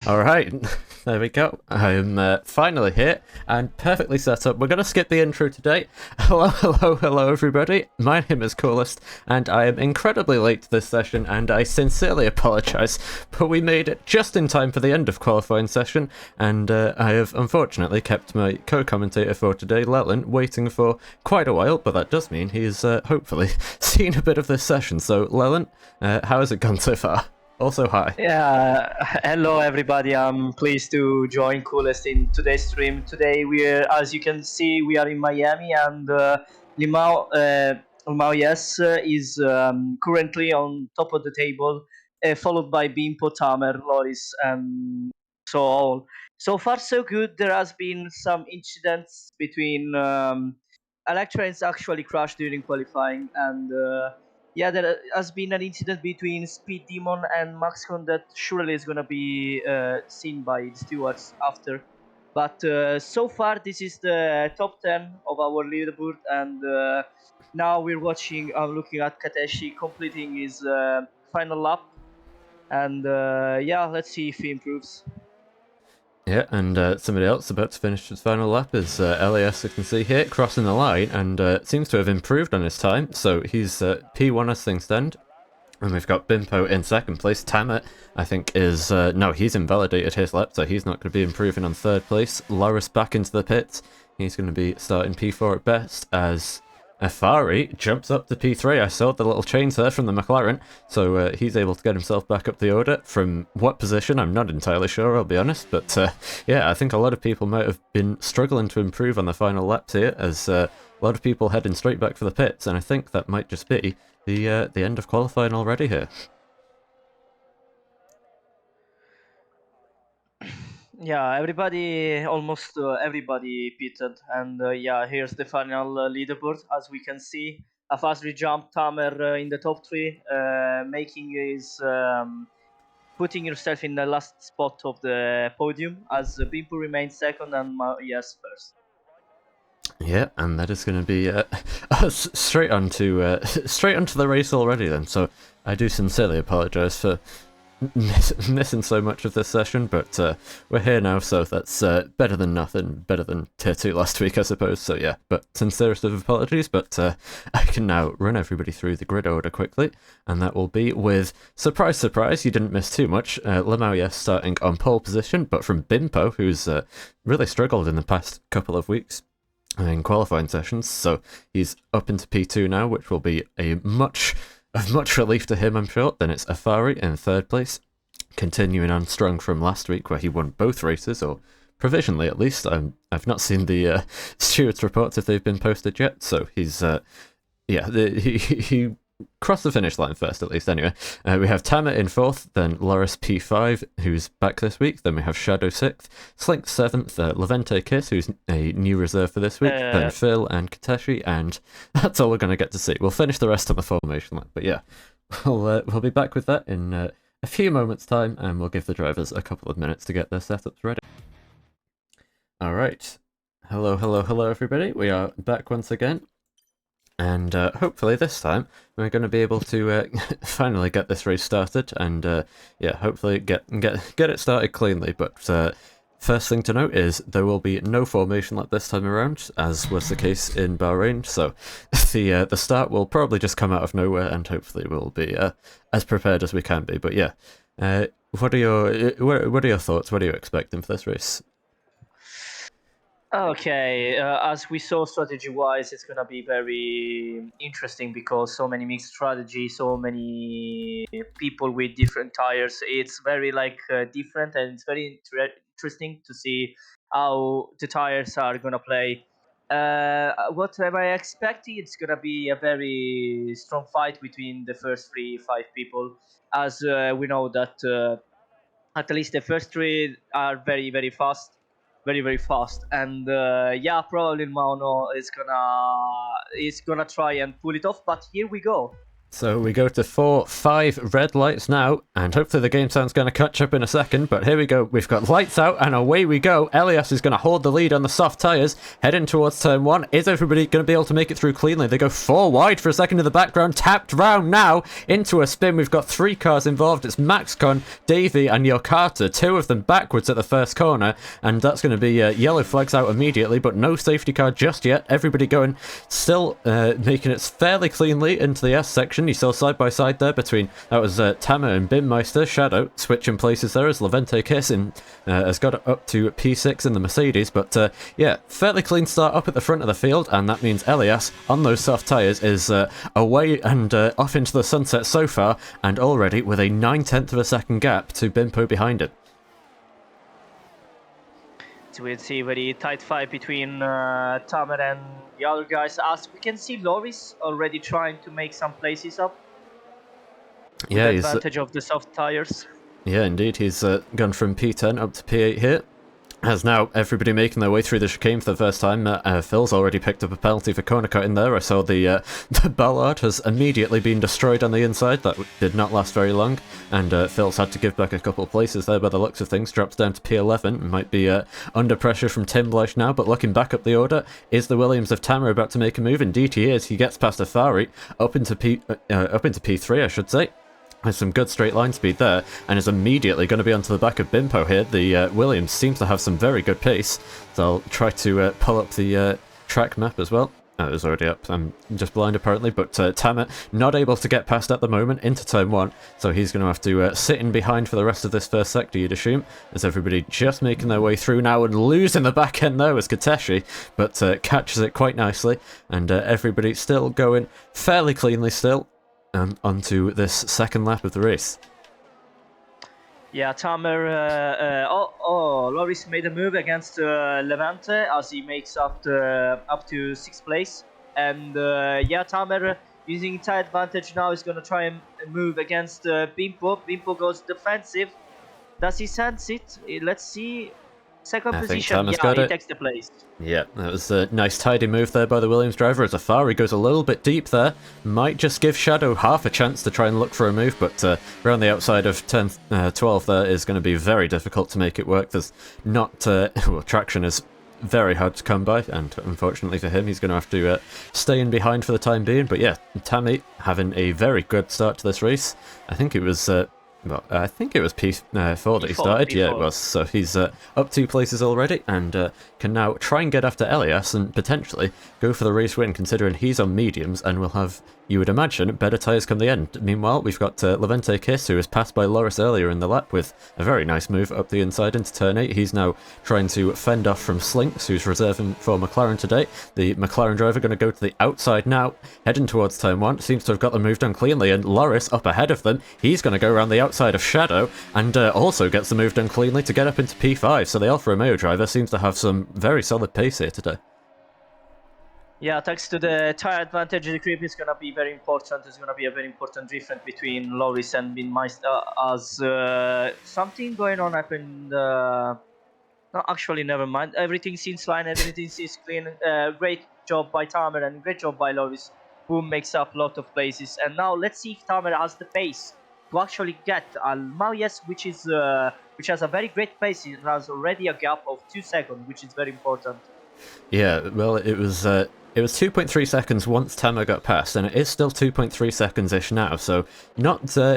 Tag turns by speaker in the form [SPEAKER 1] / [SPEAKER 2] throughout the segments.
[SPEAKER 1] All right, there we go. I'm finally here and perfectly set up. We're going to skip the intro today. Hello, everybody. My name is Coolest, and I am incredibly late to this session, and I sincerely apologise, but we made it just in time for the end of qualifying session, and I have unfortunately kept my co-commentator for today, Leland, waiting for quite a while, but that does mean he's hopefully seen a bit of this session. So, Leland, how has it gone so far? Also, hi.
[SPEAKER 2] Yeah, hello everybody. I'm pleased to join Coolest in today's stream. Today as you can see, we are in Miami, and Limao yes, is currently on top of the table, followed by Bimpo, Tamer, Loris, and so on. So far, so good. There has been some incidents between Electrans actually crashed during qualifying, and yeah, there has been an incident between Speed Demon and Maxcon that surely is going to be seen by the stewards after. But so far, this is the top 10 of our leaderboard, and now we're watching. I'm looking at Kateshi completing his final lap, and yeah, let's see if he improves.
[SPEAKER 1] Yeah, and somebody else about to finish his final lap is LAS, you can see here, crossing the line, and seems to have improved on his time, so he's P1 as things stand. And we've got Bimpo in second place. Tamet, I think, is... no, he's invalidated his lap, so he's not going to be improving on third place. Loris back into the pits. He's going to be starting P4 at best, as Afari jumps up to P3. I saw the little chains there from the McLaren, so he's able to get himself back up the order. From what position, I'm not entirely sure, I'll be honest, but yeah, I think a lot of people might have been struggling to improve on the final laps here, as a lot of people heading straight back for the pits, and I think that might just be the end of qualifying already here.
[SPEAKER 2] Yeah, almost everybody pitted, and yeah, here's the final leaderboard. As we can see, a fast jump Tamer in the top three, making his putting yourself in the last spot of the podium, as Bimpo remains second and yes first.
[SPEAKER 1] Yeah, and that is going to be straight onto the race already then. So I do sincerely apologise for missing so much of this session, but we're here now, so that's better than nothing, better than tier 2 last week, I suppose. So yeah, but sincerest of apologies, but I can now run everybody through the grid order quickly, and that will be with, surprise, surprise, you didn't miss too much, Lemauya starting on pole position, but from Bimpo, who's really struggled in the past couple of weeks in qualifying sessions, so he's up into P2 now, which will be of much relief to him, I'm sure. Then it's Afari in third place, continuing on strong from last week where he won both races, or provisionally at least. I've not seen the stewards' reports if they've been posted yet, so he's he crossed the finish line first, at least, anyway. We have Tamet in fourth, then Loris P5, who's back this week, then we have Shadow sixth, Slink seventh, Levente Kiss, who's a new reserve for this week, then Phil and Kateshi, and that's all we're going to get to see. We'll finish the rest on the formation line, but yeah, we'll be back with that in a few moments' time, and we'll give the drivers a couple of minutes to get their setups ready. Alright, hello everybody, we are back once again. And hopefully this time we're going to be able to finally get this race started, and yeah, hopefully get it started cleanly. But first thing to note is there will be no formation lap this time around, as was the case in Bahrain. So the start will probably just come out of nowhere, and hopefully we'll be as prepared as we can be. But yeah, what are your thoughts? What are you expecting for this race?
[SPEAKER 2] Okay, as we saw strategy-wise, it's gonna be very interesting because so many mixed strategy, so many people with different tires. It's very different, and it's very interesting to see how the tires are gonna play. What am I expecting? It's gonna be a very strong fight between the first 5 people, as we know that at least the first 3 are very fast, very fast, and yeah, probably Mauno is gonna try and pull it off. But here we go.
[SPEAKER 1] So we go to 4-5 red lights now, and hopefully the game sound's going to catch up in a second, but here we go. We've got lights out, and away we go. Elias is going to hold the lead on the soft tyres, heading towards turn 1. Is everybody going to be able to make it through cleanly? They go 4 wide for a second in the background, tapped round now into a spin. We've got 3 cars involved. It's MaxCon, Davey, and Yokata, 2 of them backwards at the first corner, and that's going to be yellow flags out immediately, but no safety car just yet. Everybody going, still making it fairly cleanly into the S section. You saw side by side there between, that was Tama and Binmeister. Shadow switching places there as Levente Kissin has got it up to P6 in the Mercedes, but yeah, fairly clean start up at the front of the field, and that means Elias on those soft tyres is away and off into the sunset so far, and already with a 9/10 of a second gap to Bimpo behind it.
[SPEAKER 2] So we'll see a very tight fight between Tamer and the other guys. As we can see, Loris already trying to make some places up.
[SPEAKER 1] Yeah,
[SPEAKER 2] with advantage of the soft tires.
[SPEAKER 1] Yeah, indeed. He's gone from P10 up to P8 here. As now everybody making their way through the chicane for the first time. Phil's already picked up a penalty for corner cutting there. I saw the Ballard has immediately been destroyed on the inside. That did not last very long, and Phil's had to give back a couple of places there by the looks of things. Drops down to P11. Might be under pressure from Tim Bleish now, but looking back up the order, is the Williams of Tamer about to make a move? Indeed he is. He gets past Afari up into P3, I should say. Has some good straight line speed there, and is immediately going to be onto the back of Bimpo here. The Williams seems to have some very good pace, so I'll try to pull up the track map as well. It was already up. I'm just blind apparently, but Tamer not able to get past at the moment into turn 1, so he's going to have to sit in behind for the rest of this first sector, you'd assume, as everybody just making their way through now and losing the back end there was Kateshi, but catches it quite nicely, and everybody still going fairly cleanly still. And onto this second lap of the race.
[SPEAKER 2] Yeah, Tamer. Loris made a move against Levante as he makes up to 6th place, and yeah, Tamer using tie advantage now is gonna try and move against Bimpo. Bimpo goes defensive. Does he sense it? Let's see. Second position. Yeah, he takes the place.
[SPEAKER 1] Yeah, that was a nice tidy move there by the Williams driver as Afari goes a little bit deep there. Might just give Shadow half a chance to try and look for a move, but around the outside of 12 there is going to be very difficult to make it work. There's not... well, traction is very hard to come by, and unfortunately for him, he's going to have to stay in behind for the time being. But yeah, Tammy having a very good start to this race. I think it was... well, I think it was P4 that he started. P4. Yeah, it was. So he's up 2 places already, and can now try and get after Elias and potentially go for the race win, considering he's on mediums and will have, you would imagine, better tyres come the end. Meanwhile, we've got Levente Kiss, who was passed by Loris earlier in the lap with a very nice move up the inside into turn 8. He's now trying to fend off from Slinks, who's reserving for McLaren today. The McLaren driver going to go to the outside now, heading towards turn 1. Seems to have got the move done cleanly, and Loris up ahead of them. He's going to go around the outside of Shadow, and also gets the move done cleanly to get up into P5. So the Alfa Romeo driver seems to have some very solid pace here today.
[SPEAKER 2] Yeah, thanks to the tire advantage, the grip is going to be very important. It's going to be a very important difference between Loris and Binmeister, as something going on happened. No, actually, never mind. Everything seems fine, everything seems clean. Great job by Tamer and great job by Loris, who makes up a lot of places. And now let's see if Tamer has the pace to actually get Almayes, which has a very great pace. It has already a gap of 2 seconds, which is very important.
[SPEAKER 1] Yeah, well, it was 2.3 seconds once Tamer got past, and it is still 2.3 seconds-ish now, so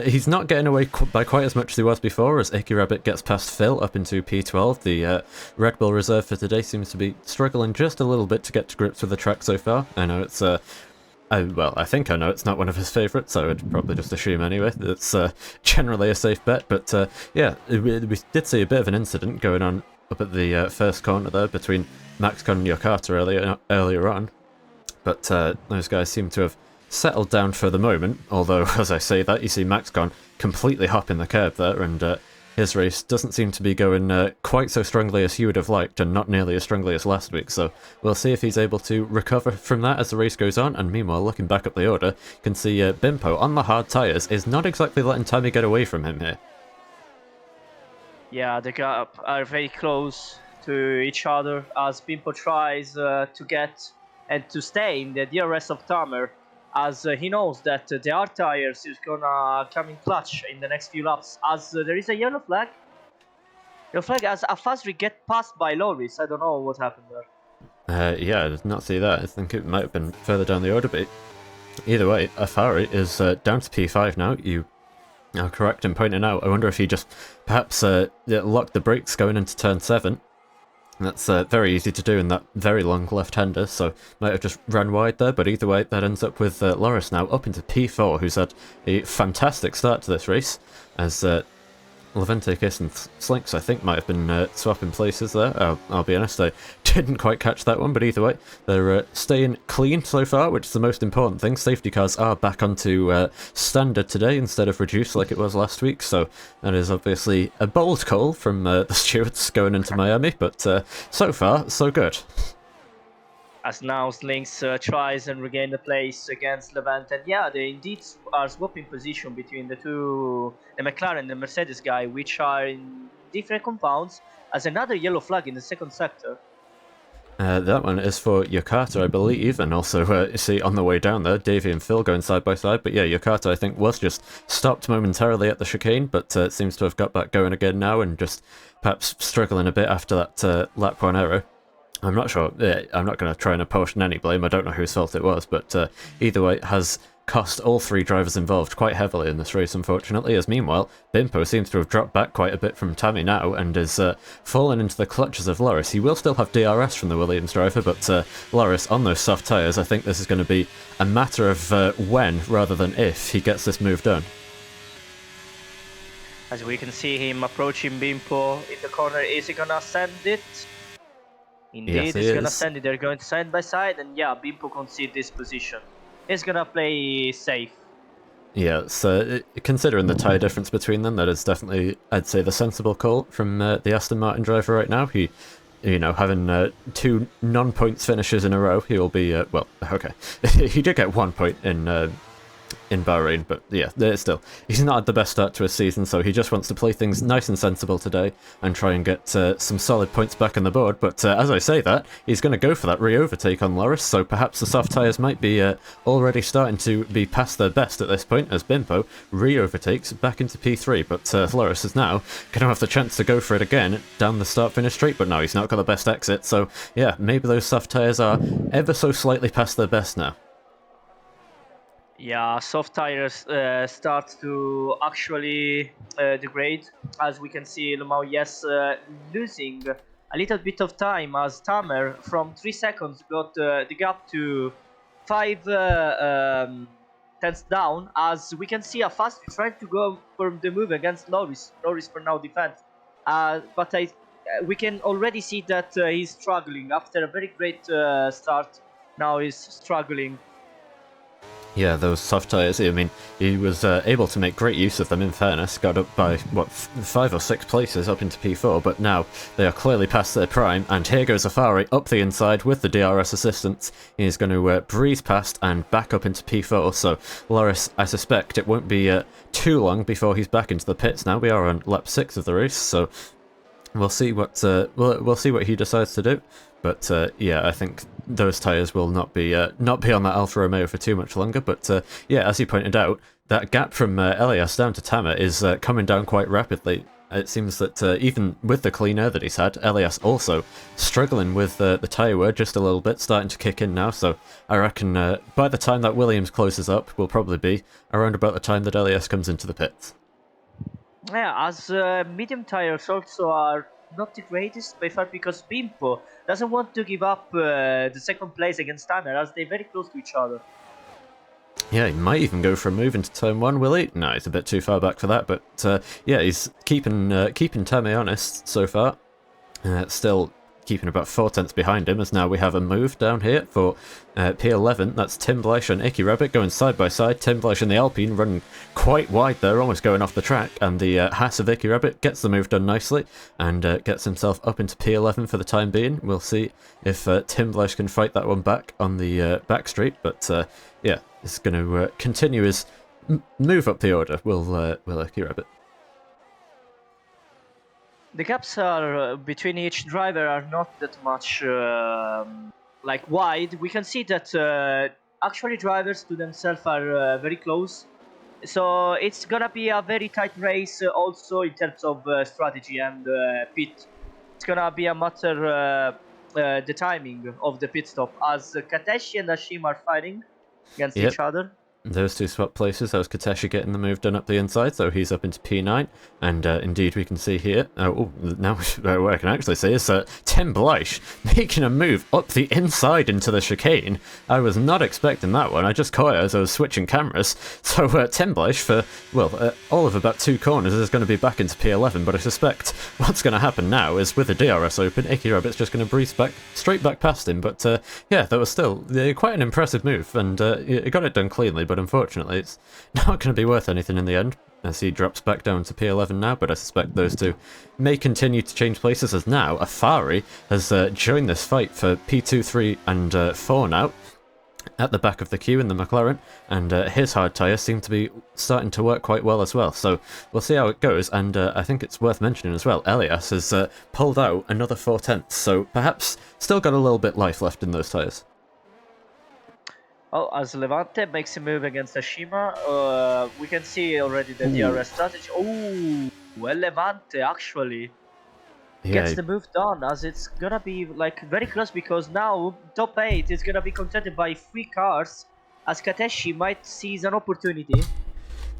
[SPEAKER 1] he's not getting away by quite as much as he was before, as Icky Rabbit gets past Phil up into P12. The Red Bull reserve for today seems to be struggling just a little bit to get to grips with the track so far. I know it's... well, I think I know it's not one of his favourites, so I'd probably just assume anyway. It's generally a safe bet, but yeah, we did see a bit of an incident going on up at the first corner there between MaxCon and Yokata earlier on. But those guys seem to have settled down for the moment, although, as I say that, you see MaxCon completely hopping the curb there, and his race doesn't seem to be going quite so strongly as he would have liked, and not nearly as strongly as last week, so we'll see if he's able to recover from that as the race goes on. And meanwhile, looking back up the order, you can see Bimpo on the hard tyres is not exactly letting Tammy get away from him here.
[SPEAKER 2] Yeah, the gap are very close to each other as Bimpo tries to get and to stay in the DRS of Tamer. as he knows that the hard tires is gonna come in clutch in the next few laps. As there is a yellow flag. Yellow flag as Afasri get passed by Loris. I don't know what happened there.
[SPEAKER 1] Yeah, I did not see that. I think it might have been further down the order, but either way, Afari is down to P5 now. You are correct in pointing out. I wonder if he just perhaps locked the brakes going into turn 7. That's very easy to do in that very long left-hander, so might have just ran wide there, but either way, that ends up with Loris now up into P4, who's had a fantastic start to this race, as Leventicus and Slinks, I think, might have been swapping places there. I'll be honest, I didn't quite catch that one, but either way, they're staying clean so far, which is the most important thing. Safety cars are back onto standard today instead of reduced like it was last week, so that is obviously a bold call from the stewards going into Miami, but so far, so good.
[SPEAKER 2] As now Slinks tries and regain the place against Levent, and yeah, they indeed are swapping position between the two, the McLaren and the Mercedes guy, which are in different compounds. As another yellow flag in the second sector.
[SPEAKER 1] That one is for Yokata, I believe, and also, you see, on the way down there, Davey and Phil going side by side, but yeah, Yokata, I think, was just stopped momentarily at the chicane, but seems to have got back going again now, and just perhaps struggling a bit after that lap 1 error. I'm not sure, I'm not going to try and apportion any blame, I don't know whose fault it was, but either way, it has cost all 3 drivers involved quite heavily in this race, unfortunately, as meanwhile, Bimpo seems to have dropped back quite a bit from Tammy now, and is fallen into the clutches of Loris. He will still have DRS from the Williams driver, but Loris, on those soft tyres, I think this is going to be a matter of when, rather than if, he gets this move done.
[SPEAKER 2] As we can see him approaching Bimpo in the corner, is he gonna send it? Indeed,
[SPEAKER 1] Yes,
[SPEAKER 2] he's gonna send it. They're going side by side, and yeah, Bimpo concede this position. He's gonna play safe.
[SPEAKER 1] Yeah, so considering the tyre difference between them, that is definitely, I'd say, the sensible call from the Aston Martin driver right now. He, you know, having 2 non-points finishes in a row, he will be, well, okay. He did get 1 point in Bahrain, but yeah, still, he's not had the best start to his season, so he just wants to play things nice and sensible today and try and get some solid points back on the board. But as I say that, he's going to go for that re-overtake on Loris, so perhaps the soft tyres might be already starting to be past their best at this point, as Bimpo re-overtakes back into P3, but Loris is now going to have the chance to go for it again down the start-finish straight, but no, he's not got the best exit, so yeah, maybe those soft tyres are ever so slightly past their best now.
[SPEAKER 2] Yeah, soft tires start to actually degrade. As we can see, Lumao, yes, losing a little bit of time as Tamer from 3 seconds got the gap to 5 tenths down. As we can see, Afasri trying to go for the move against Loris. Loris for now defense. But we can already see that he's struggling after a very great start. Now he's struggling.
[SPEAKER 1] Yeah, those soft tyres, I mean, he was able to make great use of them, in fairness, got up by, what, 5 or 6 places up into P4, but now they are clearly past their prime, and here goes Afari up the inside with the DRS assistance. He's going to breeze past and back up into P4, so Loris, I suspect it won't be too long before he's back into the pits now. We are on lap 6 of the race, so we'll see what we'll see what he decides to do. But yeah, I think those tyres will not be on that Alfa Romeo for too much longer. But yeah, as you pointed out, that gap from Elias down to Tamer is coming down quite rapidly. It seems that even with the clean air that he's had, Elias also struggling with the tyre wear just a little bit, starting to kick in now. So I reckon by the time that Williams closes up, will probably be around about the time that Elias comes into the pits.
[SPEAKER 2] Yeah, as medium tires also are not the greatest by far, because Bimpo doesn't want to give up the second place against Tanner, as they're very close to each other.
[SPEAKER 1] Yeah, he might even go for a move into turn 1, will he? No, he's a bit too far back for that, but yeah, he's keeping Tammy honest so far. Still keeping about 4 tenths behind him, as now we have a move down here for P11. That's Tim Bleish and Icky Rabbit going side by side. Tim Bleish and the Alpine running quite wide there, almost going off the track, and the Haas of Icky Rabbit gets the move done nicely and gets himself up into P11 for the time being. We'll see if Tim Bleish can fight that one back on the back street, but yeah, it's going to continue his move up the order, will Icky Rabbit.
[SPEAKER 2] The gaps are between each driver are not that much like wide. We can see that actually drivers to themselves are very close. So it's gonna be a very tight race, also in terms of strategy and pit. It's gonna be a matter the timing of the pit stop, as Kateshi and Ashima are fighting against
[SPEAKER 1] Yep.
[SPEAKER 2] each other.
[SPEAKER 1] Those two swap places. That was Kateshi getting the move done up the inside, so he's up into P9. And indeed, we can see here. Now what I can actually see is Tim Bleich making a move up the inside into the chicane. I was not expecting that one. I just caught it as I was switching cameras. So Tim Bleich, for all of about 2 corners, is going to be back into P11. But I suspect what's going to happen now is with the DRS open, Icky Rabbit's just going to breeze straight back past him. But yeah, that was still quite an impressive move, and it got it done cleanly. But unfortunately, it's not going to be worth anything in the end, as he drops back down to P11 now, but I suspect those two may continue to change places, as now Afari has joined this fight for P2, 3 and 4 now, at the back of the queue in the McLaren, and his hard tyres seem to be starting to work quite well as well, so we'll see how it goes. And I think it's worth mentioning as well, Elias has pulled out another 4/10, so perhaps still got a little bit life left in those tyres.
[SPEAKER 2] Oh, as Levante makes a move against Ashima, we can see already the DRS strategy. Oh, well, Levante actually gets the move done, as it's gonna be like very close, because now top 8 is gonna be contended by 3 cars, as Kateshi might seize an opportunity.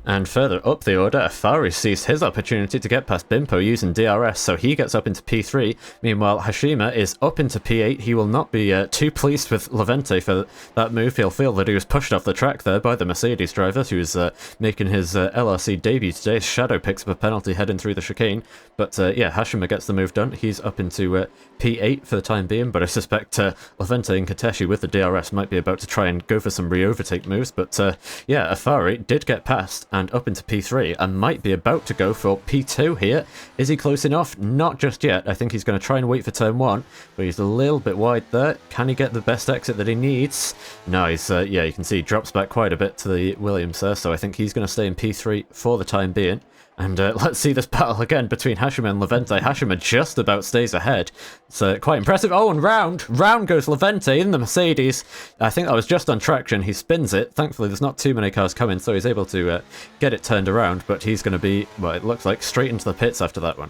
[SPEAKER 1] And further up the order, Afari sees his opportunity to get past Bimpo using DRS, so he gets up into P3. Meanwhile, Hashima is up into P8. He will not be too pleased with Levente for that move. He'll feel that he was pushed off the track there by the Mercedes driver, who's making his LRC debut today. Shadow picks up a penalty heading through the chicane. But yeah, Hashima gets the move done. He's up into P8 for the time being, but I suspect Levente and Kateshi with the DRS might be about to try and go for some re-overtake moves. But yeah, Afari did get past and up into P3 and might be about to go for P2 here. Is he close enough? Not just yet. I think he's going to try and wait for turn 1, but he's a little bit wide there. Can he get the best exit that he needs? No, he's, yeah, you can see he drops back quite a bit to the Williams there, so I think he's going to stay in P3 for the time being. And let's see this battle again between Hashima and Levente. Hashima just about stays ahead. It's quite impressive. Oh, and round goes Levente in the Mercedes. I think that was just on traction. He spins it. Thankfully, there's not too many cars coming, so he's able to get it turned around. But he's going to be, well, it looks like straight into the pits after that one.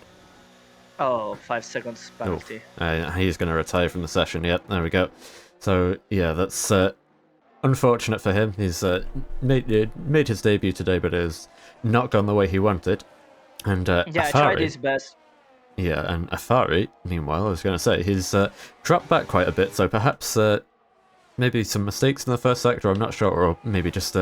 [SPEAKER 2] Oh, 5 seconds penalty.
[SPEAKER 1] He's going to retire from the session. Yep, there we go. So, yeah, that's unfortunate for him. He's made his debut today, but it has not gone the way he wanted. And
[SPEAKER 2] yeah,
[SPEAKER 1] Afari,
[SPEAKER 2] tried his best.
[SPEAKER 1] Yeah, and Afari, meanwhile, I was going to say, he's dropped back quite a bit, so perhaps maybe some mistakes in the first sector, I'm not sure, or maybe just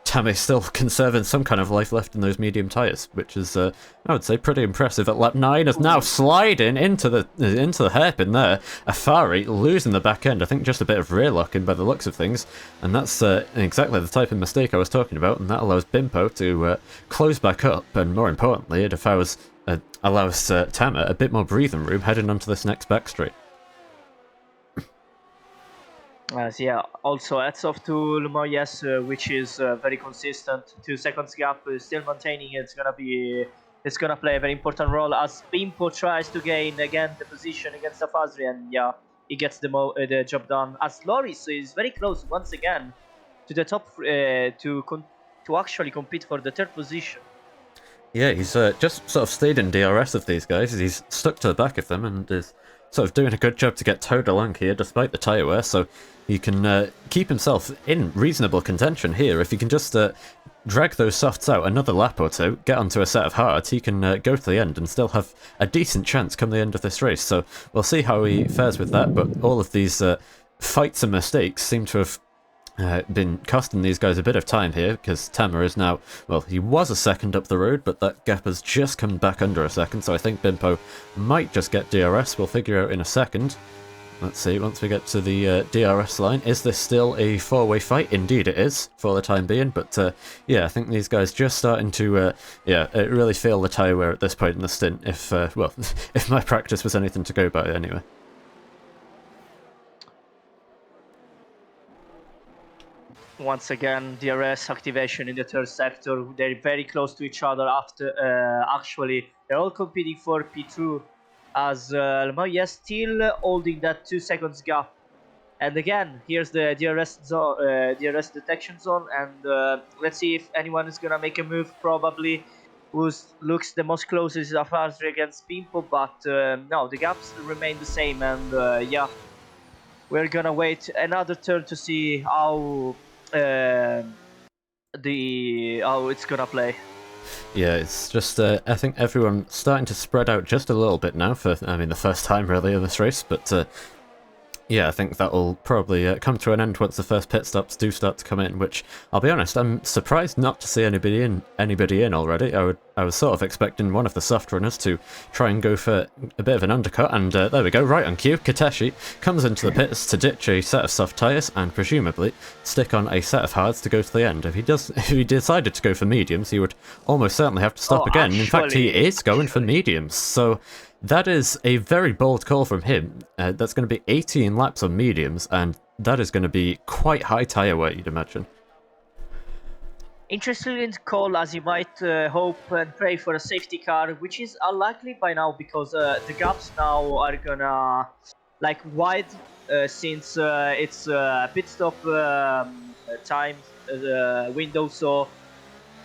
[SPEAKER 1] Tammy still conserving some kind of life left in those medium tyres, which is, I would say, pretty impressive at lap 9, is now sliding into the hairpin there. Afari losing the back end, I think just a bit of rear locking by the looks of things, and that's exactly the type of mistake I was talking about, and that allows Bimpo to close back up, and more importantly, it allows Tama a bit more breathing room heading onto this next back straight.
[SPEAKER 2] Yeah, also hats off to Lumoyes, which is very consistent. 2 seconds gap, still maintaining. It's gonna play a very important role as Bimpo tries to gain again the position against Afazri, and yeah, he gets the job done. As Loris is very close once again to the top to actually compete for the 3rd position.
[SPEAKER 1] Yeah, he's just sort of stayed in DRS of these guys. He's stuck to the back of them and is sort of doing a good job to get towed along here despite the tyre wear, so he can keep himself in reasonable contention here. If he can just drag those softs out another lap or two, get onto a set of hards, he can go to the end and still have a decent chance come the end of this race. So we'll see how he fares with that, but all of these fights and mistakes seem to have been costing these guys a bit of time here, because Tama is now, well, he was a second up the road, but that gap has just come back under a second, so I think Bimpo might just get DRS. We'll figure out in a second. Let's see, once we get to the DRS line, is this still a 4-way fight? Indeed it is, for the time being, but yeah, I think these guys just starting to, really feel the tyre wear at this point in the stint, if, well, if my practice was anything to go by anyway.
[SPEAKER 2] Once again, DRS activation in the 3rd sector. They're very close to each other after, actually, they're all competing for P2, as Almoya still holding that 2 seconds gap And again, here's the DRS zone, DRS detection zone, and let's see if anyone is gonna make a move. Probably, who looks the most closest is Afarzri against Pimpo, but no, the gaps remain the same, and yeah, we're gonna wait another turn to see how how it's gonna play.
[SPEAKER 1] Yeah, it's just, I think everyone starting to spread out just a little bit now for, I mean, the first time really in this race, but yeah, I think that will probably come to an end once the first pit stops do start to come in, which, I'll be honest, I'm surprised not to see anybody in already. I was sort of expecting one of the soft runners to try and go for a bit of an undercut, and there we go, right on cue, Kateshi comes into the pits to ditch a set of soft tyres and presumably stick on a set of hards to go to the end. If he decided to go for mediums, he would almost certainly have to stop again. In fact, he is going for mediums, so that is a very bold call from him. That's going to be 18 laps on mediums, and that is going to be quite high tyre weight, you'd imagine.
[SPEAKER 2] Interesting call, as you might hope and pray for a safety car, which is unlikely by now because the gaps now are gonna wide since it's pit stop time window. So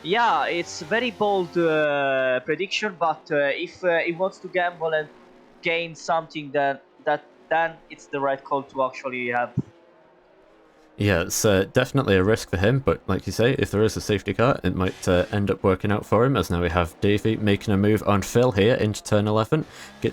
[SPEAKER 2] yeah, it's very bold prediction, but if he wants to gamble and gain something, then it's the right call to actually have.
[SPEAKER 1] Yeah, it's definitely a risk for him, but like you say, if there is a safety car, it might end up working out for him, as now we have Davey making a move on Phil here into turn 11,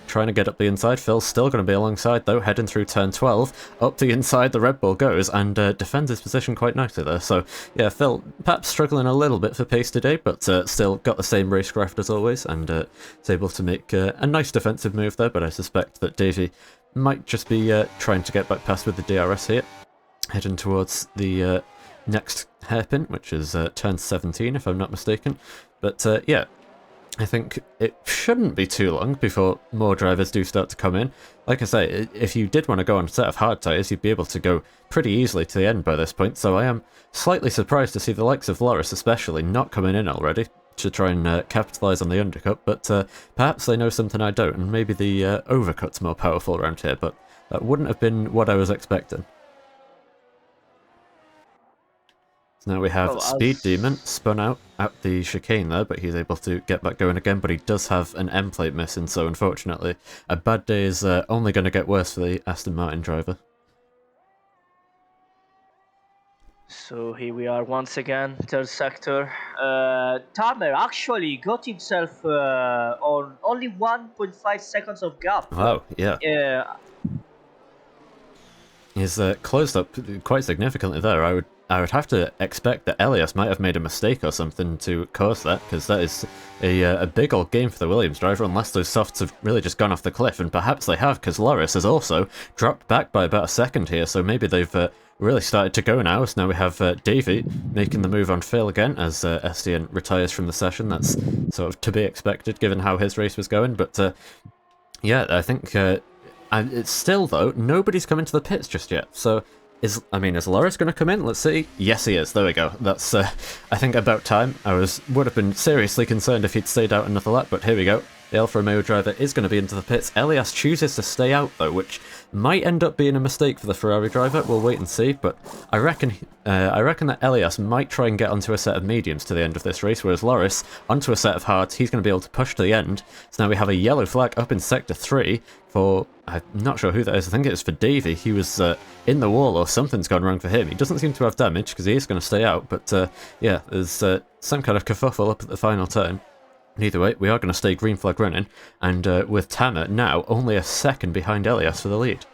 [SPEAKER 1] trying to get up the inside. Phil's still going to be alongside though, heading through turn 12, up the inside the Red Bull goes, and defends his position quite nicely there. So yeah, Phil perhaps struggling a little bit for pace today, but still got the same racecraft as always, and is able to make a nice defensive move there, but I suspect that Davey might just be trying to get back past with the DRS here. Heading towards the next hairpin, which is turn 17, if I'm not mistaken. But yeah, I think it shouldn't be too long before more drivers do start to come in. Like I say, if you did want to go on a set of hard tyres, you'd be able to go pretty easily to the end by this point. So I am slightly surprised to see the likes of Loris especially not coming in already to try and capitalise on the undercut. But perhaps they know something I don't, and maybe the overcut's more powerful around here. But that wouldn't have been what I was expecting. So now we have Speed Demon spun out the chicane there, but he's able to get back going again, but he does have an M plate missing, so unfortunately a bad day is only going to get worse for the Aston Martin driver.
[SPEAKER 2] So here we are once again, third sector. Tamer actually got himself on only 1.5 seconds of gap.
[SPEAKER 1] Wow, yeah. He's closed up quite significantly there. I would have to expect that Elias might have made a mistake or something to cause that, because that is a big old game for the Williams driver, unless those softs have really just gone off the cliff, and perhaps they have, because Loris has also dropped back by about a second here, so maybe they've really started to go now. So now we have Davey making the move on Phil again, as Estienne retires from the session. That's sort of to be expected, given how his race was going, but yeah, I think it's still, though, nobody's come into the pits just yet, so is Loris going to come in? Let's see. Yes, he is. There we go. That's, I think, about time. I would have been seriously concerned if he'd stayed out another lap, but here we go. The Alfa Romeo driver is going to be into the pits. Elias chooses to stay out, though, which might end up being a mistake for the Ferrari driver. We'll wait and see, but I reckon that Elias might try and get onto a set of mediums to the end of this race, whereas Loris, onto a set of hards, he's going to be able to push to the end. So now we have a yellow flag up in Sector 3 for, I'm not sure who that is, I think it's for Davey. He was in the wall, or something's gone wrong for him. He doesn't seem to have damage, because he is going to stay out, but yeah, there's some kind of kerfuffle up at the final turn. Either way, we are going to stay green flag running, and with Tamer now only a second behind Elias for the lead.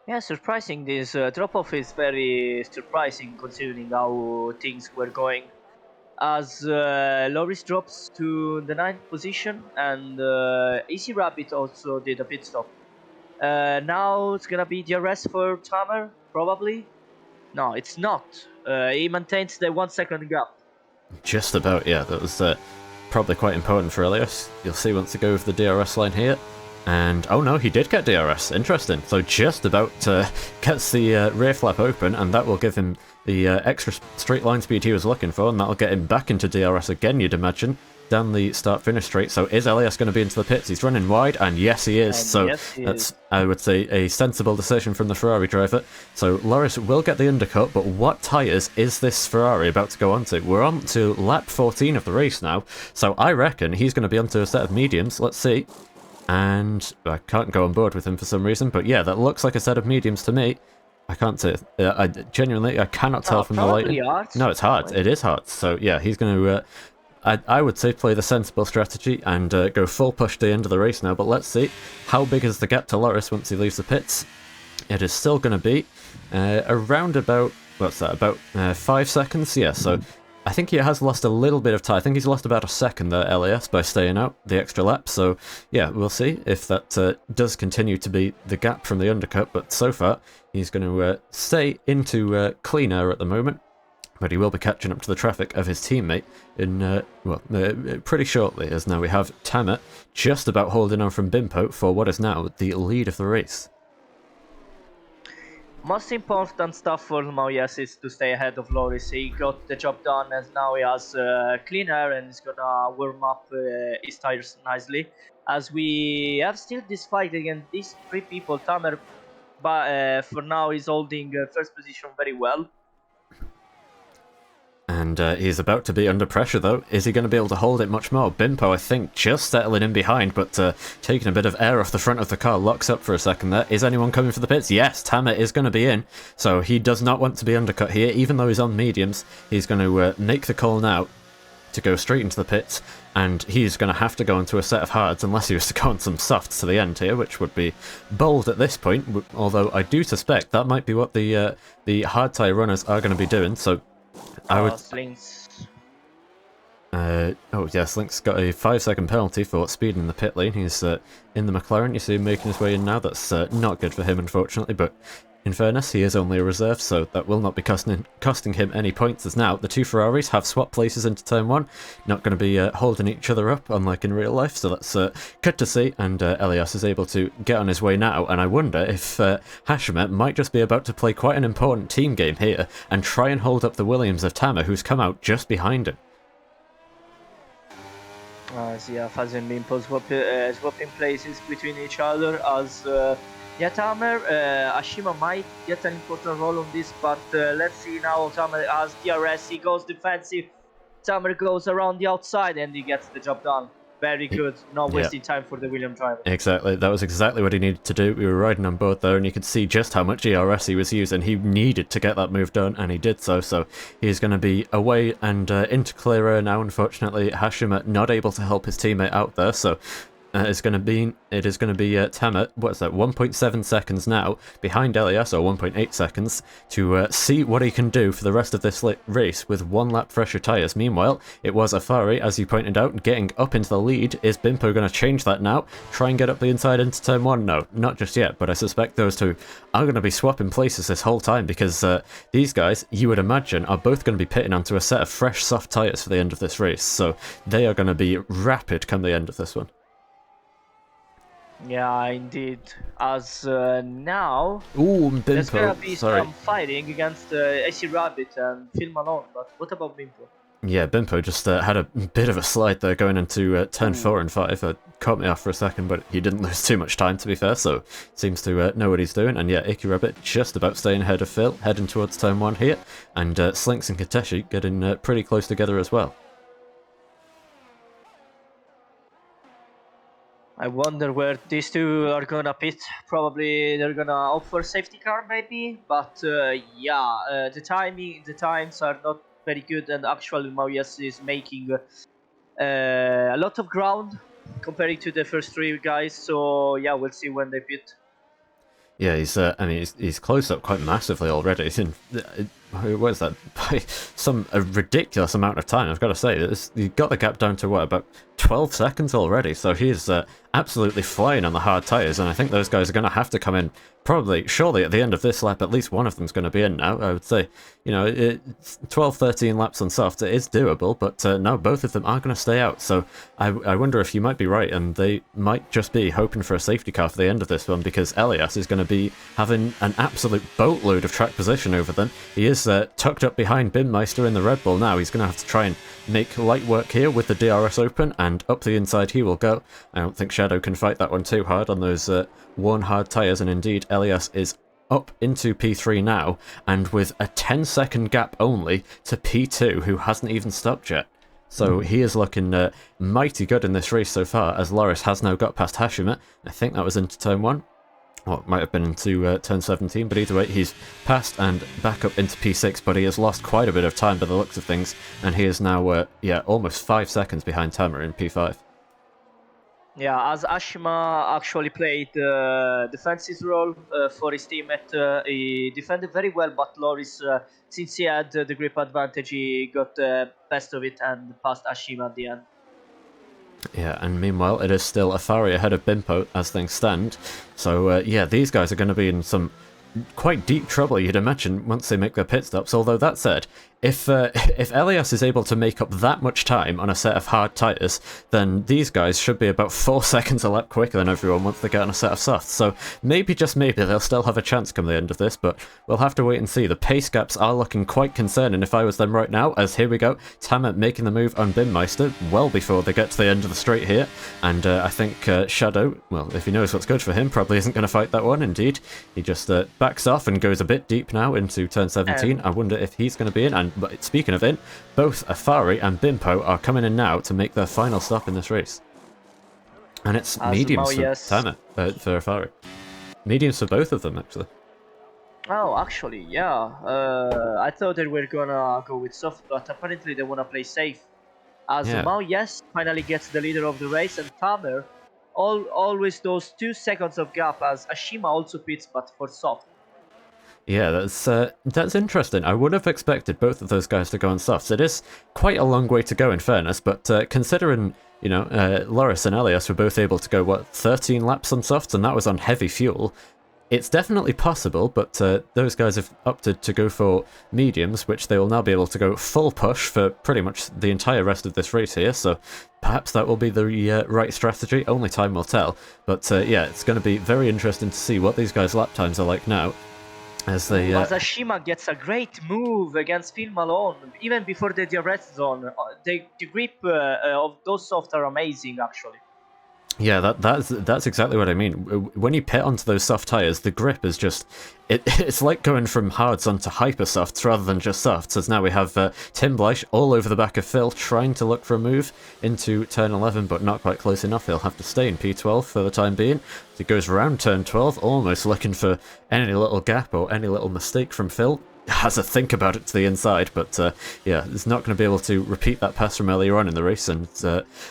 [SPEAKER 2] Yeah, surprising. This drop-off is very surprising considering how things were going. As Loris drops to the 9th position, and Easy Rabbit also did a pit stop. Now it's gonna be DRS for Tamer, probably. No, it's not. He maintains the 1 second gap.
[SPEAKER 1] Just about, yeah. That was probably quite important for Elias. You'll see once they go over the DRS line here. And, oh no, he did get DRS. Interesting. So just about gets the rear flap open, and that will give him the extra straight line speed he was looking for, and that'll get him back into DRS again, you'd imagine. down the start-finish straight. So is Elias going to be into the pits? He's running wide, and yes, he is.
[SPEAKER 2] And
[SPEAKER 1] So
[SPEAKER 2] yes, he
[SPEAKER 1] that's,
[SPEAKER 2] is.
[SPEAKER 1] I would say, a sensible decision from the Ferrari driver. So Loris will get the undercut, but what tyres is this Ferrari about to go onto? We're on to lap 14 of the race now, so I reckon he's going to be onto a set of mediums. Let's see. And I can't go on board with him for some reason, but yeah, that looks like a set of mediums to me. I can't say. I genuinely, I cannot tell from the lighting.
[SPEAKER 2] Hard.
[SPEAKER 1] No, it's hard. It is hard. So yeah, he's going to. I would say play the sensible strategy and go full push to the end of the race now. But let's see how big is the gap to Loris once he leaves the pits. It is still going to be around about what's that? About 5 seconds. Yeah. So I think he has lost a little bit of time. I think he's lost about a second there, Elias, by staying out the extra lap. So, yeah, we'll see if that does continue to be the gap from the undercut. But so far, he's going to stay into clean air at the moment. But he will be catching up to the traffic of his teammate in, pretty shortly, as now we have Tamer just about holding on from Bimpo for what is now the lead of the race.
[SPEAKER 2] Most important stuff for Mauyas is to stay ahead of Loris. He got the job done, and now he has clean air and he's gonna warm up his tires nicely. As we have still this fight against these three people, Tamer, but for now he's holding first position very well.
[SPEAKER 1] And he's about to be under pressure, though. Is he going to be able to hold it much more? Bimpo, I think, just settling in behind, but taking a bit of air off the front of the car, locks up for a second there. Is anyone coming for the pits? Yes, Tamer is going to be in, so he does not want to be undercut here. Even though he's on mediums, he's going to make the call now to go straight into the pits, and he's going to have to go into a set of hards unless he was to go on some softs to the end here, which would be bold at this point, although I do suspect that might be what the hard tyre runners are going to be doing, so I would.
[SPEAKER 2] Slinks.
[SPEAKER 1] Oh yeah, Slink's got a 5-second penalty for speeding in the pit lane. He's in the McLaren. You see him making his way in now. That's not good for him, unfortunately. But in fairness, he is only a reserve, so that will not be costing him any points. As now the two Ferraris have swapped places into turn 1. Not going to be holding each other up, unlike in real life. So that's good to see. And Elias is able to get on his way now. And I wonder if Hashemet might just be about to play quite an important team game here and try and hold up the Williams of Tamer, who's come out just behind him.
[SPEAKER 2] Yeah, Faz and Bimpo swapping places between each other as Tamer, Ashima might get an important role on this, but let's see now. Tamer has DRS, he goes defensive, Tamer goes around the outside and he gets the job done. Very good, not wasting time for the Williams driver.
[SPEAKER 1] Exactly, that was exactly what he needed to do. We were riding on board there and you could see just how much ERS he was using. He needed to get that move done and he did so, so he's going to be away and into clear air now. Unfortunately, Hashima not able to help his teammate out there, so it is going to be Tamer, what's that, 1.7 seconds now behind Elias, or 1.8 seconds, to see what he can do for the rest of this race with one lap fresher tyres. Meanwhile, it was Afari, as you pointed out, getting up into the lead. Is Bimpo going to change that now? Try and get up the inside into turn 1? No, not just yet, but I suspect those two are going to be swapping places this whole time, because these guys, you would imagine, are both going to be pitting onto a set of fresh soft tyres for the end of this race, so they are going to be rapid come the end of this one.
[SPEAKER 2] Yeah, indeed. As now,
[SPEAKER 1] Ooh,
[SPEAKER 2] there's gonna
[SPEAKER 1] Bimpo,
[SPEAKER 2] be
[SPEAKER 1] sorry.
[SPEAKER 2] some fighting against AC Rabbit and Phil Malone, but what about Bimpo?
[SPEAKER 1] Yeah, Bimpo just had a bit of a slide there going into turn 4 and 5. Caught me off for a second, but he didn't lose too much time, to be fair, so seems to know what he's doing. And yeah, Icky Rabbit just about staying ahead of Phil, heading towards turn 1 here. And Slinks and Kateshi getting pretty close together as well.
[SPEAKER 2] I wonder where these two are gonna pit. Probably they're gonna opt for safety car, maybe. But the times are not very good, and actually Mauyas is making a lot of ground comparing to the first three guys. So yeah, we'll see when they pit.
[SPEAKER 1] Yeah, he's closed up quite massively already. He's in, what is that? By a ridiculous amount of time, I've got to say. He got the gap down to, what, about 12 seconds already, so he's absolutely flying on the hard tyres, and I think those guys are going to have to come in surely at the end of this lap, at least one of them's going to be in now. I would say, 12, 13 laps on soft, it is doable, but no, both of them are going to stay out. So I wonder if you might be right, and they might just be hoping for a safety car for the end of this one, because Elias is going to be having an absolute boatload of track position over them. He is tucked up behind Binmeister in the Red Bull now. He's going to have to try and make light work here with the DRS open, and up the inside he will go. I don't think Shadow can fight that one too hard on those worn hard tyres, and indeed Elias is up into P3 now, and with a 10-second gap only to P2, who hasn't even stopped yet. So he is looking mighty good in this race so far, as Loris has now got past Hashima. I think that was into turn 1. Well, it might have been into turn 17, but either way, he's passed and back up into P6, but he has lost quite a bit of time by the looks of things, and he is now, almost 5 seconds behind Tamer in P5.
[SPEAKER 2] Yeah, as Ashima actually played defensive role for his teammate, he defended very well, but Loris, since he had the grip advantage, he got the best of it and passed Ashima at the end.
[SPEAKER 1] Yeah, and meanwhile, it is still Afari ahead of Bimpo as things stand. So, these guys are going to be in some quite deep trouble, you'd imagine, once they make their pit stops. Although, that said, if Elias is able to make up that much time on a set of hard tyres, then these guys should be about 4 seconds a lap quicker than everyone once they get on a set of softs. So maybe, just maybe, they'll still have a chance come the end of this, but we'll have to wait and see. The pace gaps are looking quite concerning if I was them right now, as here we go, Tamer making the move on Binmeister well before they get to the end of the straight here, and I think Shadow, well, if he knows what's good for him, probably isn't going to fight that one. Indeed, he just backs off and goes a bit deep now into turn 17. I wonder if he's going to be in, and but speaking of in, both Afari and Bimpo are coming in now to make their final stop in this race. And it's mediums for Tamer, for Afari. Mediums for both of them, actually.
[SPEAKER 2] Oh, actually, yeah. I thought they were gonna go with soft, but apparently they wanna play safe. As Mao Yes finally gets the leader of the race, and Tamer always those 2 seconds of gap, as Ashima also pits, but for soft.
[SPEAKER 1] Yeah, that's interesting. I would have expected both of those guys to go on softs. It is quite a long way to go, in fairness, but considering, Loris and Elias were both able to go, 13 laps on softs, and that was on heavy fuel, it's definitely possible, but those guys have opted to go for mediums, which they will now be able to go full push for pretty much the entire rest of this race here, so perhaps that will be the right strategy. Only time will tell. But it's going to be very interesting to see what these guys' lap times are like now. As
[SPEAKER 2] Ashima gets a great move against Phil Malone, even before the DRS zone. The grip of those softs are amazing, actually.
[SPEAKER 1] Yeah, that's exactly what I mean. When you pit onto those soft tyres, the grip is just... It's like going from hards onto hyper softs rather than just softs, as now we have Tim Bleich all over the back of Phil, trying to look for a move into turn 11, but not quite close enough. He'll have to stay in P12 for the time being. He goes around turn 12, almost looking for any little gap or any little mistake from Phil. Has a think about it to the inside, but is not going to be able to repeat that pass from earlier on in the race, and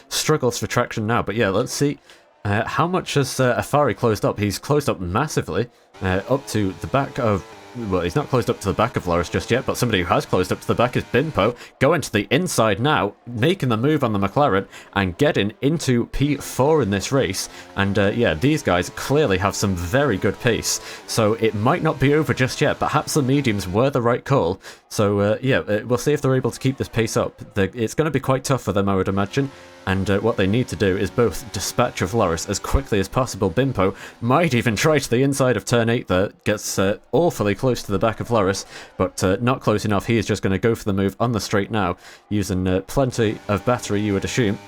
[SPEAKER 1] struggles for traction now. But yeah, let's see how much has Afari closed up. He's closed up massively, up to the back of... Well, he's not closed up to the back of Loris just yet, but somebody who has closed up to the back is Bimpo, going to the inside now, making the move on the McLaren, and getting into P4 in this race. And these guys clearly have some very good pace, so it might not be over just yet. Perhaps the mediums were the right call. So we'll see if they're able to keep this pace up. It's going to be quite tough for them, I would imagine. And what they need to do is both dispatch of Loris as quickly as possible. Bimpo might even try to the inside of turn 8 there, gets awfully close to the back of Loris, but not close enough. He is just going to go for the move on the straight now, using plenty of battery, you would assume.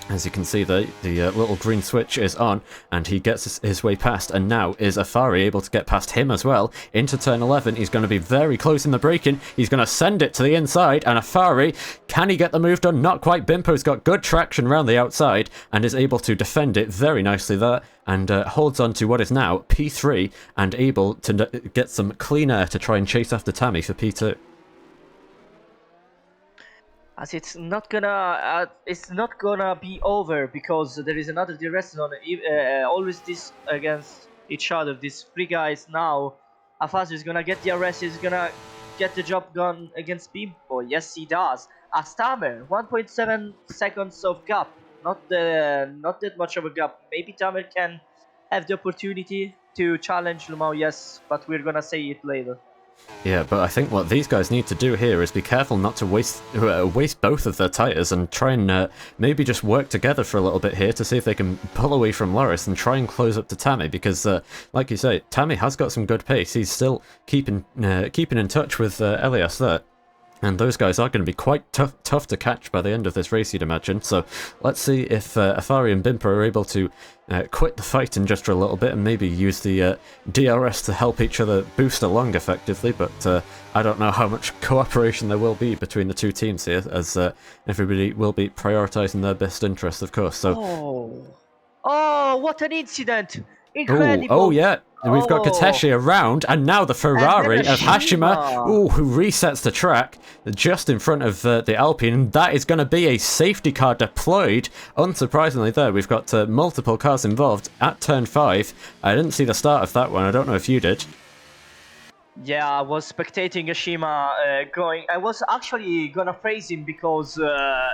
[SPEAKER 1] As you can see, the little green switch is on, and he gets his way past, and now is Afari able to get past him as well. Into turn 11, he's going to be very close in the braking. He's going to send it to the inside, and Afari, can he get the move done? Not quite. Bimpo's got good traction around the outside, and is able to defend it very nicely there, and holds on to what is now P3, and able to get some clean air to try and chase after Tammy for P2.
[SPEAKER 2] As it's not gonna be over, because there is another DRS zone. Always this against each other. These 3 guys now. Afaz is gonna get DRS. He's gonna get the job done against Bimpo. Yes, he does. As Tamer, 1.7 seconds of gap not that much of a gap. Maybe Tamer can have the opportunity to challenge Le Mans, yes, but we're gonna say it later.
[SPEAKER 1] Yeah, but I think what these guys need to do here is be careful not to waste both of their tyres and try and maybe just work together for a little bit here to see if they can pull away from Loris and try and close up to Tammy, because like you say, Tammy has got some good pace. He's still keeping in touch with Elias there. And those guys are going to be quite tough to catch by the end of this race, you'd imagine. So let's see if Afari and Bimpo are able to quit the fight in just for a little bit and maybe use the DRS to help each other boost along effectively. But I don't know how much cooperation there will be between the two teams here, as everybody will be prioritising their best interests, of course. So,
[SPEAKER 2] oh, what an incident! Incredible!
[SPEAKER 1] Oh yeah, we've got Kateshi around, and now the Ferrari of Hashima, who resets the track just in front of the Alpine, and that is going to be a safety car deployed. Unsurprisingly there, we've got multiple cars involved at turn 5. I didn't see the start of that one, I don't know if you did.
[SPEAKER 2] Yeah, I was spectating Ashima going. I was actually gonna praise him because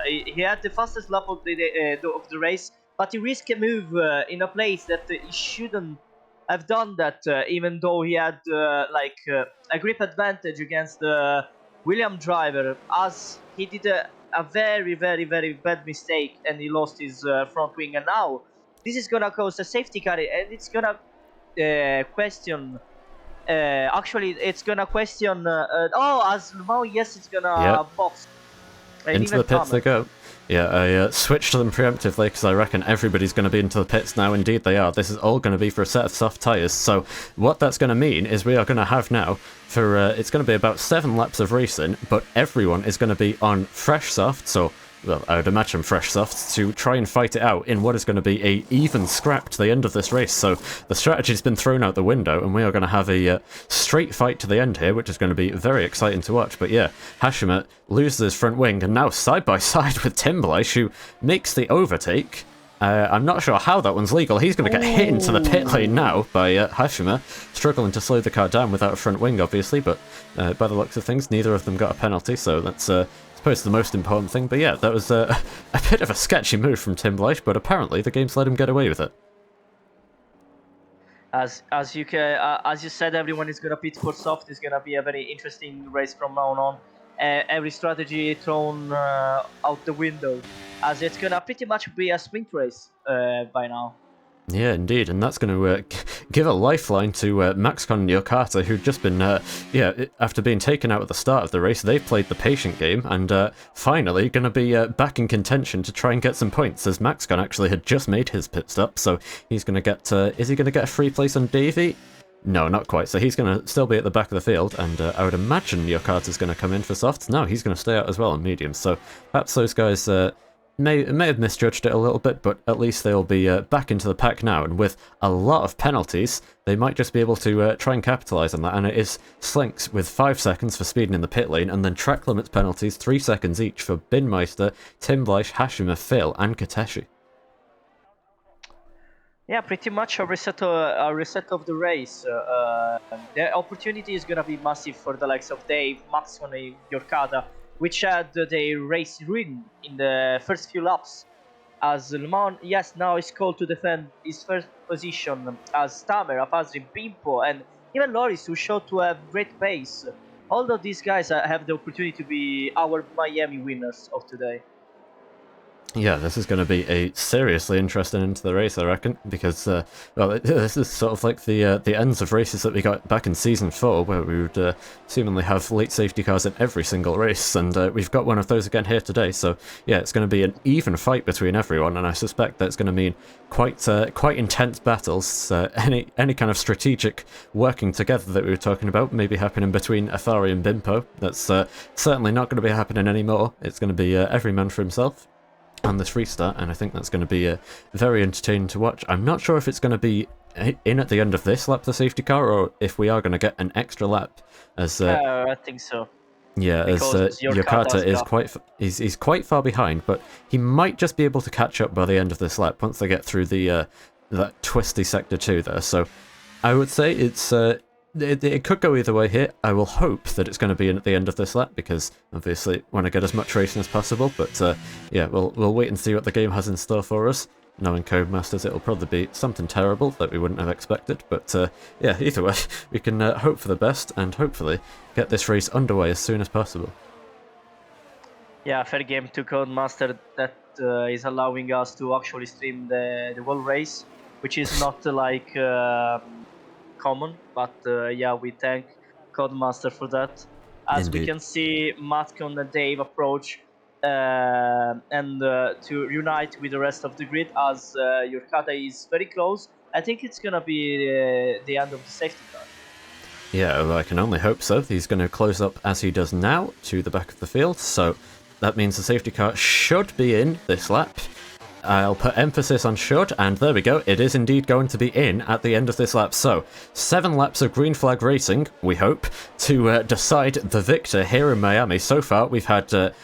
[SPEAKER 2] he had the fastest lap of the race, but he risked a move in a place that he shouldn't have done that, even though he had a grip advantage against the William driver, as he did a very, very, very bad mistake and he lost his front wing. And now this is gonna cause a safety car, and it's gonna question. Actually, it's gonna question. As Le Mans, yes, it's gonna box.
[SPEAKER 1] Into the pits they go. Yeah, I switched to them preemptively because I reckon everybody's going to be into the pits now. Indeed they are. This is all going to be for a set of soft tyres. So what that's going to mean is we are going to have now, for it's going to be about 7 laps of racing, but everyone is going to be on fresh soft, so, well, I would imagine fresh softs, to try and fight it out in what is going to be a even scrap to the end of this race. So the strategy's been thrown out the window, and we are going to have a straight fight to the end here, which is going to be very exciting to watch. But yeah, Hashima loses his front wing, and now side by side with Timberleish, who makes the overtake. I'm not sure how that one's legal. He's going to get hit into the pit lane now by Hashima, struggling to slow the car down without a front wing, obviously, but by the looks of things, neither of them got a penalty, so that's I suppose the most important thing. But yeah, that was a bit of a sketchy move from Timberleish, but apparently the game's let him get away with it.
[SPEAKER 2] As you said, everyone is gonna pit for soft. It's gonna be a very interesting race from now on. Every strategy thrown out the window, as it's gonna pretty much be a sprint race by now.
[SPEAKER 1] Yeah, indeed, and that's going to give a lifeline to Maxcon and Yokata, who've just been, after being taken out at the start of the race, they've played the patient game, and finally going to be back in contention to try and get some points, as Maxcon actually had just made his pit stop, so he's going to get, is he going to get a free place on Davey? No, not quite, so he's going to still be at the back of the field, and I would imagine Yokata's going to come in for softs. No, he's going to stay out as well on mediums, so perhaps those guys may have misjudged it a little bit, but at least they'll be back into the pack now, and with a lot of penalties, they might just be able to try and capitalise on that. And it is Slinks with 5 seconds for speeding in the pit lane, and then track limits penalties 3 seconds each for Binmeister, Timberleish, Hashima, Phil, and Kateshi.
[SPEAKER 2] Yeah, pretty much a reset of the race. The opportunity is gonna be massive for the likes of Dave, Maxon, and Yokata, which had the race win in the first few laps. As Le Mans, yes, now is called to defend his first position, as Tamer, Afazri, Bimpo, and even Loris, who showed to have great pace. All of these guys have the opportunity to be our Miami winners of today.
[SPEAKER 1] Yeah, this is going to be a seriously interesting into the race, I reckon, because, well, this is sort of like the ends of races that we got back in Season 4, where we would seemingly have late safety cars in every single race, and we've got one of those again here today, so yeah, it's going to be an even fight between everyone, and I suspect that's going to mean quite intense battles. Any kind of strategic working together that we were talking about, maybe happening between Afari and Bimpo, that's certainly not going to be happening anymore. It's going to be every man for himself on this restart, and I think that's going to be very entertaining to watch. I'm not sure if it's going to be in at the end of this lap, the safety car, or if we are going to get an extra lap. As
[SPEAKER 2] I think so.
[SPEAKER 1] Yeah, because as Yokata is he's quite far behind, but he might just be able to catch up by the end of this lap once they get through the that twisty sector 2 there. So I would say it's it could go either way here. I will hope that it's going to be in at the end of this lap, because obviously want to get as much racing as possible. But yeah, we'll wait and see what the game has in store for us. Knowing Codemasters, it'll probably be something terrible that we wouldn't have expected. But yeah, either way, we can hope for the best and hopefully get this race underway as soon as possible.
[SPEAKER 2] Yeah, fair game to Codemaster that is allowing us to actually stream the whole race, which is not like common, but yeah, we thank Codemaster for that. As
[SPEAKER 1] Indeed.
[SPEAKER 2] we can see, Matcon and Dave approach and to unite with the rest of the grid, as Yurkata is very close. I think it's gonna be the end of the safety car.
[SPEAKER 1] Yeah, well, I can only hope so. He's going to close up as he does now to the back of the field, so that means the safety car should be in this lap. I'll put emphasis on should, and there we go, it is indeed going to be in at the end of this lap. So, 7 laps of green flag racing, we hope, to decide the victor here in Miami. So far, we've had a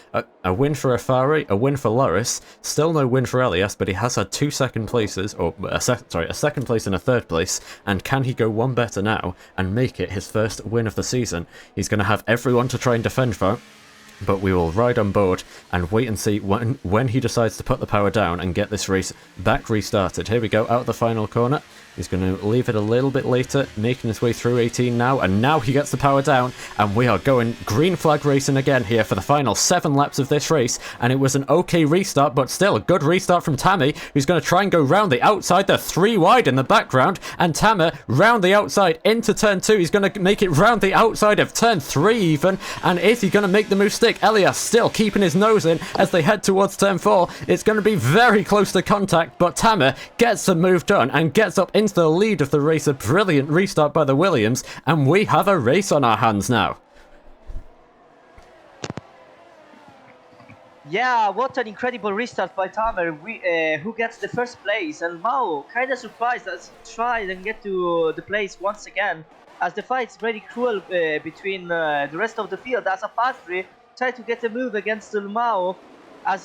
[SPEAKER 1] win for Afari, a win for Loris, still no win for Elias, but he has had 2 second places, or a second place and a third place, and can he go one better now and make it his first win of the season? He's going to have everyone to try and defend for, but we will ride on board and wait and see when he decides to put the power down and get this race back restarted. Here we go, out of the final corner. He's going to leave it a little bit later, making his way through 18 now, and now he gets the power down, and we are going green flag racing again here for the final 7 laps of this race, and it was an okay restart, but still a good restart from Tammy, who's going to try and go round the outside. They're 3 wide in the background, and Tamer round the outside into turn 2. He's going to make it round the outside of turn 3 even, and is he going to make the move stick? Elias still keeping his nose in as they head towards turn 4. It's going to be very close to contact, but Tamer gets the move done and gets up into the lead of the race. A brilliant restart by the Williams, and we have a race on our hands now.
[SPEAKER 2] Yeah, what an incredible restart by Tamer, who gets the first place, and Mao kind of surprised as he tried and get to the place once again, as the fight's very cruel between the rest of the field, as Afatri tried to get a move against Mao.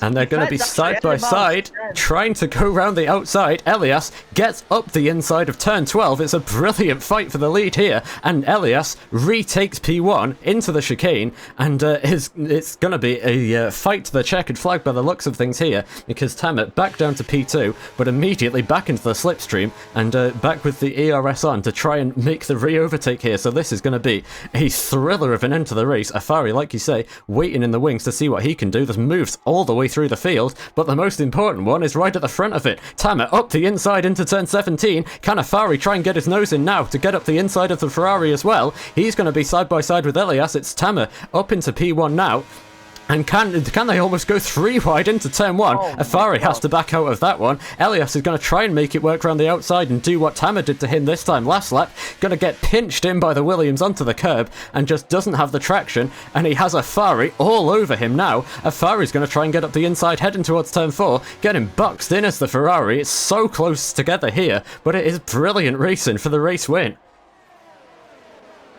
[SPEAKER 1] And they're going to be side by side, trying to go round the outside. Elias gets up the inside of turn 12. It's a brilliant fight for the lead here. And Elias retakes P1 into the chicane. And it's going to be a fight to the checkered flag by the looks of things here. Because Tamet back down to P2, but immediately back into the slipstream. And back with the ERS on to try and make the re-overtake here. So this is going to be a thriller of an end to the race. Afari, like you say, waiting in the wings to see what he can do. There's moves all the way through the field, but the most important one is right at the front of it. Tamer up the inside into turn 17. Can Afari try and get his nose in now to get up the inside of the Ferrari as well? He's going to be side by side with Elias. It's Tamer up into P1 now. And can they almost go 3 wide into turn 1? Afari has to back out of that one. Elias is going to try and make it work around the outside and do what Tamer did to him this time last lap. Going to get pinched in by the Williams onto the curb and just doesn't have the traction. And he has Afari all over him now. Afari's going to try and get up the inside heading towards turn 4. Getting boxed in as the Ferrari. It's so close together here, but it is brilliant racing for the race win.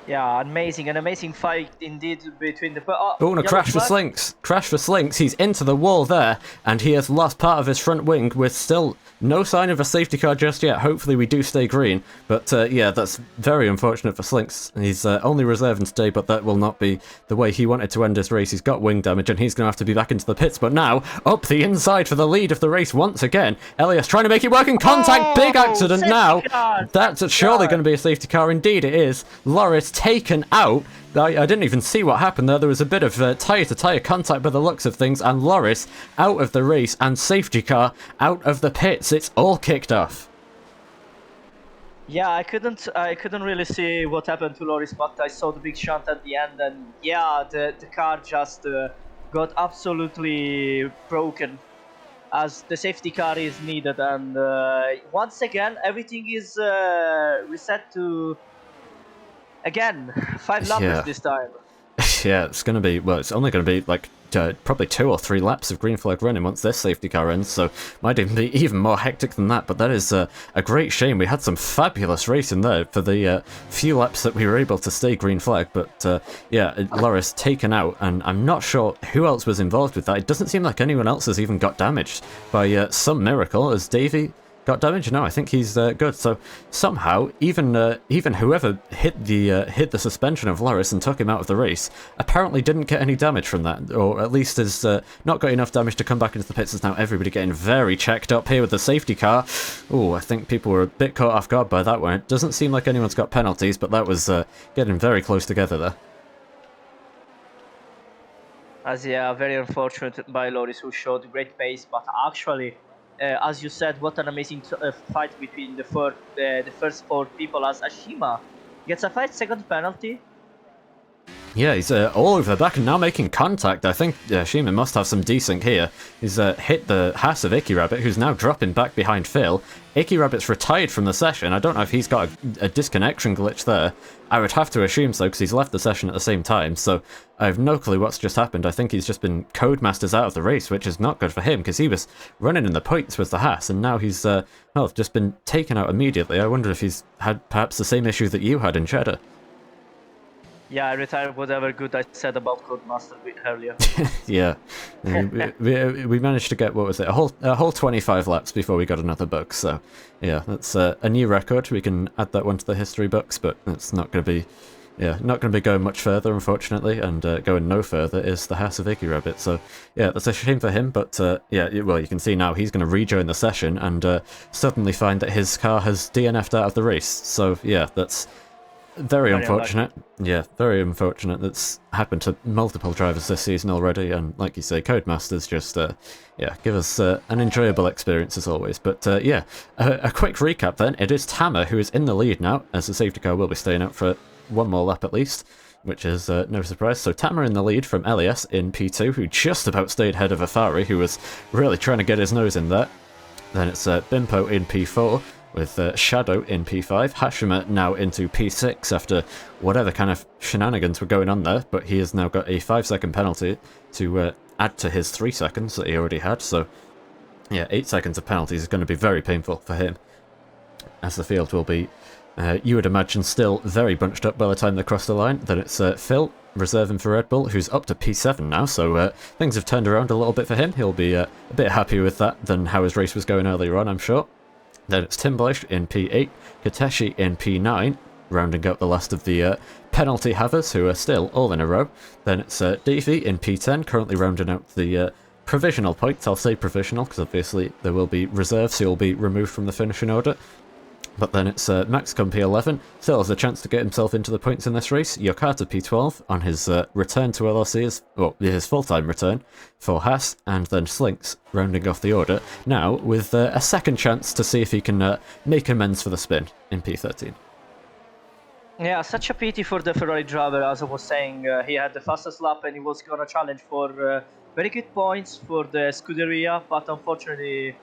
[SPEAKER 2] Yeah, an amazing fight indeed between the...
[SPEAKER 1] Oh, and a crash for Slinks. Crash for Slinks. He's into the wall there, and he has lost part of his front wing with still no sign of a safety car just yet. Hopefully we do stay green. But yeah, that's very unfortunate for Slinks. He's only reserving today, but that will not be the way he wanted to end his race. He's got wing damage, and he's going to have to be back into the pits. But now, up the inside for the lead of the race once again. Elias trying to make it work in contact. Big accident now. That's surely going to be a safety car. Indeed it is. Loris taken out. I didn't even see what happened there. There was a bit of tyre-to-tyre contact by the looks of things, and Loris out of the race, and safety car out of the pits. It's all kicked off.
[SPEAKER 2] Yeah, I couldn't really see what happened to Loris, but I saw the big shunt at the end, and yeah, the car just got absolutely broken, as the safety car is needed, and once again everything is reset to... Again, 5 laps this time.
[SPEAKER 1] Yeah, it's going to be, well, it's only going to be like probably 2 or 3 laps of green flag running once this safety car ends, so might even be even more hectic than that, but that is a great shame. We had some fabulous racing there for the few laps that we were able to stay green flag, but yeah, Loris taken out, and I'm not sure who else was involved with that. It doesn't seem like anyone else has even got damaged by some miracle, as Davey got damage? No, I think he's good. So somehow, even whoever hit the suspension of Loris and took him out of the race apparently didn't get any damage from that, or at least has not got enough damage to come back into the pits. As now everybody getting very checked up here with the safety car. Oh, I think people were a bit caught off guard by that one. It doesn't seem like anyone's got penalties, but that was getting very close together there.
[SPEAKER 2] As yeah, very unfortunate by Loris, who showed great pace, but actually, as you said, what an amazing fight between the first 4 people, as Ashima gets a 5-second penalty.
[SPEAKER 1] Yeah, he's all over the back and now making contact. I think Shima must have some desync here. He's hit the Haas of Icky Rabbit, who's now dropping back behind Phil. Icky Rabbit's retired from the session. I don't know if he's got a disconnection glitch there. I would have to assume so, because he's left the session at the same time, so I have no clue what's just happened. I think he's just been Codemasters out of the race, which is not good for him, because he was running in the points with the Haas, and now he's well, just been taken out immediately. I wonder if he's had perhaps the same issue that you had in Cheddar.
[SPEAKER 2] Yeah, I retired whatever good I said about Codemaster earlier.
[SPEAKER 1] Yeah, we managed to get, what was it, a whole 25 laps before we got another bug. So yeah, that's a new record. We can add that one to the history books, but it's not going to be, not going to be going much further, unfortunately. And going no further is the House of Icky Rabbit. So yeah, that's a shame for him. But yeah, well, you can see now he's going to rejoin the session and suddenly find that his car has DNF'd out of the race. So yeah, that's very unfortunate. Yeah, very unfortunate. That's happened to multiple drivers this season already, and like you say, Codemasters just give us an enjoyable experience as always. But yeah, a quick recap then. It is Tamer who is in the lead now, as the safety car will be staying out for one more lap at least, which is no surprise. So Tamer in the lead from Elias in P2, who just about stayed ahead of Afari, who was really trying to get his nose in there. Then it's Bimpo in P4, with Shadow in P5, Hashima now into P6 after whatever kind of shenanigans were going on there, but he has now got a 5-second penalty to add to his 3 seconds that he already had, so yeah, 8 seconds of penalties is going to be very painful for him, as the field will be, you would imagine, still very bunched up by the time they cross the line. Then it's Phil, reserving for Red Bull, who's up to P7 now, so things have turned around a little bit for him. He'll be a bit happier with that than how his race was going earlier on, I'm sure. Then it's Timblish in P8, Kateshi in P9, rounding out the last of the penalty havers, who are still all in a row. Then it's Davey in P10, currently rounding out the provisional points. I'll say provisional, because obviously there will be reserves, so he'll be removed from the finishing order. But then it's Maxcom P11, still has a chance to get himself into the points in this race. Yokata P12 on his return to LRC, his full-time return for Haas, and then Slinks rounding off the order, now with a second chance to see if he can make amends for the spin in P13.
[SPEAKER 2] Yeah, such a pity for the Ferrari driver, as I was saying. He had the fastest lap and he was going to challenge for very good points for the Scuderia, but unfortunately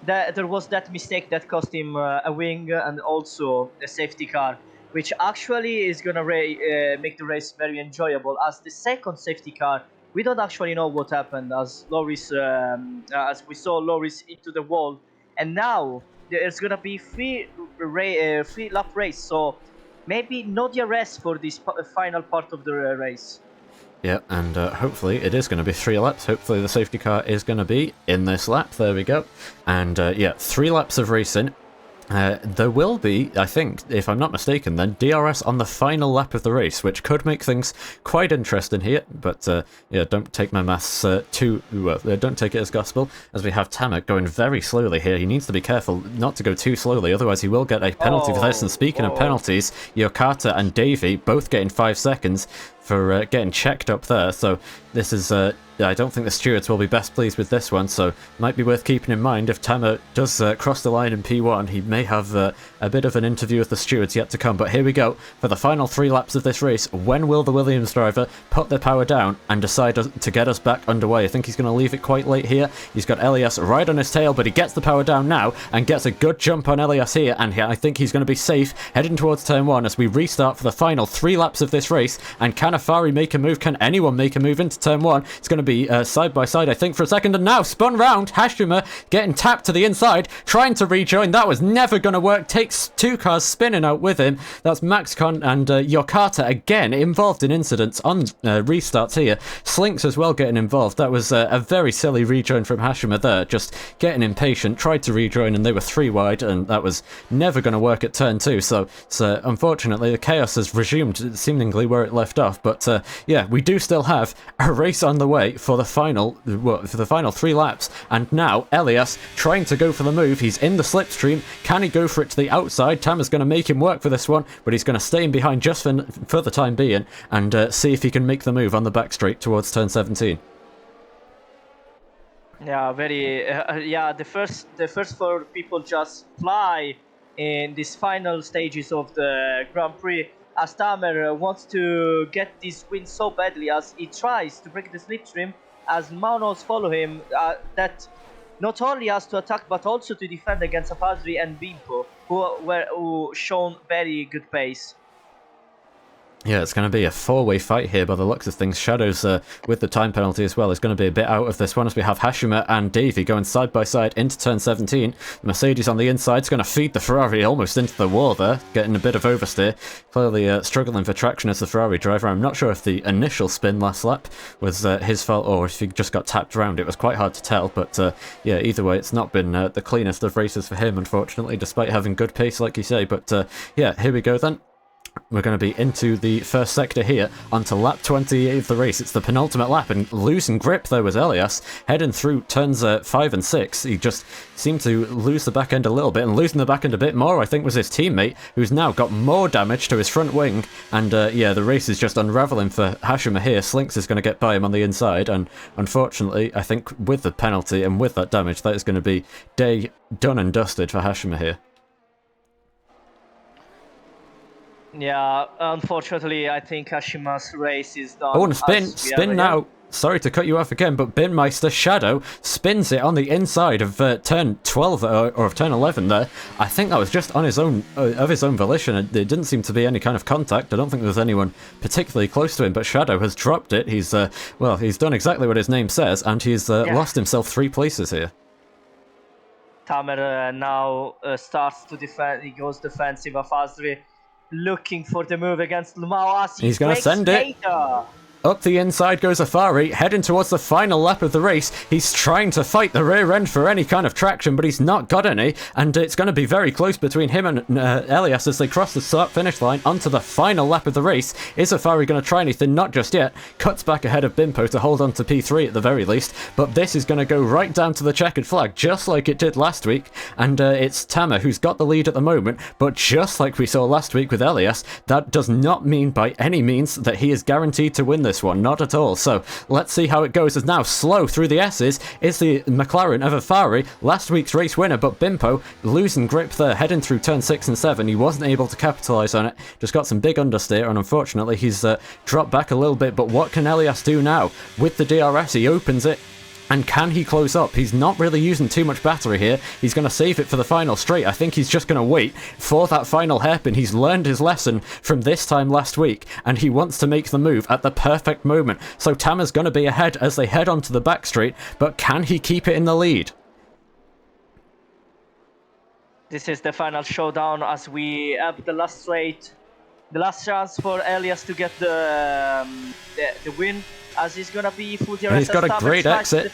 [SPEAKER 2] there was that mistake that cost him a wing and also a safety car, which actually is going to make the race very enjoyable, as the second safety car, we don't actually know what happened, as Loris, as we saw Loris into the wall, and now there's going to be free lap race, so maybe no DRS for this final part of the race.
[SPEAKER 1] Yeah, and hopefully it is going to be 3 laps. Hopefully the safety car is going to be in this lap. There we go. And yeah, 3 laps of racing. There will be, I think, if I'm not mistaken then, DRS on the final lap of the race, which could make things quite interesting here, but yeah, don't take my maths too well, don't take it as gospel, as we have Tamer going very slowly here. He needs to be careful not to go too slowly, otherwise he will get a penalty for this. And speaking of penalties, Yokata and Davey both getting 5 seconds for getting checked up there, so this is I don't think the stewards will be best pleased with this one, so might be worth keeping in mind. If Tamer does cross the line in P1, he may have a bit of an interview with the stewards yet to come. But here we go, for the final 3 laps of this race. When will the Williams driver put their power down and decide to get us back underway? I think he's going to leave it quite late here. He's got Elias right on his tail, but he gets the power down now and gets a good jump on Elias here, and I think he's going to be safe heading towards turn 1 as we restart for the final 3 laps of this race. And can Afari make a move? Can anyone make a move into turn 1? It's going to be side by side, I think, for a second. And now spun round. Hashima getting tapped to the inside, trying to rejoin. That was never going to work. Takes 2 cars spinning out with him. That's MaxCon and Yokata again involved in incidents on restarts here. Slinks as well getting involved. That was a very silly rejoin from Hashima there. Just getting impatient. Tried to rejoin and they were 3 wide, and that was never going to work at turn 2. So unfortunately the chaos has resumed seemingly where it left off. But yeah, we do still have a race on the way for the final 3 laps. And now Elias trying to go for the move. He's in the slipstream. Can he go for it to the outside? Tama's going to make him work for this one, but he's going to stay in behind just for the time being and see if he can make the move on the back straight towards turn 17.
[SPEAKER 2] Yeah, very. The first 4 people just fly in these final stages of the Grand Prix. As Tamer wants to get this win so badly, as he tries to break the slipstream, as Maunos follow him, that not only has to attack but also to defend against Afazri and Bimpo, who shown very good pace.
[SPEAKER 1] Yeah, it's going to be a 4-way fight here by the looks of things. Shadows, with the time penalty as well, is going to be a bit out of this one as we have Hashima and Davey going side by side into turn 17. The Mercedes on the inside is going to feed the Ferrari almost into the wall there, getting a bit of oversteer. Clearly struggling for traction as the Ferrari driver. I'm not sure if the initial spin last lap was his fault or if he just got tapped around. It was quite hard to tell, but yeah, either way, it's not been the cleanest of races for him, unfortunately, despite having good pace, like you say. But yeah, here we go then. We're going to be into the first sector here, onto lap 28 of the race. It's the penultimate lap, and losing grip there was Elias, heading through turns 5 and 6. He just seemed to lose the back end a little bit, and losing the back end a bit more, I think, was his teammate, who's now got more damage to his front wing. And yeah, the race is just unraveling for Hashima here. Slinks is going to get by him on the inside, and unfortunately, I think with the penalty and with that damage, that is going to be day done and dusted for Hashima here.
[SPEAKER 2] Yeah, unfortunately, I think Hashima's race is done.
[SPEAKER 1] Oh, and spin now. Sorry to cut you off again, but Binmeister Shadow spins it on the inside of turn 12 or of turn 11 there. I think that was just on his own, of his own volition. It didn't seem to be any kind of contact. I don't think there was anyone particularly close to him, but Shadow has dropped it. He's, well, he's done exactly what his name says, and he's lost himself 3 places here.
[SPEAKER 2] Tamer now starts to defend. He goes defensive. Afazri looking for the move against Lumao.
[SPEAKER 1] He's going to send it. Up the inside goes Afari, heading towards the final lap of the race. He's trying to fight the rear end for any kind of traction, but he's not got any, and it's going to be very close between him and Elias as they cross the start-finish line onto the final lap of the race. Is Afari going to try anything? Not just yet. Cuts back ahead of Bimpo to hold on to P3 at the very least, but this is going to go right down to the checkered flag, just like it did last week, and it's Tamer who's got the lead at the moment, but just like we saw last week with Elias, that does not mean by any means that he is guaranteed to win this one, not at all. So let's see how it goes, as now slow through the S's is the McLaren of Afari, last week's race winner, but Bimpo losing grip there, heading through turn 6 and 7. He wasn't able to capitalise on it, just got some big understeer, and unfortunately he's dropped back a little bit. But what can Elias do now? With the DRS, he opens it. And can he close up? He's not really using too much battery here. He's going to save it for the final straight. I think he's just going to wait for that final hairpin. He's learned his lesson from this time last week, and he wants to make the move at the perfect moment. So Tamer's going to be ahead as they head onto the back straight, but can he keep it in the lead?
[SPEAKER 2] This is the final showdown as we have the last straight. The last chance for Elias to get the win, as he's going to be full DRS.
[SPEAKER 1] And he's got a great exit.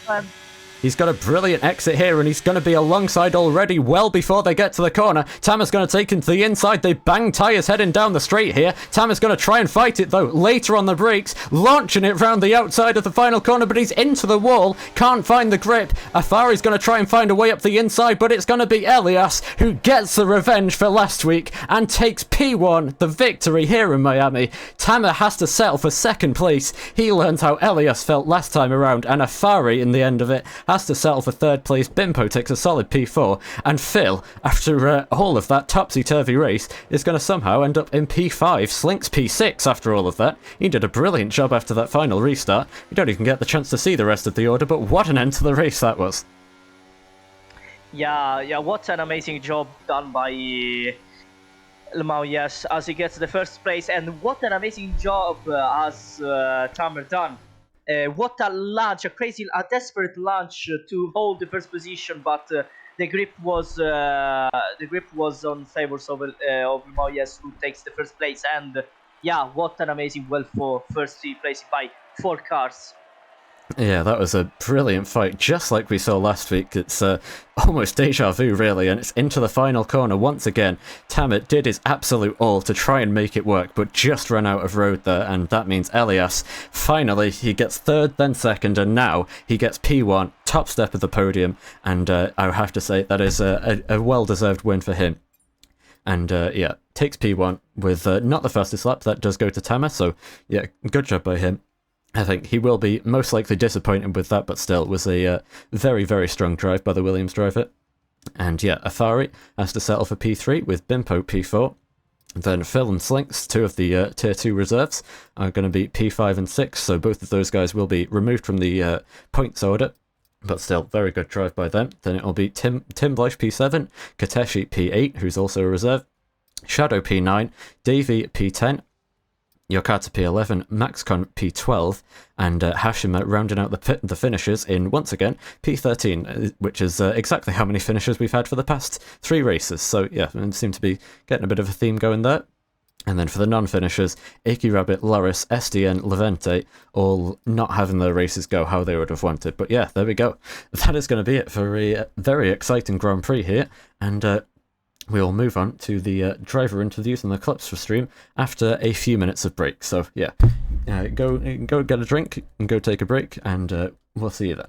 [SPEAKER 1] He's got a brilliant exit here, and he's going to be alongside already well before they get to the corner. Tamer's going to take him to the inside. They bang tyres heading down the straight here. Tamer's going to try and fight it, though, later on the brakes, launching it round the outside of the final corner, but he's into the wall, can't find the grip. Afari's going to try and find a way up the inside, but it's going to be Elias who gets the revenge for last week and takes P1, the victory here in Miami. Tamer has to settle for second place. He learned how Elias felt last time around, and Afari, in the end of it, has to settle for third place. Bimpo takes a solid P4, and Phil, after all of that topsy-turvy race, is going to somehow end up in P5. Slinks P6 after all of that. He did a brilliant job after that final restart. We don't even get the chance to see the rest of the order, but what an end to the race that was.
[SPEAKER 2] Yeah, what an amazing job done by Lemao, yes, as he gets the first place, and what an amazing job has Tamer done. What a launch, a desperate launch to hold the first position, but the grip was on favors of Lemao, yes, who takes the first place. And yeah, what an amazing well for first place by 4 cars.
[SPEAKER 1] Yeah, that was a brilliant fight, just like we saw last week. It's almost deja vu, really, and it's into the final corner once again. Tamer did his absolute all to try and make it work, but just ran out of road there, and that means Elias, finally, he gets third, then second, and now he gets P1, top step of the podium, and I have to say that is a well-deserved win for him. And yeah, takes P1 with not the fastest lap. That does go to Tamer, so yeah, good job by him. I think he will be most likely disappointed with that, but still, it was a very, very strong drive by the Williams driver. And yeah, Afari has to settle for P3 with Bimpo P4. Then Phil and Slinks, 2 of the Tier 2 reserves, are going to be P5 and 6, so both of those guys will be removed from the points order. But still, very good drive by them. Then it'll be Tim Blythe P7, Kateshi P8, who's also a reserve, Shadow P9, Davey P10, Yokata P11, Maxcon P12, and Hashima rounding out the finishers in, once again, P13, which is exactly how many finishers we've had for the past 3 races. So yeah, it seemed to be getting a bit of a theme going there. And then for the non-finishers, Icky Rabbit, Loris, SDN, Levente, all not having their races go how they would have wanted. But yeah, there we go. That is going to be it for a very exciting Grand Prix here. And we'll move on to the driver interviews and the clips for stream after a few minutes of break. So yeah, go get a drink and go take a break, and we'll see you then.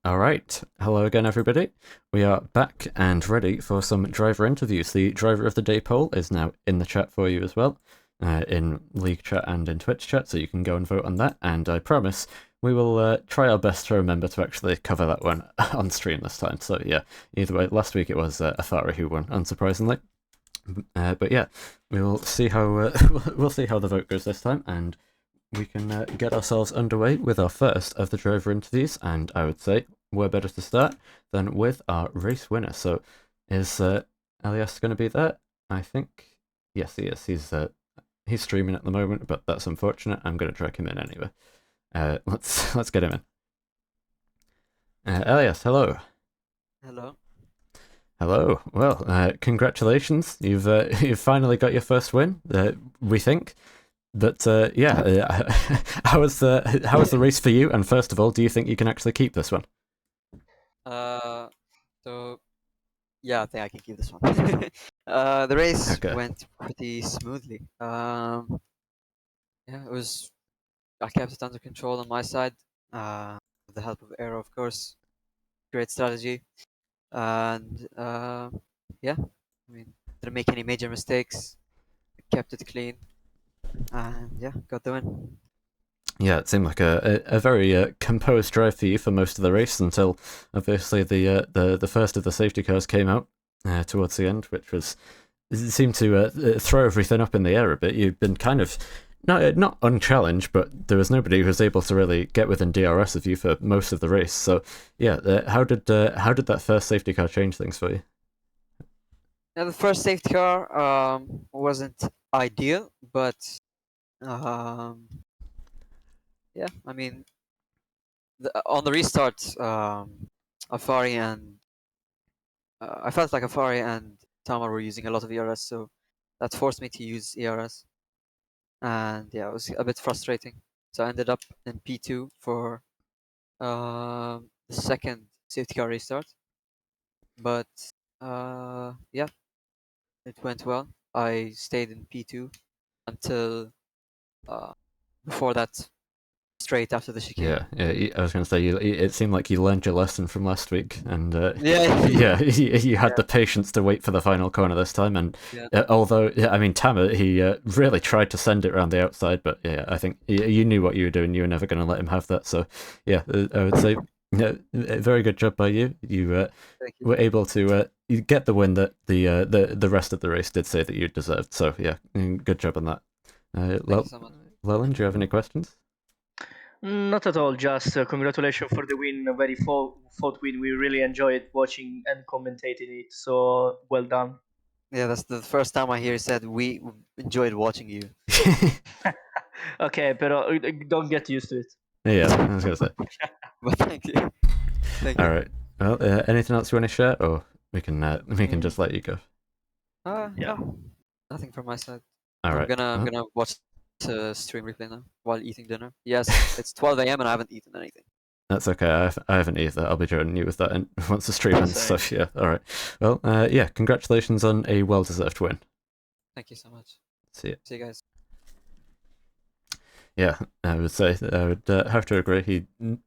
[SPEAKER 1] All right. Hello again, everybody. We are back and ready for some driver interviews. The driver of the day poll is now in the chat for you as well, in League chat and in Twitch chat, so you can go and vote on that. And I promise we will try our best to remember to actually cover that one on stream this time. So yeah, either way, last week it was Afari who won, unsurprisingly. But yeah, we'll see how we'll see how the vote goes this time, and we can get ourselves underway with our first of the driver interviews. And I would say where better to start than with our race winner. So is Elias going to be there? I think yes, he is. He's streaming at the moment, but that's unfortunate. I'm going to drag him in anyway. Let's get him in. Elias, hello.
[SPEAKER 3] Hello.
[SPEAKER 1] Hello. Well, congratulations. You've finally got your first win. We think. But yeah, how was the race for you? And first of all, do you think you can actually keep this one?
[SPEAKER 3] So yeah, I think I can keep this one. The race
[SPEAKER 1] Okay.
[SPEAKER 3] went pretty smoothly. Yeah, it was. I kept it under control on my side. With the help of Aero, of course. Great strategy, and yeah, I mean, didn't make any major mistakes. Kept it clean, and yeah, got the win.
[SPEAKER 1] Yeah, it seemed like a very composed drive for you for most of the race until obviously the first of the safety cars came out towards the end, which was it seemed to throw everything up in the air a bit. You've been kind of not unchallenged, but there was nobody who was able to really get within DRS of you for most of the race. So yeah, how did that first safety car change things for you?
[SPEAKER 3] Yeah, the first safety car wasn't ideal, but yeah, I mean, on the restart, Afari and I felt like Afari and Tamar were using a lot of ERS, so that forced me to use ERS, and yeah, it was a bit frustrating. So I ended up in P2 for the second safety car restart, but yeah, it went well. I stayed in P2 until before that, straight after the chicane.
[SPEAKER 1] Yeah. I was going to say it seemed like you learned your lesson from last week, and
[SPEAKER 3] Yeah.
[SPEAKER 1] yeah, you had
[SPEAKER 3] Yeah.
[SPEAKER 1] the patience to wait for the final corner this time. And
[SPEAKER 3] Yeah.
[SPEAKER 1] although I mean Tamer, he really tried to send it around the outside, but yeah, I think you knew what you were doing. You were never going to let him have that. So yeah, I would say very good job by you. You
[SPEAKER 3] Thank you.
[SPEAKER 1] were able to you get the win that the rest of the race did say that you deserved. So yeah, good job on that.
[SPEAKER 3] Thank you so much.
[SPEAKER 1] Leland, do you have any questions?
[SPEAKER 2] Not at all. Just congratulations for the win. A very fought win. We really enjoyed watching and commentating it. So well done.
[SPEAKER 3] Yeah, that's the first time I hear you said we enjoyed watching you.
[SPEAKER 2] Okay, but don't get used to it.
[SPEAKER 1] Yeah, I was gonna say.
[SPEAKER 3] But thank you. Thank you.
[SPEAKER 1] All right. Well, anything else you want to share, or we can just let you go.
[SPEAKER 2] Yeah.
[SPEAKER 3] No, nothing from my side.
[SPEAKER 1] All
[SPEAKER 3] I'm
[SPEAKER 1] right.
[SPEAKER 3] gonna watch the stream replay now while eating dinner. Yes, it's 12 a.m. and I haven't eaten anything.
[SPEAKER 1] That's okay. I haven't either. I'll be joining you with that once the stream ends. So yeah. All right. Well, yeah. Congratulations on a well-deserved win.
[SPEAKER 3] Thank you so much.
[SPEAKER 1] See you.
[SPEAKER 3] See you guys.
[SPEAKER 1] Yeah, I would say I would have to agree. He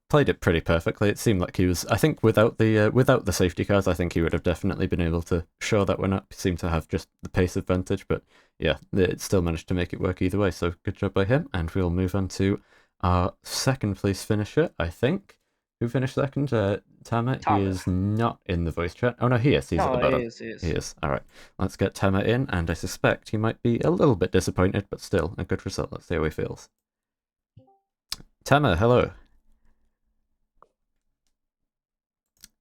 [SPEAKER 1] played it pretty perfectly. It seemed like he was. I think without the safety cars, I think he would have definitely been able to show that one up. He seemed to have just the pace advantage, but yeah, it still managed to make it work either way. So good job by him. And we'll move on to our second place finisher. I think who finished second? Tamer. He is not in the voice chat. Oh no, he is. He's at the bottom.
[SPEAKER 2] He is.
[SPEAKER 1] He is. All right. Let's get Tamer in, and I suspect he might be a little bit disappointed, but still a good result. Let's see how he feels. Tamer, hello.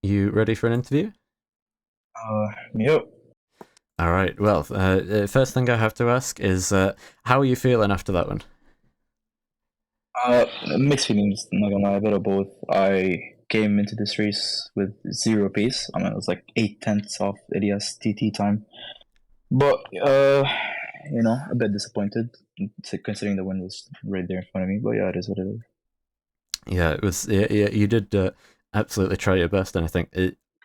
[SPEAKER 1] You ready for an interview?
[SPEAKER 4] Yep.
[SPEAKER 1] All right. Well, first thing I have to ask is, how are you feeling after that one?
[SPEAKER 4] Mixed feelings, not gonna lie, a bit of both. I came into this race with 0 pace. I mean, it was like 8/10 off Elias TT time. But, a bit disappointed, considering the win was right there in front of me. But yeah, it is what it is.
[SPEAKER 1] Yeah, it was. Yeah, you did absolutely try your best, and I think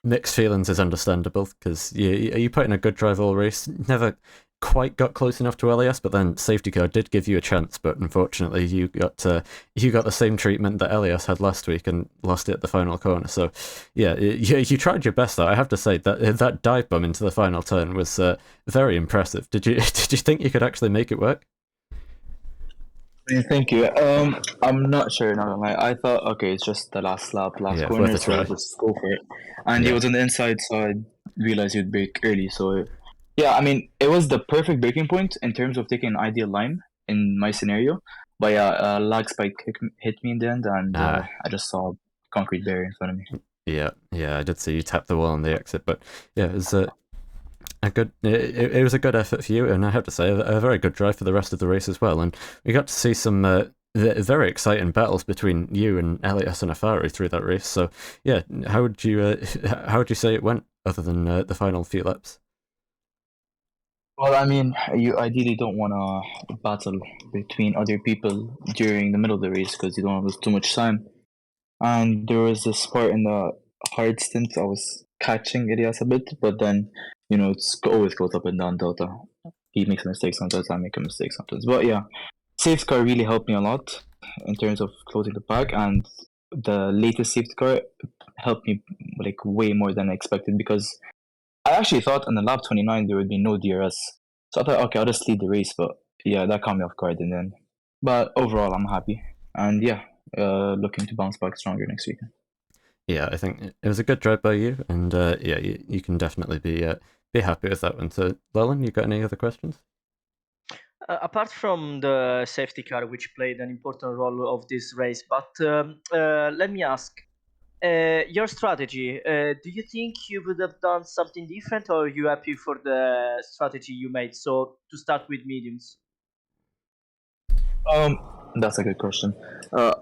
[SPEAKER 1] mixed feelings is understandable because you put in a good drive all race. Never quite got close enough to Elias, but then safety car did give you a chance, but unfortunately you got the same treatment that Elias had last week and lost it at the final corner. So yeah, you tried your best though. I have to say that dive bomb into the final turn was very impressive. Did you did you think you could actually make it work?
[SPEAKER 4] Thank you. I'm not sure. Not gonna lie. I thought, okay, it's just the last lap, last
[SPEAKER 1] Yeah,
[SPEAKER 4] corner,
[SPEAKER 1] worth a
[SPEAKER 4] so I'll
[SPEAKER 1] try.
[SPEAKER 4] just go for it. And he
[SPEAKER 1] Yeah.
[SPEAKER 4] was on the inside, so I realized he'd break early. So yeah, I mean, it was the perfect breaking point in terms of taking an ideal line in my scenario. But yeah, lag spike hit me in the end, and
[SPEAKER 1] Ah.
[SPEAKER 4] I just saw a concrete barrier in front of me.
[SPEAKER 1] Yeah, I did see you tap the wall on the exit, but yeah, it was a good. It was a good effort for you, and I have to say, a very good drive for the rest of the race as well. And we got to see some very exciting battles between you and Elias and Afari through that race. So yeah, how would you say it went, other than the final few laps?
[SPEAKER 4] Well, I mean, you ideally don't want to battle between other people during the middle of the race because you don't want to lose too much time. And there was this part in the hard stint I was catching Elias a bit, but then, always goes up and down Delta. He makes a mistake sometimes, I make a mistake sometimes. But yeah, safety car really helped me a lot in terms of closing the pack, and the latest safety car helped me like way more than I expected because I actually thought on the lap 29 there would be no DRS. So I thought, okay, I'll just lead the race, but yeah, that caught me off guard in the end. But overall, I'm happy. And yeah, looking to bounce back stronger next week.
[SPEAKER 1] Yeah, I think it was a good drive by you, and yeah, you can definitely be happy with that one. So, Leland, you got any other questions?
[SPEAKER 2] Apart from the safety car, which played an important role of this race, but let me ask, your strategy. Do you think you would have done something different, or are you happy for the strategy you made? So to start with mediums.
[SPEAKER 4] That's a good question.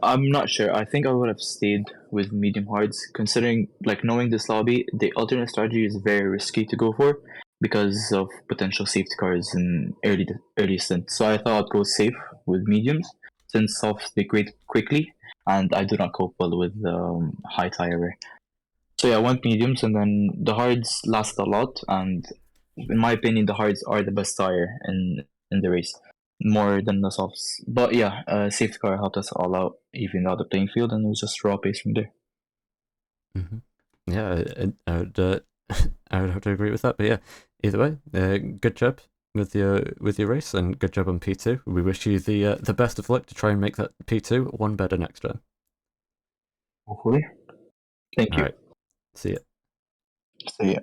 [SPEAKER 4] I'm not sure. I think I would have stayed with medium hards, considering like knowing this lobby, the alternate strategy is very risky to go for because of potential safety cars in early stint. So I thought I'd go safe with mediums since softs degrade quickly, and I do not cope well with high tire wear. So yeah, I went mediums, and then the hards last a lot, and in my opinion, the hards are the best tire in the race, more than the softs. But yeah, safety car helped us all out, even out the playing field, and it was just raw pace from there.
[SPEAKER 1] Yeah, I would I would have to agree with that. But yeah, either way, good job with your race, and good job on P2. We wish you the best of luck to try and make that P2 one better next time.
[SPEAKER 4] Hopefully. Thank
[SPEAKER 1] All
[SPEAKER 4] you.
[SPEAKER 1] right, see ya.
[SPEAKER 4] See ya.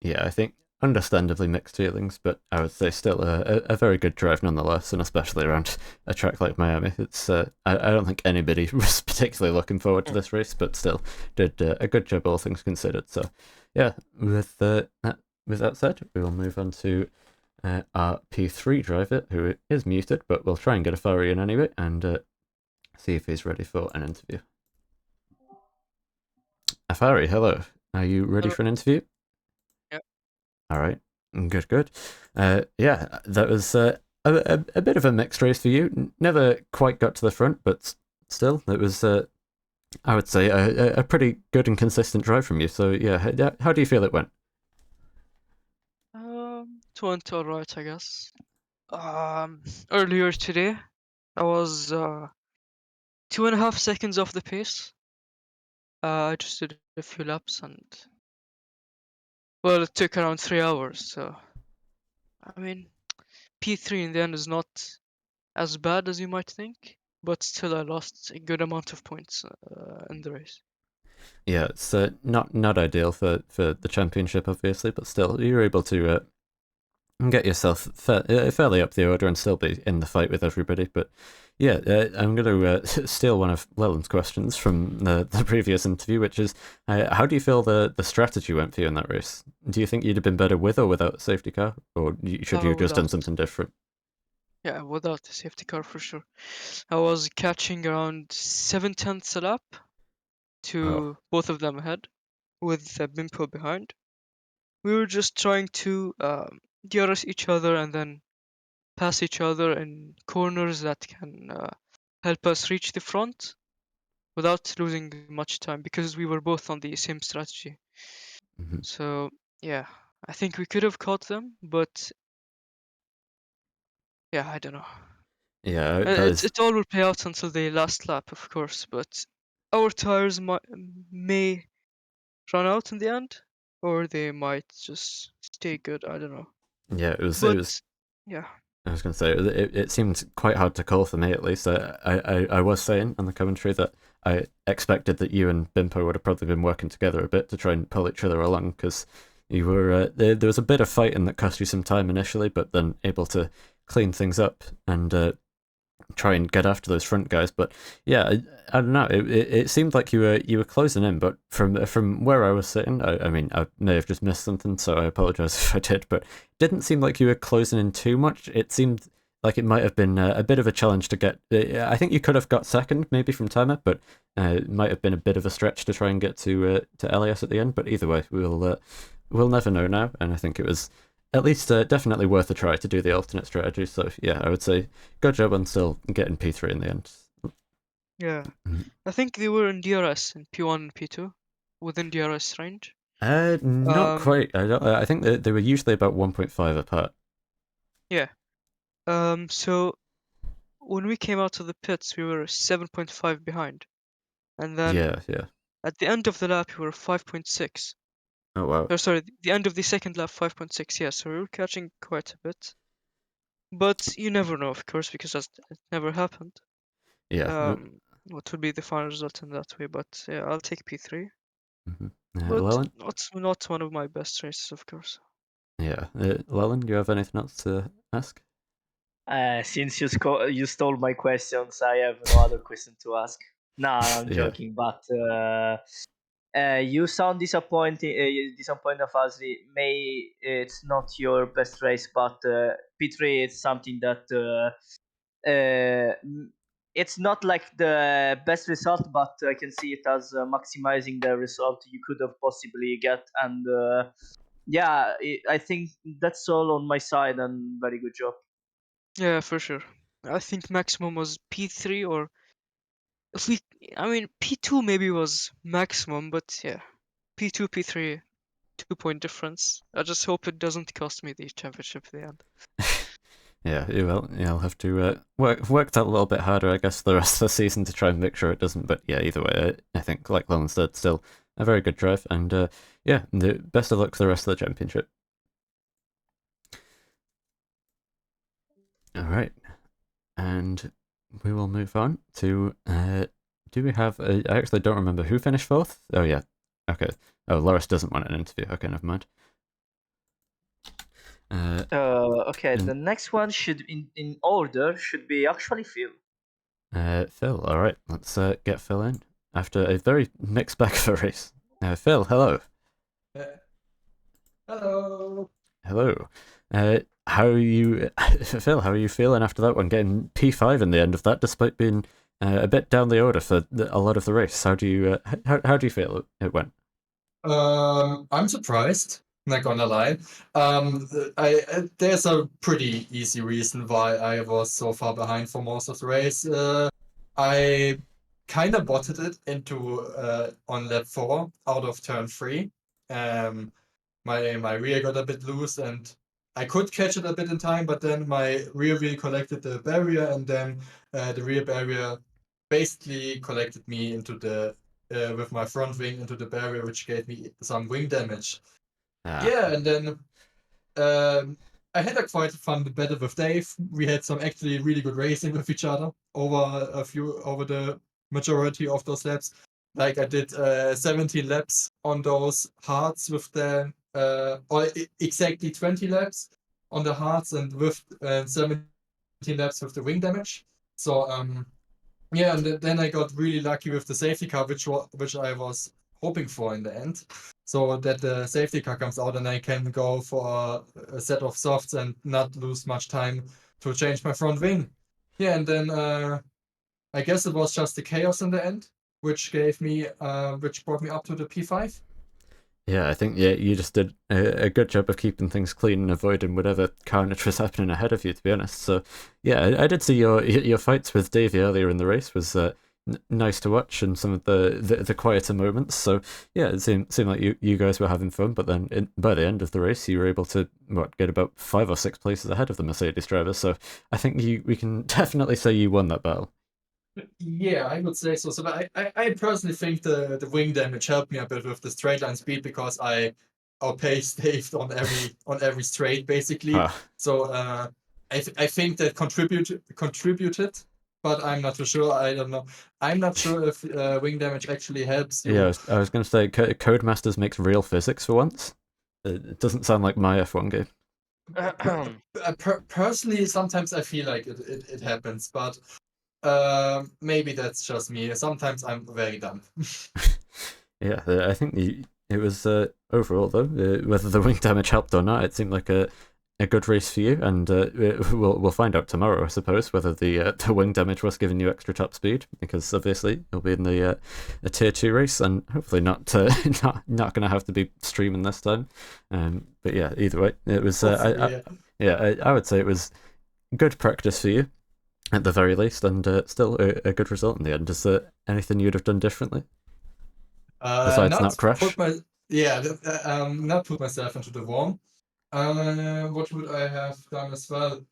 [SPEAKER 1] Yeah, I think understandably mixed feelings, but I would say still a very good drive nonetheless, and especially around a track like Miami. It's I don't think anybody was particularly looking forward to this race, but still did a good job, all things considered. So yeah, with that said, we will move on to our P3 driver, who is muted, but we'll try and get Afari in anyway, and see if he's ready for an interview. Afari, hello. Are you ready for an interview?
[SPEAKER 5] Yep.
[SPEAKER 1] All right. Good. Yeah, that was a bit of a mixed race for you. Never quite got to the front, but still, it was, I would say, a pretty good and consistent drive from you. So, yeah, how do you feel it went?
[SPEAKER 5] It went alright, I guess. Earlier today, I was 2.5 seconds off the pace. I just did a few laps, and well, it took around 3 hours. So, I mean, P3 in the end is not as bad as you might think, but still, I lost a good amount of points in the race.
[SPEAKER 1] Yeah, it's not ideal for the championship, obviously, but still, you're able to get yourself fairly up the order and still be in the fight with everybody. But yeah, I'm going to steal one of Leland's questions from the previous interview, which is, how do you feel the strategy went for you in that race? Do you think you'd have been better with or without a safety car, or should you have just done
[SPEAKER 5] Without.
[SPEAKER 1] something different?
[SPEAKER 5] Yeah, without the safety car for sure. I was catching around 7/10 a lap to both of them ahead, with Bimpo behind. We were just trying to DRS each other and then pass each other in corners that can help us reach the front without losing much time, because we were both on the same strategy.
[SPEAKER 1] Mhm.
[SPEAKER 5] So yeah, I think we could have caught them, but yeah, I don't know.
[SPEAKER 1] Yeah, that is.
[SPEAKER 5] It all will play out until the last lap, of course, but our tires may run out in the end, or they might just stay good. I don't know.
[SPEAKER 1] Yeah, it was. It
[SPEAKER 5] But
[SPEAKER 1] was.
[SPEAKER 5] yeah,
[SPEAKER 1] I was going to say it seemed quite hard to call for me at least. I was saying on the commentary that I expected that you and Bimpo would have probably been working together a bit to try and pull each other along because you were there was a bit of fighting that cost you some time initially, but then able to clean things up and try and get after those front guys. But yeah, I don't know. It seemed like you were closing in, but from where I was sitting, I mean, I may have just missed something, so I apologize if I did. But it didn't seem like you were closing in too much. It seemed like it might have been a bit of a challenge to get. I think you could have got second, maybe from timer, but it might have been a bit of a stretch to try and get to Elias at the end. But either way, we'll never know now. And I think it was at least definitely worth a try to do the alternate strategy. So yeah, I would say good job on still getting P3 in the end.
[SPEAKER 5] yeah.
[SPEAKER 1] Mhm.
[SPEAKER 5] I think they were in DRS in P1 and P2, within DRS range.
[SPEAKER 1] Not
[SPEAKER 5] Um,
[SPEAKER 1] quite. I think they were usually about 1.5 apart.
[SPEAKER 5] Yeah. So when we came out of the pits, we were 7.5 behind, and then
[SPEAKER 1] Yeah.
[SPEAKER 5] at the end of the lap, we were 5.6.
[SPEAKER 1] Oh wow.
[SPEAKER 5] Or sorry, the end of the second lap, 5.6. Yeah, so we were catching quite a bit. But you never know, of course, because it never happened.
[SPEAKER 1] Yeah.
[SPEAKER 5] What would be the final result in that way? But yeah, I'll take P3.
[SPEAKER 1] Mm-hmm.
[SPEAKER 5] But
[SPEAKER 1] Llewellyn?
[SPEAKER 5] not one of my best races, of course.
[SPEAKER 1] Yeah. Llewellyn, do you have anything else to ask?
[SPEAKER 2] Since you stole my questions, I have no other question to ask. Nah, I'm
[SPEAKER 1] Yeah.
[SPEAKER 2] joking. But you sound disappointed of us. May it's not your best race, but P3 is something that it's not like the best result, but I can see it as maximizing the result you could have possibly get. And yeah, I think that's all on my side. And very good job.
[SPEAKER 5] Yeah, for sure. I think maximum was P3, or if we, I mean, P2 maybe was maximum, but yeah, P2, P3, 2 point difference. I just hope it doesn't cost me the championship at the end.
[SPEAKER 1] Yeah, you'll have to work that a little bit harder, I guess, the rest of the season to try and make sure it doesn't. But yeah, either way, I think, like Llewellyn said, still a very good drive, and yeah, the best of luck for the rest of the championship. All right, and we will move on to. Do we have? I actually don't remember who finished fourth. Oh yeah, okay. Oh, Loris doesn't want an interview. Okay, never mind.
[SPEAKER 2] Okay, the next one should in order should be actually Phil.
[SPEAKER 1] Phil, all right, let's get Phil in after a very mixed bag of a race. Phil, hello.
[SPEAKER 6] Hello.
[SPEAKER 1] Hello. How are you, Phil? How are you feeling after that one? Getting P5 in the end of that, despite being a bit down the order for a lot of the race. How do you how do you feel it went?
[SPEAKER 6] I'm surprised. Not gonna lie. There's a pretty easy reason why I was so far behind for most of the race. I kind of botted it into on lap 4 out of turn 3. My rear got a bit loose and I could catch it a bit in time, but then my rear wheel collected the barrier, and then the rear barrier basically collected me into the with my front wing into the barrier, which gave me some wing damage. Yeah, and then I had a quite fun battle with Dave. We had some actually really good racing with each other over the majority of those laps. Like I did 17 laps on those hards with the exactly 20 laps on the hards, and with 17 laps with the wing damage. So yeah, and then I got really lucky with the safety car, which I was hoping for in the end, so that the safety car comes out and I can go for a set of softs and not lose much time to change my front wing. Yeah, and then I guess it was just the chaos in the end, which brought me up to the P5.
[SPEAKER 1] Yeah, I think you just did a good job of keeping things clean and avoiding whatever carnage was happening ahead of you. To be honest, so yeah, I did see your fights with Davey earlier in the race. Was nice to watch in some of the quieter moments. So yeah, it seemed like you guys were having fun, but then by the end of the race, you were able to get about 5 or 6 places ahead of the Mercedes drivers. So I think we can definitely say you won that battle.
[SPEAKER 6] Yeah, I would say so. So I personally think the wing damage helped me a bit with the straight line speed because I outpaced Dave on every straight basically.
[SPEAKER 1] Ah,
[SPEAKER 6] So I think that contributed, but I'm not too sure. I don't know. I'm not sure if wing damage actually helps you.
[SPEAKER 1] yeah, I was going to say Codemasters makes real physics for once. It doesn't sound like my F1 game.
[SPEAKER 6] Personally, sometimes I feel like it happens, but maybe that's just me. Sometimes I'm very dumb.
[SPEAKER 1] Yeah, I think it was overall though, whether the wing damage helped or not, it seemed like a good race for you, and we'll find out tomorrow, I suppose, whether the wing damage was giving you extra top speed, because obviously you'll be in the a tier 2 race, and hopefully not not going to have to be streaming this time. But yeah, either way, it was I would say it was good practice for you at the very least, and still a good result in the end. Is there anything you'd have done differently? Besides not crash?
[SPEAKER 6] Not put myself into the worm. What would I have done as well?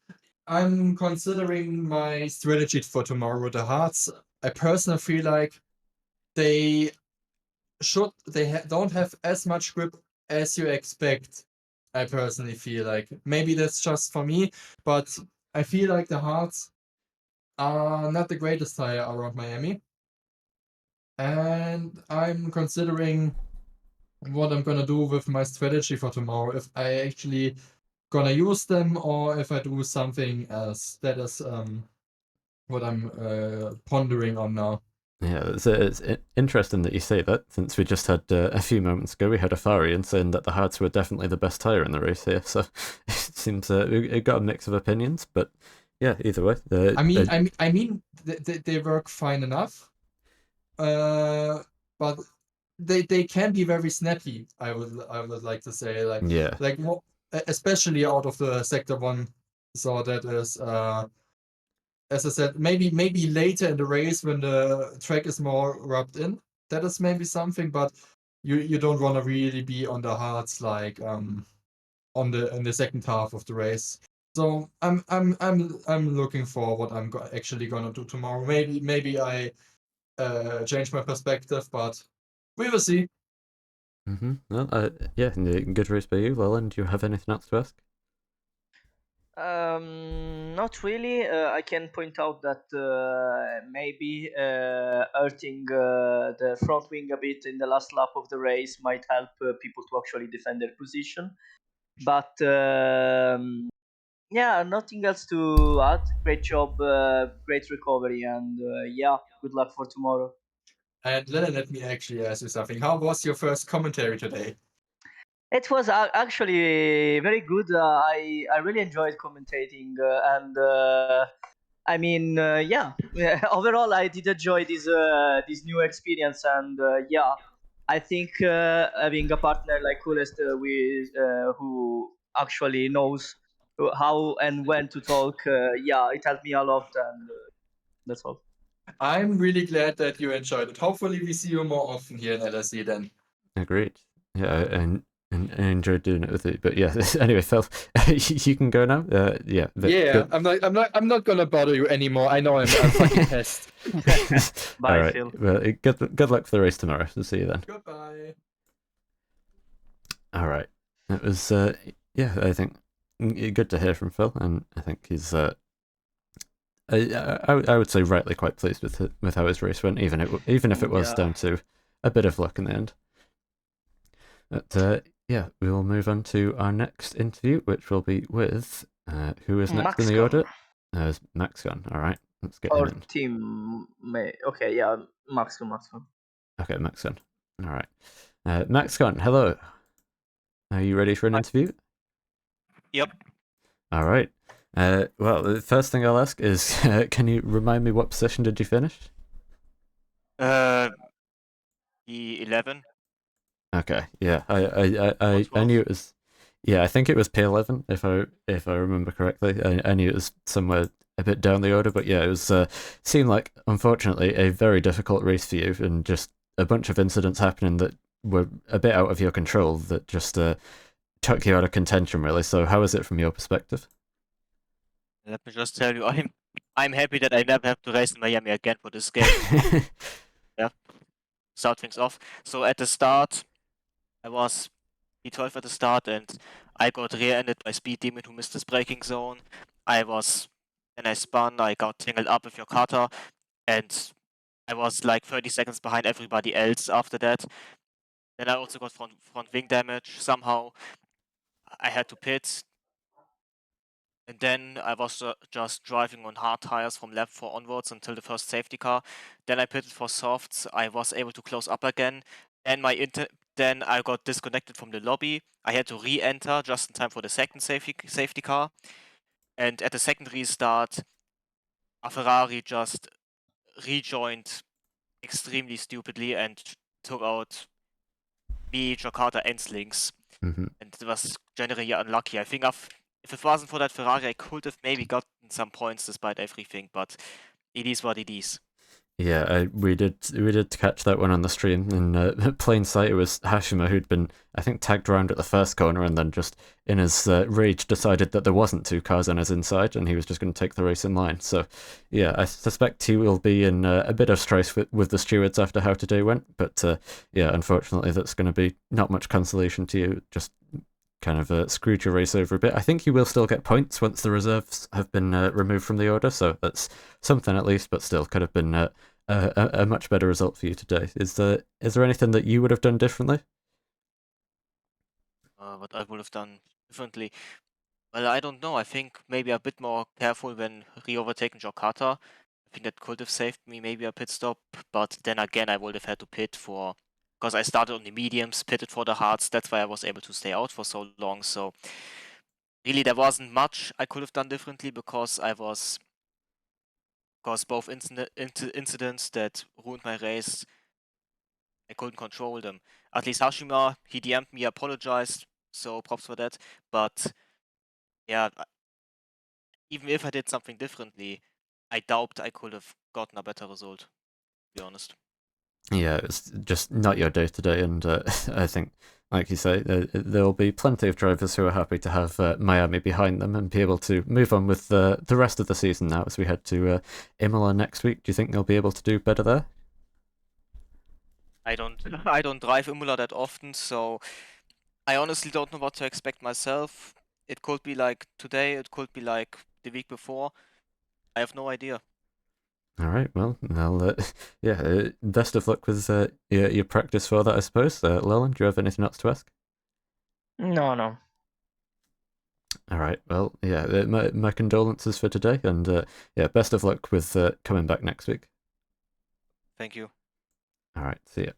[SPEAKER 6] I'm considering my strategy for tomorrow. The hearts, I personally feel like they don't have as much grip as you expect. I personally feel like maybe that's just for me, but I feel like the hearts are not the greatest tire around Miami. And I'm considering what I'm gonna do with my strategy for tomorrow. If I actually gonna use them or if I do something else. That is what I'm pondering on now.
[SPEAKER 1] Yeah, it's interesting that you say that, since we just had a few moments ago, we had Afarian saying that the hards were definitely the best tyre in the race here, so it seems it got a mix of opinions, but yeah, either way.
[SPEAKER 6] I mean, they work fine enough, but they can be very snappy. I would like to say,
[SPEAKER 1] yeah,
[SPEAKER 6] especially out of the sector 1. So that is as I said, maybe later in the race when the track is more rubbed in, that is maybe something, but you don't want to really be on the hards like in the second half of the race. So I'm looking for what I'm actually gonna do tomorrow. Maybe I change my perspective, but we will see.
[SPEAKER 1] Well, yeah, good race by you. Well, and do you have anything else to ask?
[SPEAKER 2] Not really. I can point out that maybe hurting the front wing a bit in the last lap of the race might help people to actually defend their position. But yeah, nothing else to add. Great job, great recovery, and yeah, good luck for tomorrow.
[SPEAKER 6] And let me actually ask you something. How was your first commentary today?
[SPEAKER 2] It was actually very good. I really enjoyed commentating, and I mean, yeah. Overall, I did enjoy this new experience, and yeah, I think having a partner like Coolest who actually knows how and when to talk, yeah, it helped me a lot, and that's all.
[SPEAKER 6] I'm really glad that you enjoyed it. Hopefully, we see you more often here in LSE then.
[SPEAKER 1] Agreed. Yeah, and I enjoyed doing it with you. But yeah, anyway, Phil, you can go now. Yeah.
[SPEAKER 6] Yeah,
[SPEAKER 1] good.
[SPEAKER 6] I'm not gonna bother you anymore. I know I'm a fucking pest.
[SPEAKER 2] Bye,
[SPEAKER 1] All right.
[SPEAKER 2] Phil.
[SPEAKER 1] Well, good luck for the race tomorrow. We'll see you then.
[SPEAKER 6] Goodbye.
[SPEAKER 1] All right. It was yeah, I think good to hear from Phil, and I think he's I would say rightly quite pleased with how his race went, even if it was
[SPEAKER 2] Yeah.
[SPEAKER 1] down to a bit of luck in the end. But yeah, we will move on to our next interview, which will be with who is next in the
[SPEAKER 2] Maxcom.
[SPEAKER 1] order? Maxcon. All right, let's get
[SPEAKER 2] Or
[SPEAKER 1] him in.
[SPEAKER 2] team May. Okay, yeah, Maxcom.
[SPEAKER 1] Okay, Maxcon. All right, Maxcon. Hello. Are you ready for an interview?
[SPEAKER 7] Yep.
[SPEAKER 1] All right. Well, the first thing I'll ask is, can you remind me what position did you finish?
[SPEAKER 7] P11.
[SPEAKER 1] Okay, yeah, I knew it was, yeah, I think it was P11 if I remember correctly. I knew it was somewhere bit down the order, but yeah, it was seemed like, unfortunately, a very difficult race for you, and just a bunch of incidents happening that were a bit out of your control that just took you out of contention, really. So how is it from your perspective?
[SPEAKER 7] Let me just tell you, I'm happy that I never have to race in Miami again for this game. Start things off. So at the start, I was P12 at the start, and I got rear-ended by Speed Demon, who missed his braking zone. And I spun, I got tangled up with your cutter, and I was like 30 seconds behind everybody else after that. Then I also got front wing damage. Somehow I had to pit. And then I was just driving on hard tires from lap 4 onwards until the first safety car. Then I pitted for softs. I was able to close up again. And then I got disconnected from the lobby. I had to re-enter just in time for the second safety car. And at the second restart, a Ferrari just rejoined extremely stupidly and took out me, Jakarta, and Slinks.
[SPEAKER 1] Mm-hmm.
[SPEAKER 7] And it was generally unlucky. I think if it wasn't for that Ferrari, I could have maybe gotten some points despite everything, but it is what it is.
[SPEAKER 1] Yeah, we did catch that one on the stream. In plain sight, it was Hashima who'd been, I think, tagged around at the first corner, and then just in his rage decided that there wasn't 2 cars on his inside, and he was just going to take the race in line. So, yeah, I suspect he will be in a bit of strife with the stewards after how today went. But yeah, unfortunately, that's going to be not much consolation to you. Just kind of screwed your race over a bit. I think you will still get points once the reserves have been removed from the order, so that's something at least, but still could have been a much better result for you today. Is there anything that you would have done differently?
[SPEAKER 7] What I would have done differently? Well, I don't know. I think maybe a bit more careful when re-overtaking Jakarta. I think that could have saved me maybe a pit stop, but then again, I would have had to pit because I started on the mediums, pitted for the hards. That's why I was able to stay out for so long. So really, there wasn't much I could have done differently because both incidents that ruined my race, I couldn't control them. At least Hashima, he DM'd me, apologized, so props for that. But yeah, even if I did something differently, I doubt I could have gotten a better result, to be honest.
[SPEAKER 1] Yeah, it's just not your day today, and I think, like you say, there will be plenty of drivers who are happy to have Miami behind them and be able to move on with the rest of the season now as we head to Imola next week. Do you think they'll be able to do better there?
[SPEAKER 7] I don't drive Imola that often, so I honestly don't know what to expect myself. It could be like today, it could be like the week before. I have no idea.
[SPEAKER 1] All right, well, yeah, best of luck with your practice for that, I suppose. Leland, do you have anything else to ask?
[SPEAKER 2] No.
[SPEAKER 1] All right, well, yeah, my condolences for today, and yeah, best of luck with coming back next week.
[SPEAKER 7] Thank you.
[SPEAKER 1] All right, see ya.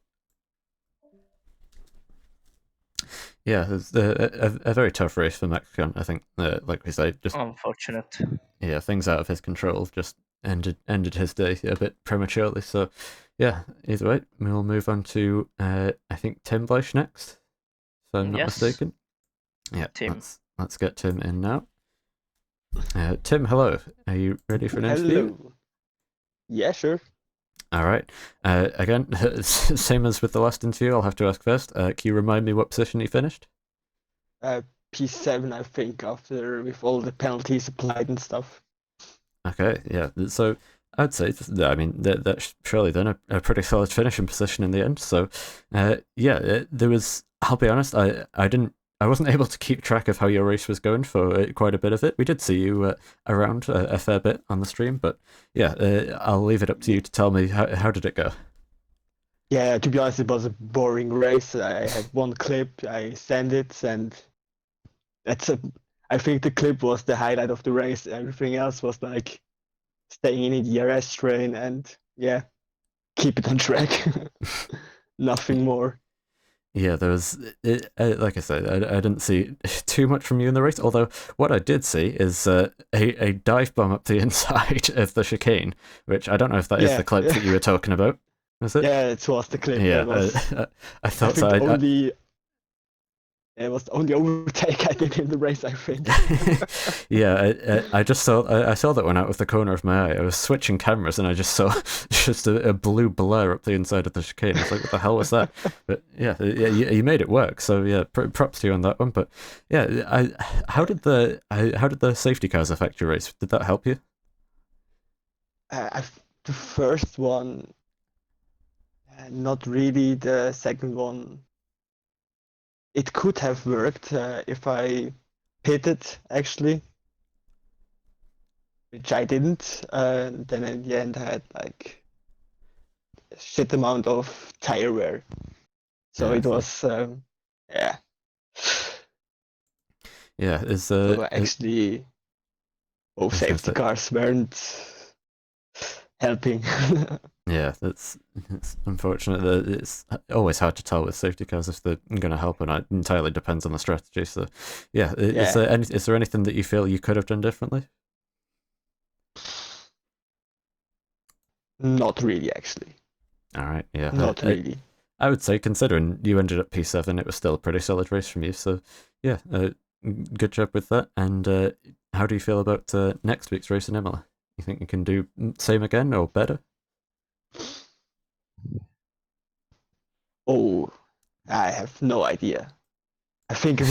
[SPEAKER 1] Yeah, it's a very tough race for Mexican, I think. Like we say, just
[SPEAKER 2] Unfortunate.
[SPEAKER 1] yeah, things out of his control just ended his day a bit prematurely. So yeah, either way, we'll move on to I think Tim Bleish next, if I'm not
[SPEAKER 2] Yes.
[SPEAKER 1] mistaken. Yeah,
[SPEAKER 2] Tim.
[SPEAKER 1] let's get Tim in now. Tim, hello. Are you ready for an interview?
[SPEAKER 8] Hello. Yeah, sure.
[SPEAKER 1] All right. Again, same as with the last interview, I'll have to ask first. Can you remind me what position you finished?
[SPEAKER 8] P7, I think, after with all the penalties applied and stuff.
[SPEAKER 1] Okay, yeah. So I'd say, I mean, that's surely then a pretty solid finishing position in the end. So, yeah, there was. I'll be honest, I wasn't able to keep track of how your race was going for quite a bit of it. We did see you around a fair bit on the stream, but yeah, I'll leave it up to you to tell me how did it go.
[SPEAKER 8] Yeah, to be honest, it was a boring race. I had one clip, I sent it, and I think the clip was the highlight of the race. Everything else was like staying in the DRS train and yeah, keep it on track. Nothing more.
[SPEAKER 1] Yeah, there was, like I said, I didn't see too much from you in the race, although what I did see is a dive bomb up the inside of the chicane, which I don't know if that is the clip that you were talking about, was it?
[SPEAKER 8] Yeah, it was the clip.
[SPEAKER 1] Yeah, I thought so.
[SPEAKER 8] It was the only overtake I did in the race, I think.
[SPEAKER 1] Yeah, I just saw I saw that one out of the corner of my eye. I was switching cameras and I just saw just a blue blur up the inside of the chicane. I was like, what the hell was that? But yeah, you made it work. So yeah, props to you on that one. But yeah, how did the safety cars affect your race? Did that help you?
[SPEAKER 8] The first one, not really. The second one, it could have worked if I pitted, actually, which I didn't. Then in the end, I had like a shit amount of tire wear. So
[SPEAKER 1] Yeah,
[SPEAKER 8] it was, yeah.
[SPEAKER 1] Yeah,
[SPEAKER 8] So actually, both
[SPEAKER 1] was gonna
[SPEAKER 8] safety
[SPEAKER 1] say-
[SPEAKER 8] cars weren't helping.
[SPEAKER 1] yeah, it's unfortunate that it's always hard to tell with safety cars if they're going to help or not. It entirely depends on the strategy. So yeah,
[SPEAKER 8] Yeah.
[SPEAKER 1] is there anything that you feel you could have done differently?
[SPEAKER 8] Not really, actually.
[SPEAKER 1] All right, yeah,
[SPEAKER 8] Not really.
[SPEAKER 1] I would say, considering you ended up P7, it was still a pretty solid race from you. So yeah, good job with that. And how do you feel about next week's race in Imola? You think you can do same again or better?
[SPEAKER 8] Oh, I have no idea. I think it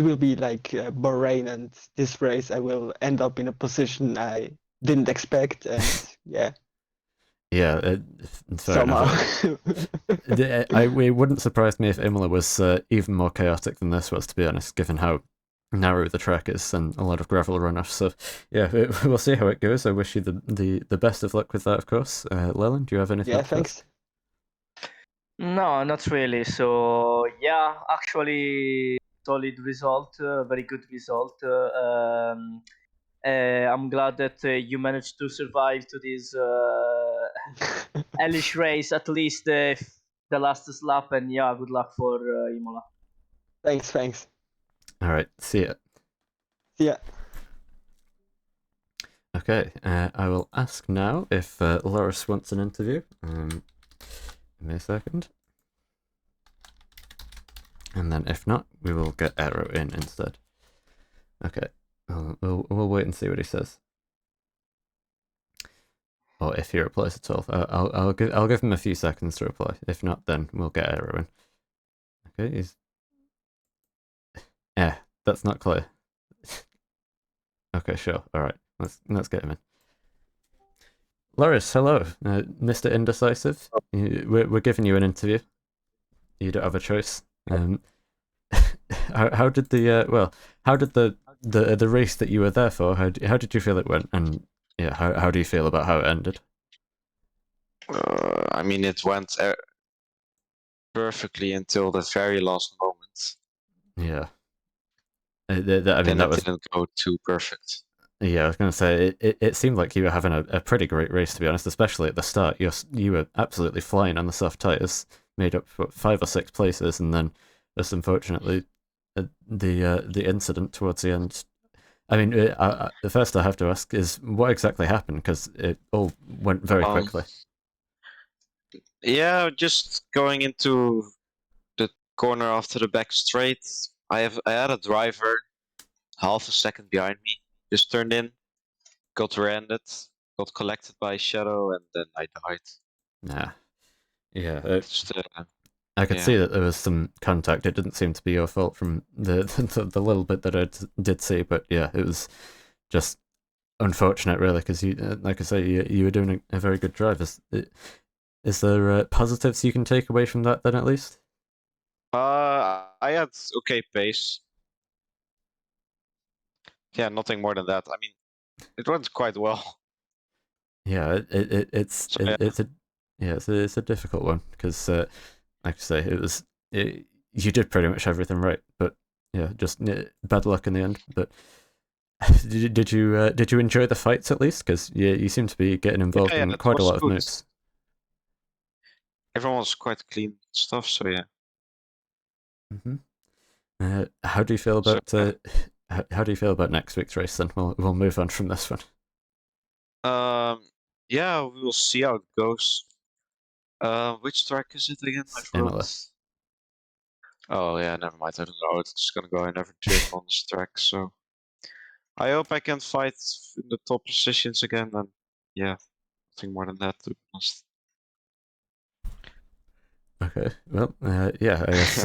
[SPEAKER 8] will be like Bahrain, and this race I will end up in a position I didn't expect, and yeah,
[SPEAKER 1] Yeah, fair
[SPEAKER 8] somehow.
[SPEAKER 1] enough. It wouldn't surprise me if Imola was even more chaotic than this was, to be honest, given how narrow the track is and a lot of gravel runoffs. So yeah, we'll see how it goes. I wish you the best of luck with that, of course. Leland, do you have anything?
[SPEAKER 8] Yeah,
[SPEAKER 1] else for us?
[SPEAKER 8] thanks.
[SPEAKER 2] No, not really. So yeah, actually, solid result, very good result. I'm glad that you managed to survive to this hellish race, at least the last lap. And yeah, good luck for Imola.
[SPEAKER 8] Thanks.
[SPEAKER 1] All right, see ya.
[SPEAKER 8] Yeah.
[SPEAKER 1] Okay, I will ask now if Loris wants an interview. Give me a second. And then if not, we will get Aero in instead. Okay, we'll wait and see what he says. Or if he replies at all. I'll give him a few seconds to reply. If not, then we'll get Aero in. Okay, he's... Yeah, that's not clear. Okay, sure. All right, let's get him in. Loris, hello, Mr. Indecisive. We're giving you an interview. You don't have a choice. How did the race that you were there for? How did you feel it went? And yeah, how do you feel about how it ended?
[SPEAKER 9] I mean, it went perfectly until the very last moment.
[SPEAKER 1] Yeah. I mean,
[SPEAKER 9] Then
[SPEAKER 1] that
[SPEAKER 9] it
[SPEAKER 1] was...
[SPEAKER 9] didn't go too perfect.
[SPEAKER 1] Yeah, I was going to say, it seemed like you were having a pretty great race, to be honest, especially at the start. You were absolutely flying on the soft tyres, made up for 5 or 6 places, and then just unfortunately, the incident towards the end. I mean, the first I have to ask is, what exactly happened? Because it all went very quickly.
[SPEAKER 9] Yeah, just going into the corner after the back straight, I had a driver half a second behind me, just turned in, got rear-ended, got collected by Shadow, and then I died.
[SPEAKER 1] Nah. Yeah, I could
[SPEAKER 9] yeah.
[SPEAKER 1] see that there was some contact. It didn't seem to be your fault from the little bit that I did see, but yeah, it was just unfortunate, really, because you, like I say, you were doing a very good drive. Is there positives you can take away from that then, at least?
[SPEAKER 9] I had okay pace. Yeah, nothing more than that. I mean, it went quite well.
[SPEAKER 1] Yeah, it's a difficult one because, like I say, you did pretty much everything right, but yeah, just bad luck in the end. But did you enjoy the fights at least? Because you seem to be getting involved
[SPEAKER 9] Yeah,
[SPEAKER 1] in
[SPEAKER 9] it
[SPEAKER 1] quite a
[SPEAKER 9] was
[SPEAKER 1] lot of
[SPEAKER 9] good.
[SPEAKER 1] moves.
[SPEAKER 9] Everyone was quite clean stuff, so yeah.
[SPEAKER 1] How do you feel about how do you feel about next week's race? Then we'll move on from this one.
[SPEAKER 9] Yeah, we will see how it goes. Which track is it again? I
[SPEAKER 1] Imola.
[SPEAKER 9] forgot. Oh yeah, never mind. I don't know. It's just gonna go. I never driven on this track, so I hope I can fight in the top positions again. And yeah, nothing more than that. To be honest.
[SPEAKER 1] Okay, well, yeah, I guess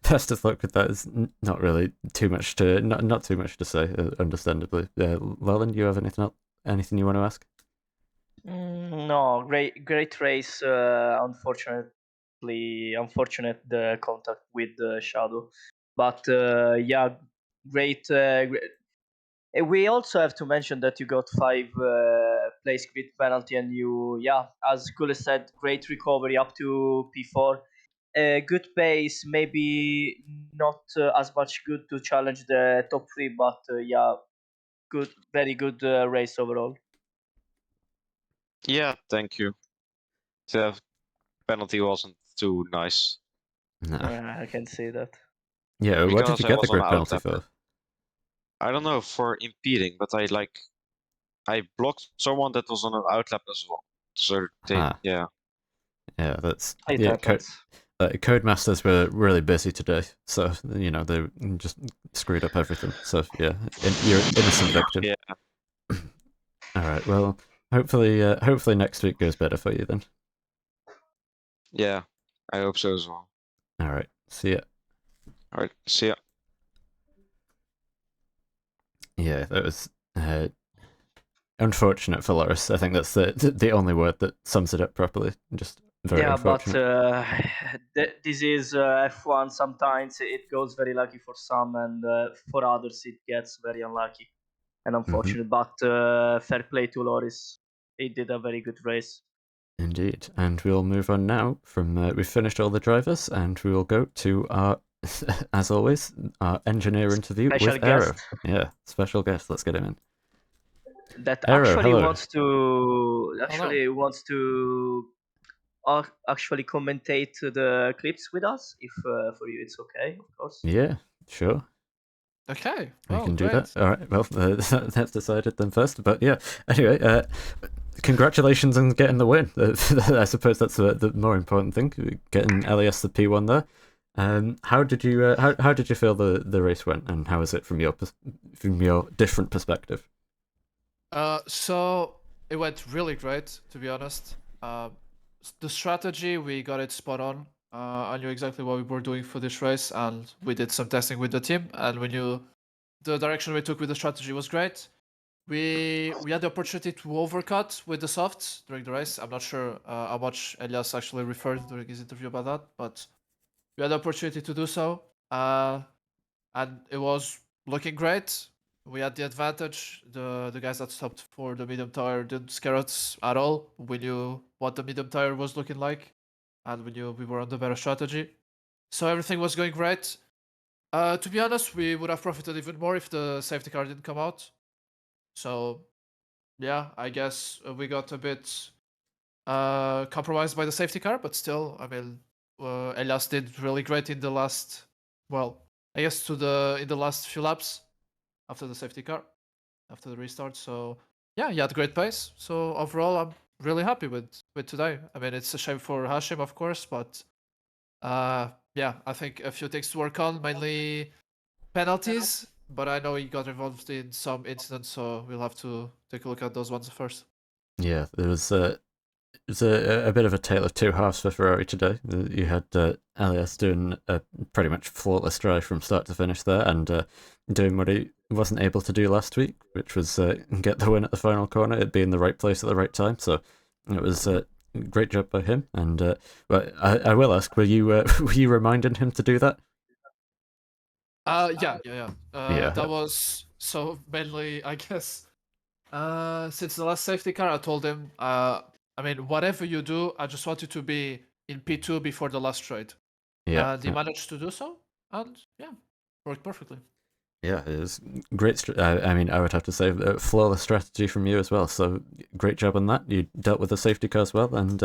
[SPEAKER 1] best of luck with that. Is not really too much to not too much to say, understandably. Llewellyn, do you have anything you want to ask?
[SPEAKER 2] No, great race. Unfortunate the contact with Shadow, but yeah, great. We also have to mention that you got 5 place grid penalty, and you, yeah, as Kule said, great recovery up to P4. Good pace, maybe not as much good to challenge the top 3, but yeah, good, very good race overall.
[SPEAKER 9] Yeah, thank you. The penalty wasn't too nice.
[SPEAKER 1] No.
[SPEAKER 2] I can say that.
[SPEAKER 1] Yeah, what did
[SPEAKER 9] Because
[SPEAKER 1] you
[SPEAKER 9] I
[SPEAKER 1] get the
[SPEAKER 9] was on
[SPEAKER 1] grid penalty
[SPEAKER 9] outlap.
[SPEAKER 1] for?
[SPEAKER 9] I don't know, for impeding, but I blocked someone that was on an outlap as well. So they
[SPEAKER 1] Ah.
[SPEAKER 9] yeah.
[SPEAKER 1] Yeah, that's
[SPEAKER 2] It
[SPEAKER 1] yeah.
[SPEAKER 2] happens.
[SPEAKER 1] Codemasters were really busy today, so you know they just screwed up everything. So yeah, you're innocent victim.
[SPEAKER 9] Yeah.
[SPEAKER 1] All right. Well, hopefully next week goes better for you then.
[SPEAKER 9] Yeah. I hope so as well.
[SPEAKER 1] All right. See ya.
[SPEAKER 9] Alright, see ya.
[SPEAKER 1] Yeah, that was unfortunate for Loris. I think that's the only word that sums it up properly. Just very
[SPEAKER 2] Yeah, but
[SPEAKER 1] unfortunate.
[SPEAKER 2] this is F1. Sometimes it goes very lucky for some, and for others it gets very unlucky and unfortunate. But fair play to Loris. He did a very good race.
[SPEAKER 1] Indeed. And we'll move on now from we've finished all the drivers, and we will go to our, as always, our engineer interview
[SPEAKER 2] Special
[SPEAKER 1] with Aero.
[SPEAKER 2] guest.
[SPEAKER 1] Yeah, special guest. Let's get him in.
[SPEAKER 2] That
[SPEAKER 1] Aero,
[SPEAKER 2] actually
[SPEAKER 1] hello.
[SPEAKER 2] wants to actually commentate the clips with us. If for you it's okay, of course.
[SPEAKER 1] Yeah, sure.
[SPEAKER 10] Okay,
[SPEAKER 1] We
[SPEAKER 10] well,
[SPEAKER 1] can do
[SPEAKER 10] great.
[SPEAKER 1] that. All right. Well, that's decided then first. But yeah. Anyway, congratulations on getting the win. I suppose that's the more important thing. Getting Elias the P1 there. How did you how did you feel the race went, and how is it from your different perspective?
[SPEAKER 10] So it went really great, to be honest. The strategy, we got it spot on. I knew exactly what we were doing for this race, and we did some testing with the team, and we knew the direction we took with the strategy was great. We had the opportunity to overcut with the softs during the race. I'm not sure how much Elias actually referred during his interview about that, but we had the opportunity to do so, and it was looking great. We had the advantage. The guys that stopped for the medium tire didn't scare us at all. We knew what the medium tire was looking like, and we knew we were on the better strategy. So everything was going great. To be honest, we would have profited even more if the safety car didn't come out. So, yeah, I guess we got a bit compromised by the safety car, but still, I mean, Elias did really great in the last, well, I guess in the last few laps after the safety car, after the restart. So yeah, he had great pace. So overall, I'm really happy with today. I mean, it's a shame for Hashim, of course, but yeah, I think a few things to work on, mainly penalties. But I know he got involved in some incidents, so we'll have to take a look at those ones first.
[SPEAKER 1] Yeah, there was it was a bit of a tale of two halves for Ferrari today. You had Elias doing a pretty much flawless drive from start to finish there, and doing what he wasn't able to do last week, which was get the win at the final corner. It'd be in the right place at the right time. So it was a great job by him. And but I will ask, were you were you reminding him to do that?
[SPEAKER 10] Yeah.
[SPEAKER 1] Yeah.
[SPEAKER 10] That was so mainly, I guess. Since the last safety car, I told him, I mean, whatever you do, I just want you to be in P2 before the last straight.
[SPEAKER 1] Yeah.
[SPEAKER 10] And he managed to do so, and yeah, worked perfectly.
[SPEAKER 1] Yeah, it was great. I mean, I would have to say flawless strategy from you as well. So great job on that. You dealt with the safety car as well, and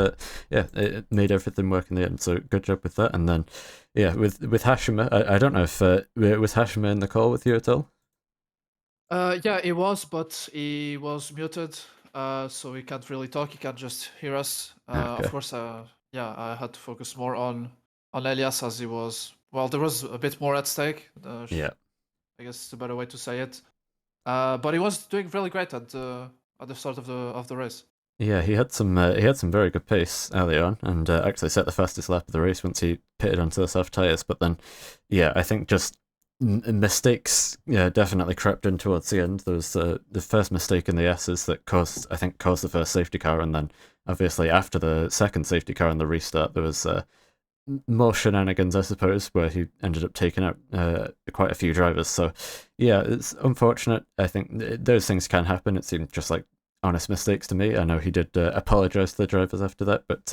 [SPEAKER 1] yeah, it made everything work in the end. So good job with that. And then, yeah, with Hashima, I don't know if was Hashima in the call with you at all.
[SPEAKER 10] Yeah, he was, but he was muted, so he can't really talk. He can't just hear us.
[SPEAKER 1] Okay.
[SPEAKER 10] Of course, yeah, I had to focus more on Elias as he was well, there was a bit more at stake.
[SPEAKER 1] Yeah.
[SPEAKER 10] I guess it's a better way to say it. But he was doing really great at the start of the race.
[SPEAKER 1] Yeah, he had some very good pace early on, and actually set the fastest lap of the race once he pitted onto the soft tires. But then, yeah, I think just mistakes definitely crept in towards the end. There was the first mistake in the S's that caused the first safety car, and then obviously after the second safety car in the restart, there was more shenanigans, I suppose, where he ended up taking out quite a few drivers. So, yeah, it's unfortunate. I think those things can happen. It seemed just like honest mistakes to me. I know he did apologize to the drivers after that, but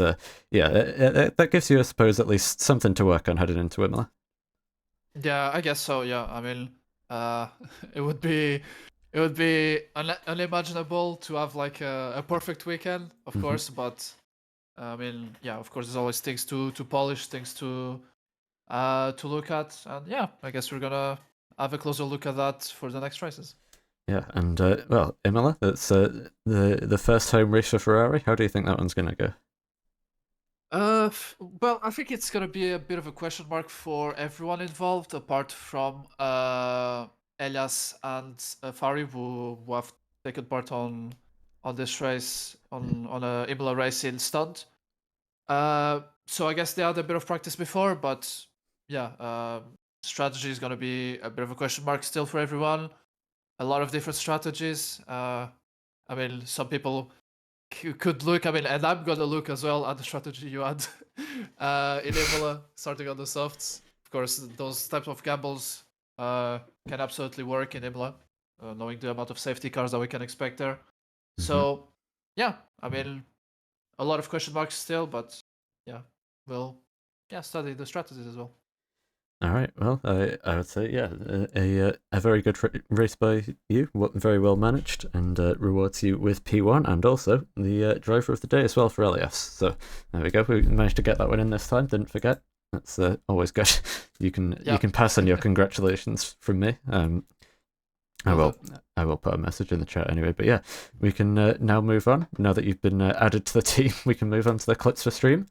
[SPEAKER 1] yeah, that gives you, I suppose, at least something to work on heading into Imola.
[SPEAKER 10] Yeah, I guess so. Yeah, I mean, it would be unimaginable to have like a perfect weekend, of
[SPEAKER 1] Mhm.
[SPEAKER 10] course. But I mean, yeah, of course, there's always things to polish, things to look at, and yeah, I guess we're gonna have a closer look at that for the next races.
[SPEAKER 1] Yeah, and well, Imola, it's the first home race for Ferrari. How do you think that one's going to go?
[SPEAKER 10] Well, I think it's gonna be a bit of a question mark for everyone involved, apart from Elias and Fari, who have taken part on this race on a Imola race in Stunt. So I guess they had a bit of practice before, but yeah, strategy is gonna be a bit of a question mark still for everyone. A lot of different strategies. I mean, some people could look. I mean, and I'm gonna look as well at the strategy you had in Imola, starting on the softs. Of course, those types of gambles can absolutely work in Imola, knowing the amount of safety cars that we can expect there. So, yeah, I mean, a lot of question marks still, but yeah, we'll study the strategies as well.
[SPEAKER 1] All right. Well, I would say yeah, a very good race by you, very well managed, and rewards you with P1 and also the driver of the day as well for Elias. So there we go. We managed to get that one in this time. Didn't forget. That's always good. You can pass on your congratulations from me. I will put a message in the chat anyway. But yeah, we can now move on. Now that you've been added to the team, we can move on to the clips for stream.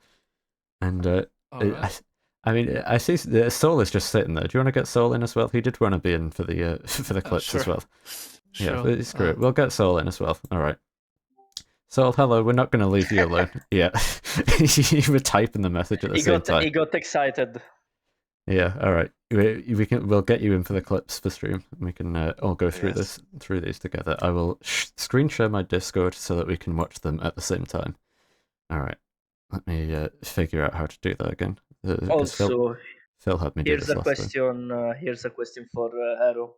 [SPEAKER 1] And
[SPEAKER 10] Alright.
[SPEAKER 1] I mean, I see Soul is just sitting there. Do you want to get Soul in as well? He did want to be in for the for the clips as
[SPEAKER 10] Sure.
[SPEAKER 1] well.
[SPEAKER 10] Sure.
[SPEAKER 1] Yeah, but screw it. We'll get Soul in as well. All right. Soul, hello. We're not going to leave you alone. Yeah, you were typing the message at the same time.
[SPEAKER 2] He got excited.
[SPEAKER 1] Yeah. All right. We'll get you in for the clips for stream. We can all go through these together. I will screen share my Discord so that we can watch them at the same time. All right. Let me figure out how to do that again.
[SPEAKER 2] Also,
[SPEAKER 1] Phil had me do
[SPEAKER 2] here's
[SPEAKER 1] this
[SPEAKER 2] a
[SPEAKER 1] last time.
[SPEAKER 2] question. Here's a question for Arrow.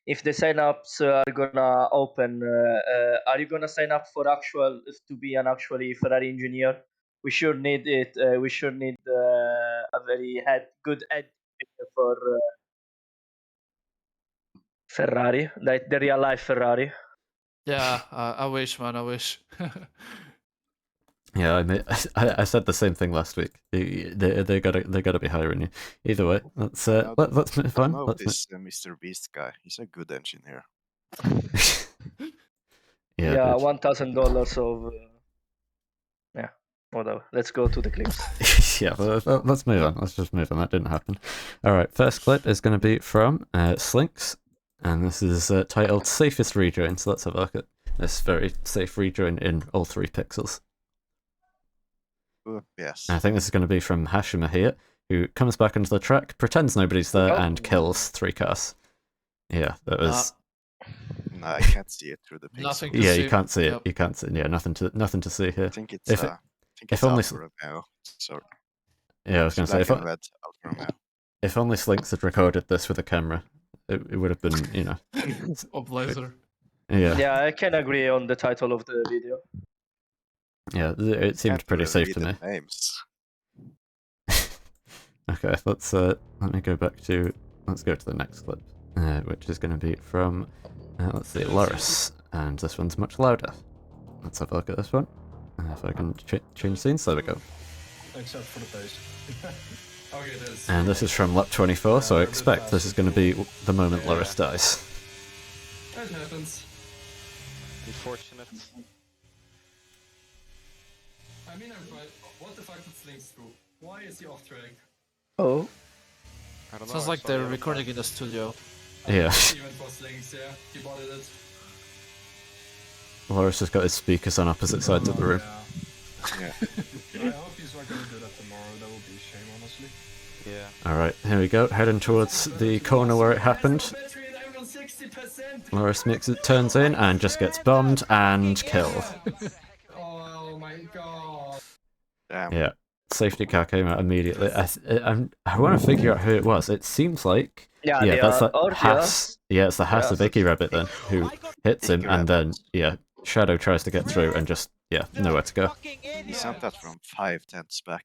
[SPEAKER 2] If the signups are gonna open, are you gonna sign up for to be an actually Ferrari engineer? We sure need it. We sure need a very good head for Ferrari, like the real life Ferrari.
[SPEAKER 10] Yeah, I wish, man. I wish.
[SPEAKER 1] Yeah, I said the same thing last week. They gotta be hiring you. Either way, let's move on.
[SPEAKER 11] No, this Mr. Beast guy. He's a good engineer.
[SPEAKER 2] Yeah, $1,000 of. Yeah, whatever. Let's go to the clips.
[SPEAKER 1] Yeah, let's move on. Let's just move on. That didn't happen. All right, first clip is going to be from Slinks, and this is titled "Safest Rejoin." So let's have a look at this very safe rejoin in all 3 pixels.
[SPEAKER 11] Yes.
[SPEAKER 1] And I think this is going to be from Hashima here, who comes back onto the track, pretends nobody's there, and kills 3 cars. Yeah, that was.
[SPEAKER 11] No, I can't see it through the pixel.
[SPEAKER 10] Nothing to
[SPEAKER 1] Yeah,
[SPEAKER 10] see.
[SPEAKER 1] you can't see it.
[SPEAKER 10] Yep.
[SPEAKER 1] You can't see. Yeah, nothing to see here.
[SPEAKER 11] I think it's
[SPEAKER 1] if only
[SPEAKER 11] Alfa Romeo. So
[SPEAKER 1] yeah, I was going to say
[SPEAKER 11] black and red Alfa Romeo.
[SPEAKER 1] if only Slinks had recorded this with a camera, it would have been, you know.
[SPEAKER 10] A blazer.
[SPEAKER 1] Yeah.
[SPEAKER 2] Yeah, I can agree on the title of the video.
[SPEAKER 1] Yeah, it seemed
[SPEAKER 11] Can't
[SPEAKER 1] pretty
[SPEAKER 11] even
[SPEAKER 1] safe
[SPEAKER 11] read
[SPEAKER 1] to
[SPEAKER 11] the
[SPEAKER 1] me.
[SPEAKER 11] Names.
[SPEAKER 1] Okay, let me go back to let's go to the next clip, which is going to be from let's see, Loris, and this one's much louder. Let's have a look at this one. If I can change scenes, there we go.
[SPEAKER 12] Except for the pace. Okay, that's...
[SPEAKER 1] And this is from lap 24, so I expect this is going to be the moment Loris dies.
[SPEAKER 12] That happens.
[SPEAKER 9] Unfortunate.
[SPEAKER 12] I mean, I'm fine. What the fuck did Slinks do? Why is he off track?
[SPEAKER 2] Oh.
[SPEAKER 9] I don't know.
[SPEAKER 10] Sounds
[SPEAKER 9] I
[SPEAKER 10] like
[SPEAKER 9] saw
[SPEAKER 10] they're
[SPEAKER 9] the other
[SPEAKER 10] recording
[SPEAKER 9] time.
[SPEAKER 10] in the studio.
[SPEAKER 1] Yeah.
[SPEAKER 12] Even for slings, yeah. He botted it.
[SPEAKER 1] Loris has got his speakers on opposite sides of the room.
[SPEAKER 11] Yeah.
[SPEAKER 12] I hope he's not gonna do that tomorrow. That would be a shame, honestly.
[SPEAKER 9] Yeah.
[SPEAKER 1] Alright, here we go. Heading towards the corner where it happened. Loris turns in and just gets bombed and killed.
[SPEAKER 12] Oh my god.
[SPEAKER 11] Damn.
[SPEAKER 1] Yeah. Safety car came out immediately. I want to figure out who it was. It seems like
[SPEAKER 2] Yeah,
[SPEAKER 1] that's
[SPEAKER 2] they
[SPEAKER 1] that
[SPEAKER 2] are
[SPEAKER 1] Haas. Yeah, it's the Haas of
[SPEAKER 2] Yes.
[SPEAKER 1] Icky Rabbit then, who hits him,
[SPEAKER 11] Icky
[SPEAKER 1] and then
[SPEAKER 11] Rabbit.
[SPEAKER 1] Shadow tries to get through and just nowhere to go.
[SPEAKER 11] He sent that from 5 tenths back.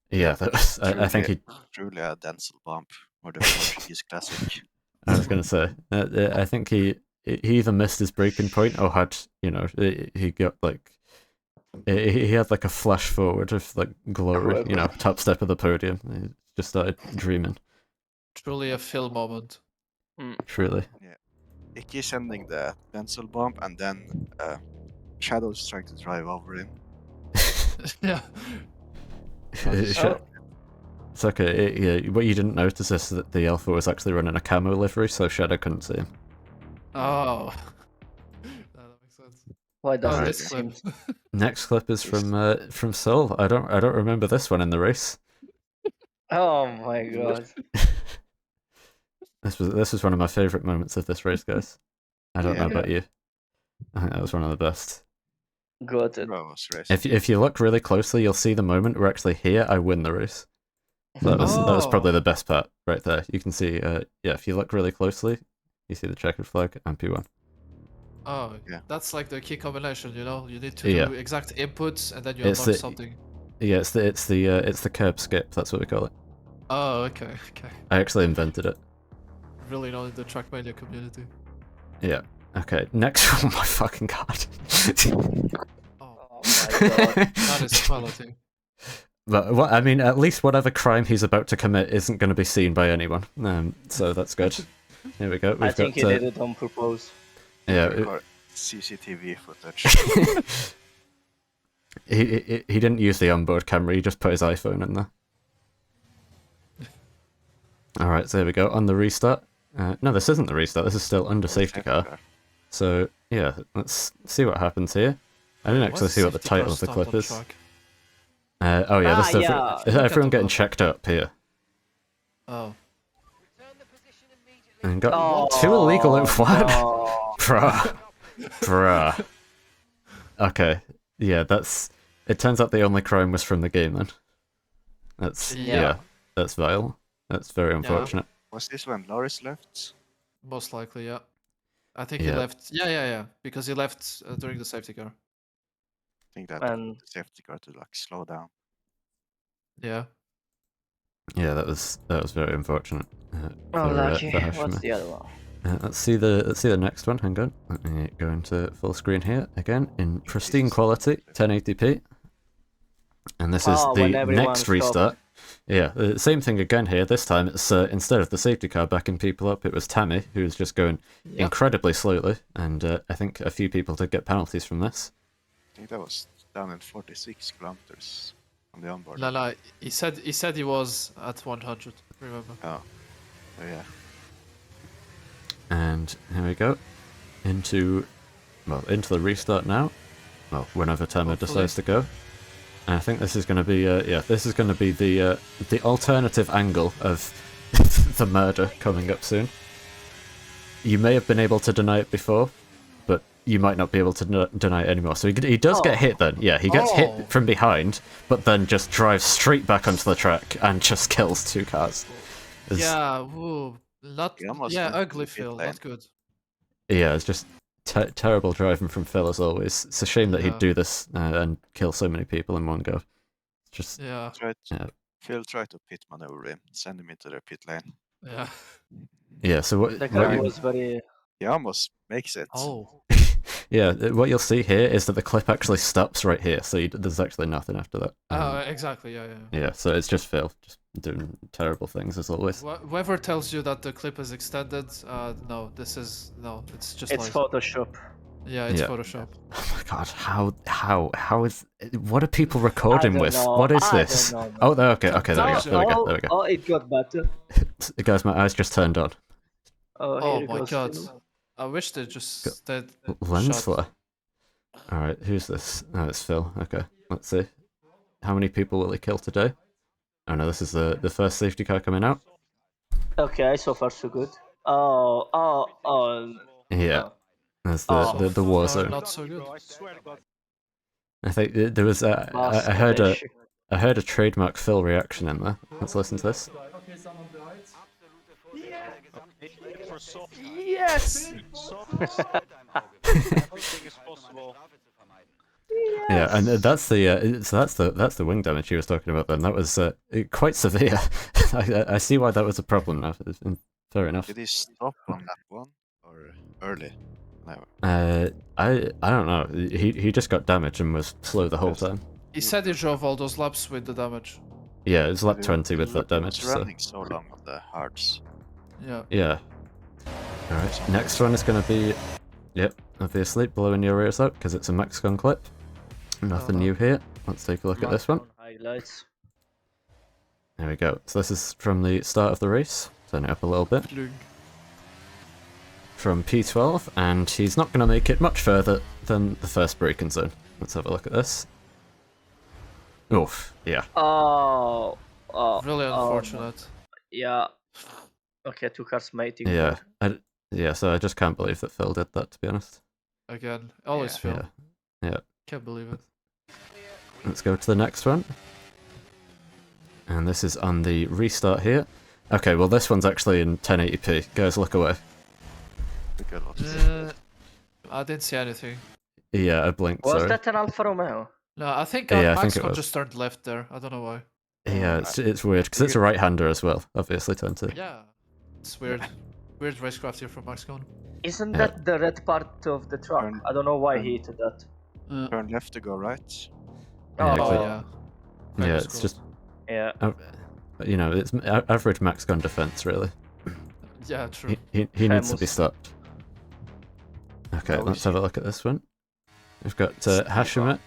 [SPEAKER 1] Yeah, that was, I think he.
[SPEAKER 11] Truly a Denzel bump, or the Portuguese classic.
[SPEAKER 1] I was gonna say, I think he either missed his breaking point or had he got like he had like a flash forward of like glory, top step of the podium. He just started dreaming.
[SPEAKER 10] Truly a Phil moment.
[SPEAKER 1] Truly.
[SPEAKER 11] Icky sending the Denzel bump, and then Shadow's trying to drive over him.
[SPEAKER 10] Yeah.
[SPEAKER 1] It's okay. What you didn't notice is that the Alpha was actually running a camo livery, so Shadow couldn't see him.
[SPEAKER 10] Oh. That makes sense.
[SPEAKER 2] Why does
[SPEAKER 1] Alright.
[SPEAKER 2] it seem?
[SPEAKER 1] Next clip is from Seoul. I don't remember this one in the race.
[SPEAKER 2] Oh my god.
[SPEAKER 1] This was one of my favorite moments of this race, guys. I don't know about you. I think that was one of the best.
[SPEAKER 2] Good.
[SPEAKER 1] If you look really closely, you'll see the moment where actually here I win the race. That was probably the best part right there. You can see, if you look really closely, you see the checkered flag and P1.
[SPEAKER 10] Oh,
[SPEAKER 11] Yeah.
[SPEAKER 10] that's like the key combination, you know? You need to
[SPEAKER 1] Yeah.
[SPEAKER 10] do exact inputs and then you
[SPEAKER 1] It's
[SPEAKER 10] unlock
[SPEAKER 1] the-
[SPEAKER 10] something.
[SPEAKER 1] Yeah, it's the curb skip. That's what we call it.
[SPEAKER 10] Oh, okay.
[SPEAKER 1] I actually invented it.
[SPEAKER 10] Really known in the Trackmania community.
[SPEAKER 1] Yeah. Okay. Next. Oh my fucking god.
[SPEAKER 2] Oh my god.
[SPEAKER 10] That is quality.
[SPEAKER 1] But what I mean, at least whatever crime he's about to commit isn't going to be seen by anyone. So that's good. Here we go.
[SPEAKER 2] I think he did it on purpose.
[SPEAKER 1] Yeah.
[SPEAKER 11] Record CCTV footage.
[SPEAKER 1] He didn't use the onboard camera. He just put his iPhone in there. All right. So here we go on the restart. No, this isn't the restart. This is still under safety car. So yeah, let's see what happens here. I didn't actually see what the title of the clip is. Is everyone getting checked up here?
[SPEAKER 10] Oh.
[SPEAKER 1] And got two illegal what?
[SPEAKER 2] No.
[SPEAKER 1] Bruh. Okay. Yeah, it turns out the only crime was from the game then. That's that's vile. That's very unfortunate.
[SPEAKER 11] Was this when Loris left?
[SPEAKER 10] Most likely, yeah. I think he left. Yeah. Because he left during the safety car.
[SPEAKER 11] I think that the safety car to like slow down.
[SPEAKER 10] Yeah.
[SPEAKER 1] Yeah, that was very unfortunate.
[SPEAKER 2] Lucky.
[SPEAKER 1] for
[SPEAKER 2] What's
[SPEAKER 1] Hashima.
[SPEAKER 2] the other one?
[SPEAKER 1] Let's see the next one. Hang on. Let me go into full screen here again in pristine quality, 1080p. And this is the next restart. Yeah, the same thing again here. This time it's instead of the safety car backing people up, it was Tammy who was just going incredibly slowly, and I think a few people did get penalties from this.
[SPEAKER 11] I think that was down in 46 kilometers on the onboard.
[SPEAKER 10] No, he said he was at 100. Remember?
[SPEAKER 11] Oh yeah.
[SPEAKER 1] And here we go into the restart now. Well, whenever Tammy decides to go. And I think this is going to be the alternative angle of the murder coming up soon. You may have been able to deny it before, but you might not be able to deny it anymore. So he does get hit then. Yeah, he gets hit from behind, but then just drives straight back onto the track and just kills two cars.
[SPEAKER 10] Yeah, ooh, ugly Phil,
[SPEAKER 11] lane.
[SPEAKER 10] not good.
[SPEAKER 1] Yeah, it's just terrible driving from Phil as always. It's a shame that he'd do this and kill so many people in one go. It's just
[SPEAKER 11] Phil tried to pit maneuver him, send him into their pit lane.
[SPEAKER 10] Yeah.
[SPEAKER 1] Yeah. So what?
[SPEAKER 2] The guy was very.
[SPEAKER 11] He almost makes it.
[SPEAKER 10] Oh.
[SPEAKER 1] Yeah, what you'll see here is that the clip actually stops right here, so there's actually nothing after that.
[SPEAKER 10] Exactly, yeah.
[SPEAKER 1] Yeah, so it's just Phil, just doing terrible things as always.
[SPEAKER 10] Whoever tells you that the clip is extended, it's just
[SPEAKER 2] It's Photoshop.
[SPEAKER 10] Yeah, it's
[SPEAKER 1] Yeah.
[SPEAKER 10] Photoshop.
[SPEAKER 1] Oh my god, how is... What are people recording
[SPEAKER 2] don't
[SPEAKER 1] with?
[SPEAKER 2] know,
[SPEAKER 1] What is
[SPEAKER 2] I don't
[SPEAKER 1] this?
[SPEAKER 2] know,
[SPEAKER 1] Oh, okay, there we go,
[SPEAKER 10] Oh,
[SPEAKER 1] there we go, there we go.
[SPEAKER 2] Oh, it got better.
[SPEAKER 1] Guys, my eyes just turned on.
[SPEAKER 2] Oh,
[SPEAKER 10] Oh
[SPEAKER 2] here
[SPEAKER 10] my
[SPEAKER 2] goes
[SPEAKER 10] god.
[SPEAKER 2] Phil.
[SPEAKER 10] I wish they just stayed
[SPEAKER 1] Lens
[SPEAKER 10] shut.
[SPEAKER 1] flare. Alright, who's this? Oh, it's Phil. Okay, let's see. How many people will he kill today? Oh no, this is the first safety car coming out.
[SPEAKER 2] Okay, so far so good.
[SPEAKER 1] Yeah,
[SPEAKER 2] Oh.
[SPEAKER 1] that's
[SPEAKER 2] Oh,
[SPEAKER 1] the war
[SPEAKER 10] So far,
[SPEAKER 1] zone.
[SPEAKER 10] not so good.
[SPEAKER 1] I think there was I heard a trademark Phil reaction in there. Let's listen to this.
[SPEAKER 2] Yes.
[SPEAKER 1] Yeah, and that's that's the wing damage he was talking about. Then that was quite severe. I see why that was a problem now. Fair enough.
[SPEAKER 11] Did he stop on that one or early? No.
[SPEAKER 1] I don't know. He just got damaged and was slow the whole time.
[SPEAKER 10] He said he drove all those laps with the damage.
[SPEAKER 1] Yeah, it's lap
[SPEAKER 11] He-
[SPEAKER 1] 20 with
[SPEAKER 11] he
[SPEAKER 1] that damage.
[SPEAKER 11] was
[SPEAKER 1] So
[SPEAKER 11] running so long on the hards.
[SPEAKER 10] Yeah.
[SPEAKER 1] yeah. All right. Next one is gonna be, yep, obviously blowing your ears out because it's a Maxcon clip. Nothing new here. Let's take a look at this one.
[SPEAKER 2] Highlights.
[SPEAKER 1] There we go. So this is from the start of the race. Turn it up a little bit.
[SPEAKER 10] Plug.
[SPEAKER 1] From P12, and he's not going to make it much further than the first braking zone. Let's have a look at this. Oof, yeah.
[SPEAKER 2] Oh.
[SPEAKER 10] Really
[SPEAKER 2] oh,
[SPEAKER 10] unfortunate.
[SPEAKER 2] Yeah. Okay, two cars mating.
[SPEAKER 1] Yeah, yeah, so I just can't believe that Phil did that, to be honest.
[SPEAKER 10] Again, always Phil.
[SPEAKER 1] Yeah, yeah.
[SPEAKER 10] Can't believe it.
[SPEAKER 1] Let's go to the next one. And this is on the restart here. Okay, well this one's actually in 1080p. Guys, look away.
[SPEAKER 11] Look at what
[SPEAKER 10] I didn't see anything.
[SPEAKER 1] Yeah, I blinked,
[SPEAKER 2] Was
[SPEAKER 1] sorry.
[SPEAKER 2] that an Alfa Romeo?
[SPEAKER 10] No, I think
[SPEAKER 1] Yeah, I think it
[SPEAKER 10] Maxcon
[SPEAKER 1] was.
[SPEAKER 10] just turned left there. I don't know why.
[SPEAKER 1] Yeah, it's weird, because it's a right-hander as well, obviously, turn two.
[SPEAKER 10] Yeah. It's weird. Weird racecraft here from Maxcon.
[SPEAKER 2] Isn't
[SPEAKER 1] Yeah.
[SPEAKER 2] that the red part of the truck?
[SPEAKER 11] Turn-
[SPEAKER 2] I don't know why
[SPEAKER 11] turn-
[SPEAKER 2] he did that.
[SPEAKER 11] Turn left to go right.
[SPEAKER 1] Yeah,
[SPEAKER 10] Oh,
[SPEAKER 1] exactly.
[SPEAKER 10] yeah.
[SPEAKER 1] Yeah,
[SPEAKER 10] Famous
[SPEAKER 1] it's
[SPEAKER 10] quote.
[SPEAKER 1] just,
[SPEAKER 2] Yeah.
[SPEAKER 1] you know, it's average Maxcon defense, really.
[SPEAKER 10] Yeah, true.
[SPEAKER 1] He needs to be
[SPEAKER 2] Famous.
[SPEAKER 1] stopped. Okay,
[SPEAKER 11] Oh,
[SPEAKER 1] let's
[SPEAKER 11] we
[SPEAKER 1] have a look at this one. We've got Hashima,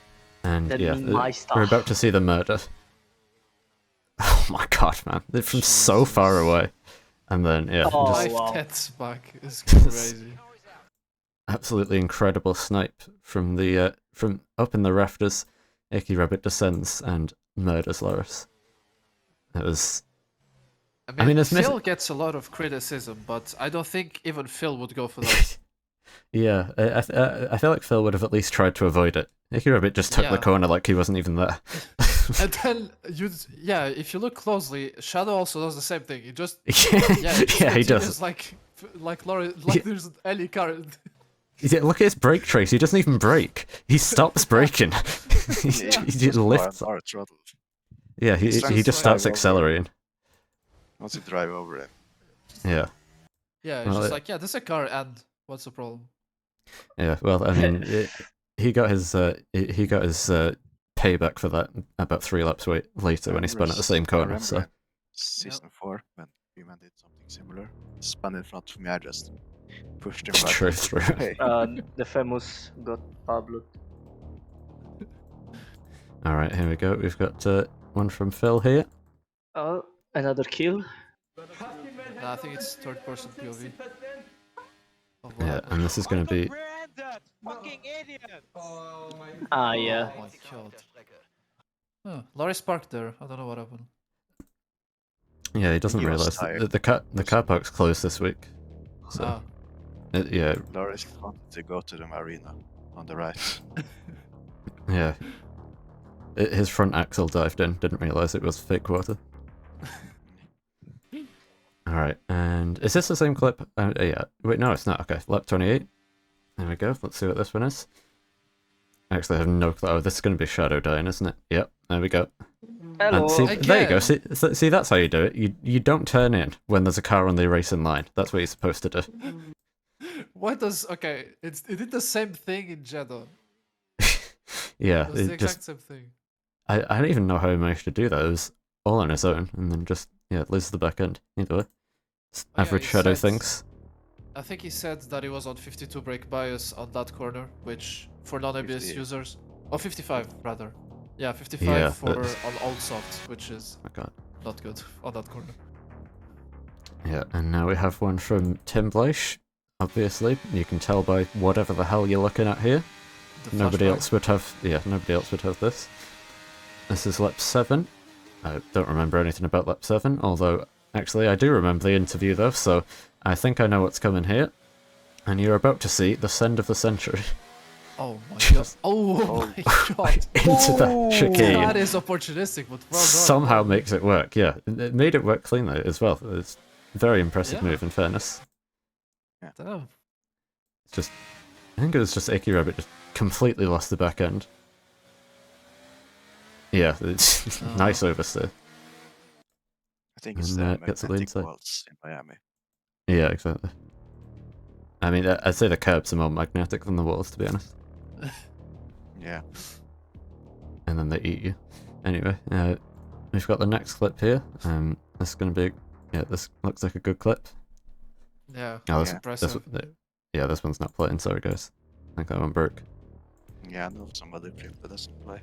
[SPEAKER 1] and
[SPEAKER 2] That
[SPEAKER 1] yeah,
[SPEAKER 2] mean my stuff.
[SPEAKER 1] we're about to see the murder. Oh my god, man! They're from so far away, and then yeah,
[SPEAKER 2] Oh,
[SPEAKER 1] just
[SPEAKER 10] 5
[SPEAKER 2] wow.
[SPEAKER 10] tenths back is crazy.
[SPEAKER 1] absolutely incredible snipe from the from up in the rafters. Icky Rabbit descends and murders Loris. It was
[SPEAKER 10] I mean,
[SPEAKER 1] it's
[SPEAKER 10] Phil gets a lot of criticism, but I don't think even Phil would go for that.
[SPEAKER 1] yeah. I feel like Phil would have at least tried to avoid it. Icky Rabbit just took the
[SPEAKER 10] Yeah.
[SPEAKER 1] corner like he wasn't even there.
[SPEAKER 10] And then yeah, if you look closely, Shadow also does the same thing. He just
[SPEAKER 1] yeah,
[SPEAKER 10] he just
[SPEAKER 1] yeah, he
[SPEAKER 10] continues
[SPEAKER 1] does.
[SPEAKER 10] like Laurie, like
[SPEAKER 1] Yeah.
[SPEAKER 10] there's any car.
[SPEAKER 1] Yeah, look at his brake trace. He doesn't even brake. He stops braking. he just lifts.
[SPEAKER 11] Our throttle.
[SPEAKER 1] Yeah, he
[SPEAKER 11] He's trying
[SPEAKER 1] just
[SPEAKER 11] to
[SPEAKER 1] starts
[SPEAKER 11] drive over.
[SPEAKER 1] accelerating.
[SPEAKER 11] Wants to drive over it.
[SPEAKER 1] Yeah,
[SPEAKER 10] Yeah, it's
[SPEAKER 1] Well,
[SPEAKER 10] just
[SPEAKER 1] it-
[SPEAKER 10] like, yeah, there's a car, and what's the problem?
[SPEAKER 1] yeah. Well, I mean, he got his payback for that about 3 laps later when he spun at the same corner. So
[SPEAKER 11] Season 4, when Human did something similar. Spun in front of me, I just pushed him right.
[SPEAKER 1] True,
[SPEAKER 11] into the
[SPEAKER 1] true.
[SPEAKER 11] way.
[SPEAKER 2] The famous got Pablo.
[SPEAKER 1] all right, here we go. We've got one from Phil here.
[SPEAKER 2] Oh, another kill.
[SPEAKER 10] Nah, I think it's third person POV. Oh,
[SPEAKER 1] Yeah, and this is going to be
[SPEAKER 2] Ah, yeah.
[SPEAKER 10] Oh my god. Oh, Laurie parked there. I don't know what happened.
[SPEAKER 1] yeah. He doesn't
[SPEAKER 11] He was
[SPEAKER 1] realize
[SPEAKER 11] tired.
[SPEAKER 1] the car park's closed this week. So
[SPEAKER 10] Ah,
[SPEAKER 1] yeah,
[SPEAKER 11] Loris wanted to go to the marina on the right.
[SPEAKER 1] yeah. His front axle dived in. Didn't realize it was fake water. All right, and is this the same clip? Yeah. Wait, no, it's not. Okay, lap 28. There we go. Let's see what this one is. Actually, I have no clue. Oh, this is going to be Shadow dying, isn't it? Yep. There we go.
[SPEAKER 2] Hello.
[SPEAKER 1] And see, there you go.
[SPEAKER 10] Again.
[SPEAKER 1] See, that's how you do it. You don't turn in when there's a car on the racing line. That's what you're supposed to do.
[SPEAKER 10] why does okay? It did the same thing in Jeddah.
[SPEAKER 1] Yeah,
[SPEAKER 10] It was the
[SPEAKER 1] it just
[SPEAKER 10] exact same thing.
[SPEAKER 1] I don't even know how he managed to do that. It was all on his own, and then just lose the back end. Either way, it's
[SPEAKER 10] Oh, yeah,
[SPEAKER 1] average
[SPEAKER 10] he
[SPEAKER 1] Shadow
[SPEAKER 10] said-
[SPEAKER 1] things.
[SPEAKER 10] I think he said that he was on 52 brake bias on that corner, which for non-ABS
[SPEAKER 11] 50.
[SPEAKER 10] users, or 55 rather. Yeah, 55
[SPEAKER 1] Yeah,
[SPEAKER 10] for
[SPEAKER 1] that's-
[SPEAKER 10] on old soft, which is
[SPEAKER 1] Oh god.
[SPEAKER 10] not good on that corner.
[SPEAKER 1] Yeah, and now we have one from Tim Bleish. Obviously, you can tell by whatever the hell you're looking at here.
[SPEAKER 10] The
[SPEAKER 1] Nobody
[SPEAKER 10] flashback.
[SPEAKER 1] else would have. Yeah, nobody else would have this. This is lap 7. I don't remember anything about lap 7, although actually I do remember the interview though, so I think I know what's coming here. And you're about to see the send of the century.
[SPEAKER 10] Oh my god.
[SPEAKER 1] Just
[SPEAKER 10] Oh my god.
[SPEAKER 1] into the chicane.
[SPEAKER 10] That is opportunistic, but well done.
[SPEAKER 1] Somehow makes it work, yeah. It made it work cleanly as well. It's a very impressive
[SPEAKER 10] Yeah.
[SPEAKER 1] move, in fairness.
[SPEAKER 10] Damn.
[SPEAKER 1] It's just, I think it was just Icky Rabbit just completely lost the back end. Yeah, it's nice oversteer.
[SPEAKER 11] I think it's
[SPEAKER 1] And,
[SPEAKER 11] the
[SPEAKER 1] gets it lead
[SPEAKER 11] magnetic
[SPEAKER 1] side.
[SPEAKER 11] walls in Miami.
[SPEAKER 1] Yeah, exactly. I mean, I'd say the curbs are more magnetic than the walls, to be honest.
[SPEAKER 11] Yeah.
[SPEAKER 1] And then they eat you. Anyway, we've got the next clip here. This is going to be, yeah, this looks like a good clip.
[SPEAKER 10] Yeah,
[SPEAKER 1] Oh,
[SPEAKER 10] that's
[SPEAKER 1] this,
[SPEAKER 10] impressive.
[SPEAKER 1] yeah, this one's not playing, sorry guys. I think that one broke.
[SPEAKER 11] Yeah, I know somebody that doesn't play.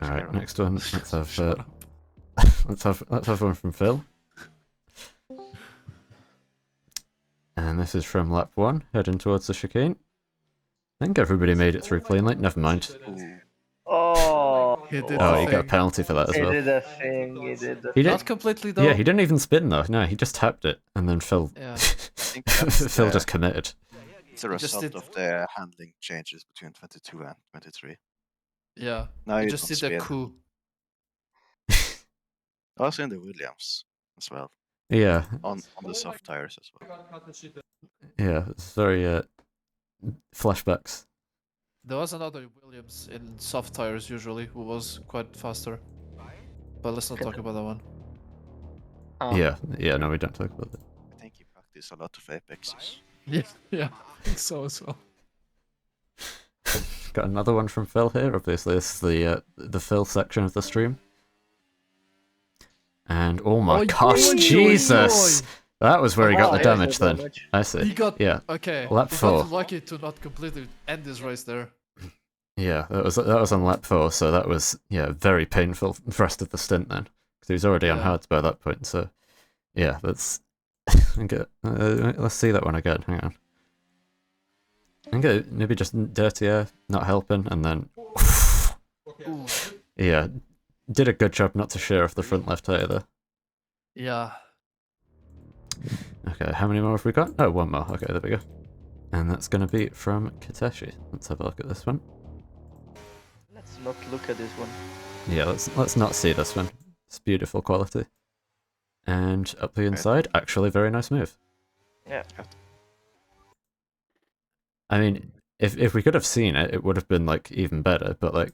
[SPEAKER 1] Alright, next one, let's have, let's have one from Phil. And this is from lap 1, heading towards the chicane. I think everybody made it through cleanly, never mind.
[SPEAKER 2] Oh,
[SPEAKER 10] He did
[SPEAKER 1] Oh,
[SPEAKER 10] the
[SPEAKER 1] you got a
[SPEAKER 10] thing.
[SPEAKER 1] penalty for that as
[SPEAKER 2] he
[SPEAKER 1] well.
[SPEAKER 2] did a thing. He did. The
[SPEAKER 1] He
[SPEAKER 10] Not
[SPEAKER 1] did,
[SPEAKER 10] completely though.
[SPEAKER 1] yeah, he didn't even spin though, no, he just tapped it, and then Phil,
[SPEAKER 10] Yeah.
[SPEAKER 11] think that's
[SPEAKER 1] Phil
[SPEAKER 11] the-
[SPEAKER 1] just committed.
[SPEAKER 11] It's a
[SPEAKER 10] He just
[SPEAKER 11] result
[SPEAKER 10] did-
[SPEAKER 11] of the handling changes between 22 and 23.
[SPEAKER 10] Yeah.
[SPEAKER 11] Now
[SPEAKER 10] He
[SPEAKER 11] you
[SPEAKER 10] just
[SPEAKER 11] don't
[SPEAKER 10] did a
[SPEAKER 11] spin.
[SPEAKER 10] coup.
[SPEAKER 11] Also in the Williams as well.
[SPEAKER 1] Yeah,
[SPEAKER 11] On the soft tires as well.
[SPEAKER 1] yeah, it's very, flashbacks.
[SPEAKER 10] There was another Williams in soft tires usually who was quite faster. But let's not talk about that one.
[SPEAKER 2] Oh.
[SPEAKER 1] Yeah, no, we don't talk about that.
[SPEAKER 11] I think he practiced a lot of apexes.
[SPEAKER 10] Yeah, I think so as well.
[SPEAKER 1] Got another one from Phil here. Obviously, this is the Phil section of the stream. And oh my
[SPEAKER 10] Oi,
[SPEAKER 1] gosh,
[SPEAKER 10] oi, oi,
[SPEAKER 1] Jesus!
[SPEAKER 10] oi.
[SPEAKER 1] That was where he got
[SPEAKER 2] Oh,
[SPEAKER 1] the
[SPEAKER 2] yeah,
[SPEAKER 1] damage
[SPEAKER 2] the
[SPEAKER 1] then.
[SPEAKER 2] damage.
[SPEAKER 1] I see.
[SPEAKER 10] He got
[SPEAKER 1] Yeah,
[SPEAKER 10] okay.
[SPEAKER 1] lap
[SPEAKER 10] he
[SPEAKER 1] 4.
[SPEAKER 10] got lucky to not completely end his race there.
[SPEAKER 1] Yeah, that was on lap 4, so that was very painful for the rest of the stint then, because he was already on
[SPEAKER 10] Yeah.
[SPEAKER 1] hards by that point. So yeah, let's let's see that one again. Hang on. I think maybe just dirty air not helping, and then
[SPEAKER 10] Ooh.
[SPEAKER 1] yeah, did a good job not to shear off the front left tire there.
[SPEAKER 10] Yeah.
[SPEAKER 1] Okay, how many more have we got? Oh, one more. Okay, there we go. And that's going to be from Kateshi. Let's have a look at this one.
[SPEAKER 2] Let's not look at this one.
[SPEAKER 1] Yeah, let's not see this one. It's beautiful quality. And up the inside, actually very nice move.
[SPEAKER 2] Yeah.
[SPEAKER 1] I mean, if we could have seen it, it would have been like even better, but like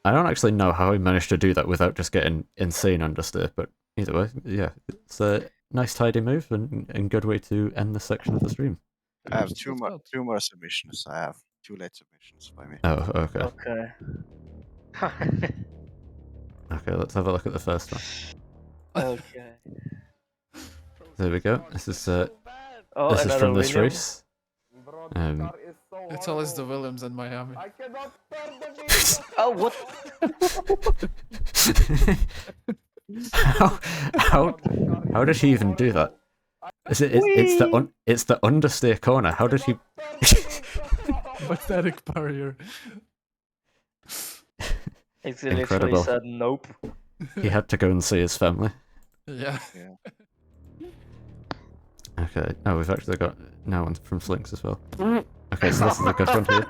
[SPEAKER 1] I don't actually know how he managed to do that without just getting insane understeer, but either way, yeah, it's a nice tidy move and good way to end this section of the stream.
[SPEAKER 11] I have
[SPEAKER 10] That's
[SPEAKER 11] two more submissions. I have 2 late submissions by me.
[SPEAKER 1] Oh, okay.
[SPEAKER 2] Okay.
[SPEAKER 1] Okay, let's have a look at the first one.
[SPEAKER 2] Okay.
[SPEAKER 1] There we go. This is
[SPEAKER 2] Oh,
[SPEAKER 1] this is
[SPEAKER 2] another
[SPEAKER 1] from this
[SPEAKER 2] Williams.
[SPEAKER 1] race.
[SPEAKER 10] It's always the Williams in Miami.
[SPEAKER 2] Oh, what?
[SPEAKER 1] how did he even do that? It's the understeer corner. How did he?
[SPEAKER 10] Pathetic barrier.
[SPEAKER 2] He literally
[SPEAKER 1] Incredible.
[SPEAKER 2] said nope.
[SPEAKER 1] He had to go and see his family.
[SPEAKER 10] Yeah.
[SPEAKER 1] Okay. Oh, we've actually got now one from Slinks as well. Okay, so this is a good one here.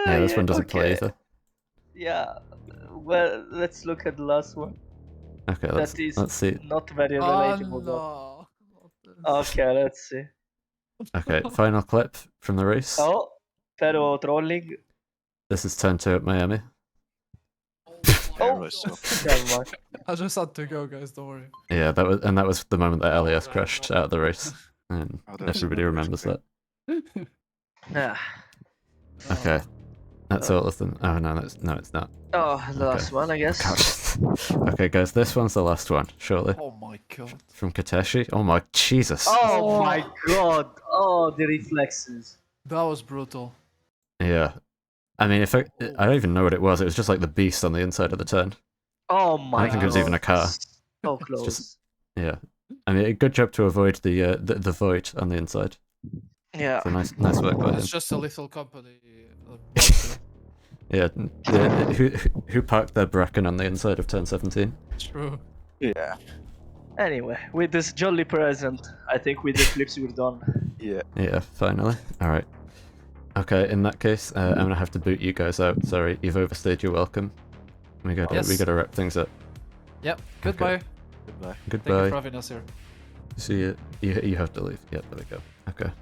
[SPEAKER 1] Yeah, this one doesn't play either.
[SPEAKER 2] Yeah. Well, let's look at the last one.
[SPEAKER 1] Okay,
[SPEAKER 2] That is
[SPEAKER 1] let's see.
[SPEAKER 2] not very
[SPEAKER 10] Oh
[SPEAKER 2] relatable. though.
[SPEAKER 10] no.
[SPEAKER 2] Okay, let's see.
[SPEAKER 1] Okay, final clip from the race.
[SPEAKER 2] Oh, Pero trolling.
[SPEAKER 1] This is turn 2 at Miami.
[SPEAKER 2] Oh, never mind.
[SPEAKER 10] I just had to go, guys. Don't worry.
[SPEAKER 1] Yeah, that was the moment that Elias crashed out of the race, and
[SPEAKER 11] Oh, that was
[SPEAKER 1] everybody
[SPEAKER 11] another
[SPEAKER 1] remembers that.
[SPEAKER 2] Ah.
[SPEAKER 1] Okay, That's all of them. Oh no, it's not.
[SPEAKER 2] Oh, the
[SPEAKER 1] Okay.
[SPEAKER 2] last one, I guess.
[SPEAKER 1] God. Okay, guys, this one's the last one, surely.
[SPEAKER 10] Oh my god.
[SPEAKER 1] From Kateshi. Oh my Jesus.
[SPEAKER 2] Oh my god! Oh, the reflexes.
[SPEAKER 10] That was brutal.
[SPEAKER 1] Yeah. I mean, if I don't even know what it was. It was just like the beast on the inside of the turn.
[SPEAKER 2] Oh
[SPEAKER 1] I
[SPEAKER 2] my
[SPEAKER 1] don't think it was even a car.
[SPEAKER 2] So close.
[SPEAKER 1] just- Yeah. I mean, good job to avoid the void on the inside.
[SPEAKER 2] Yeah.
[SPEAKER 1] So nice work by him.
[SPEAKER 10] It's just a little company.
[SPEAKER 1] Yeah. Who parked their Bracken on the inside of turn 17?
[SPEAKER 10] True.
[SPEAKER 11] Yeah.
[SPEAKER 2] Anyway, with this jolly present, I think with the flips we're done.
[SPEAKER 11] Yeah.
[SPEAKER 1] Yeah, finally. Alright. Okay, in that case, I'm gonna have to boot you guys out. Sorry, you've overstayed your welcome. We gotta wrap things up.
[SPEAKER 10] Yep. Goodbye.
[SPEAKER 11] Goodbye.
[SPEAKER 10] Thank you
[SPEAKER 1] Goodbye.
[SPEAKER 10] for having us here.
[SPEAKER 1] See you have to leave. Yep, there we go. Okay.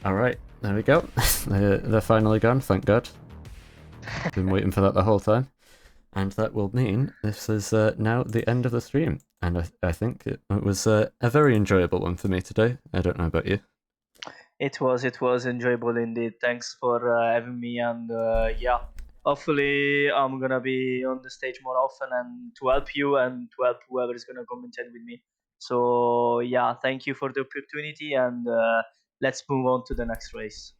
[SPEAKER 1] Alright, there we go. They're finally gone, thank God. Been waiting for that the whole time. And that will mean this is now the end of the stream. And I think it was a very enjoyable one for me today. I don't know about you.
[SPEAKER 2] It was enjoyable indeed. Thanks for having me, and yeah, hopefully I'm gonna be on the stage more often and to help you and to help whoever is gonna commentate with me. So yeah, thank you for the opportunity, and let's move on to the next race.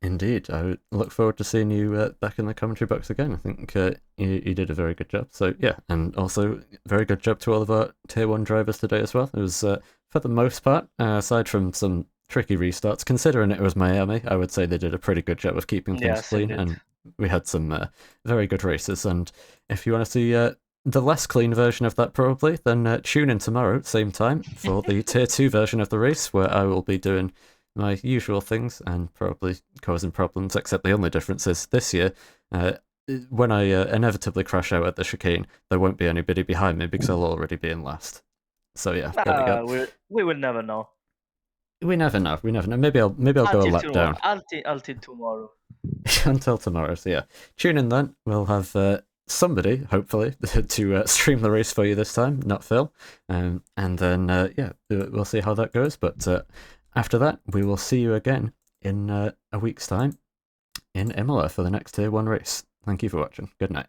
[SPEAKER 1] Indeed, I look forward to seeing you back in the commentary box again. I think you did a very good job. So yeah, and also very good job to all of our Tier 1 drivers today as well. It was, for the most part, aside from some tricky restarts, considering it was Miami, I would say they did a pretty good job of keeping things
[SPEAKER 2] Yes,
[SPEAKER 1] clean,
[SPEAKER 2] indeed.
[SPEAKER 1] and we had some very good races. And if you want to see the less clean version of that probably, then tune in tomorrow, same time, for the Tier 2 version of the race, where I will be doing my usual things and probably causing problems, except the only difference is this year, when I inevitably crash out at the chicane, there won't be anybody behind me because I'll already be in last. So yeah, there we go.
[SPEAKER 2] We will never know.
[SPEAKER 1] We never know. Maybe I'll go a lap down.
[SPEAKER 2] Until tomorrow.
[SPEAKER 1] Until tomorrow. So yeah, tune in then. We'll have somebody, hopefully, to stream the race for you this time, not Phil. And then yeah, we'll see how that goes. But after that, we will see you again in a week's time in Imola for the next Tier 1 race. Thank you for watching. Good night.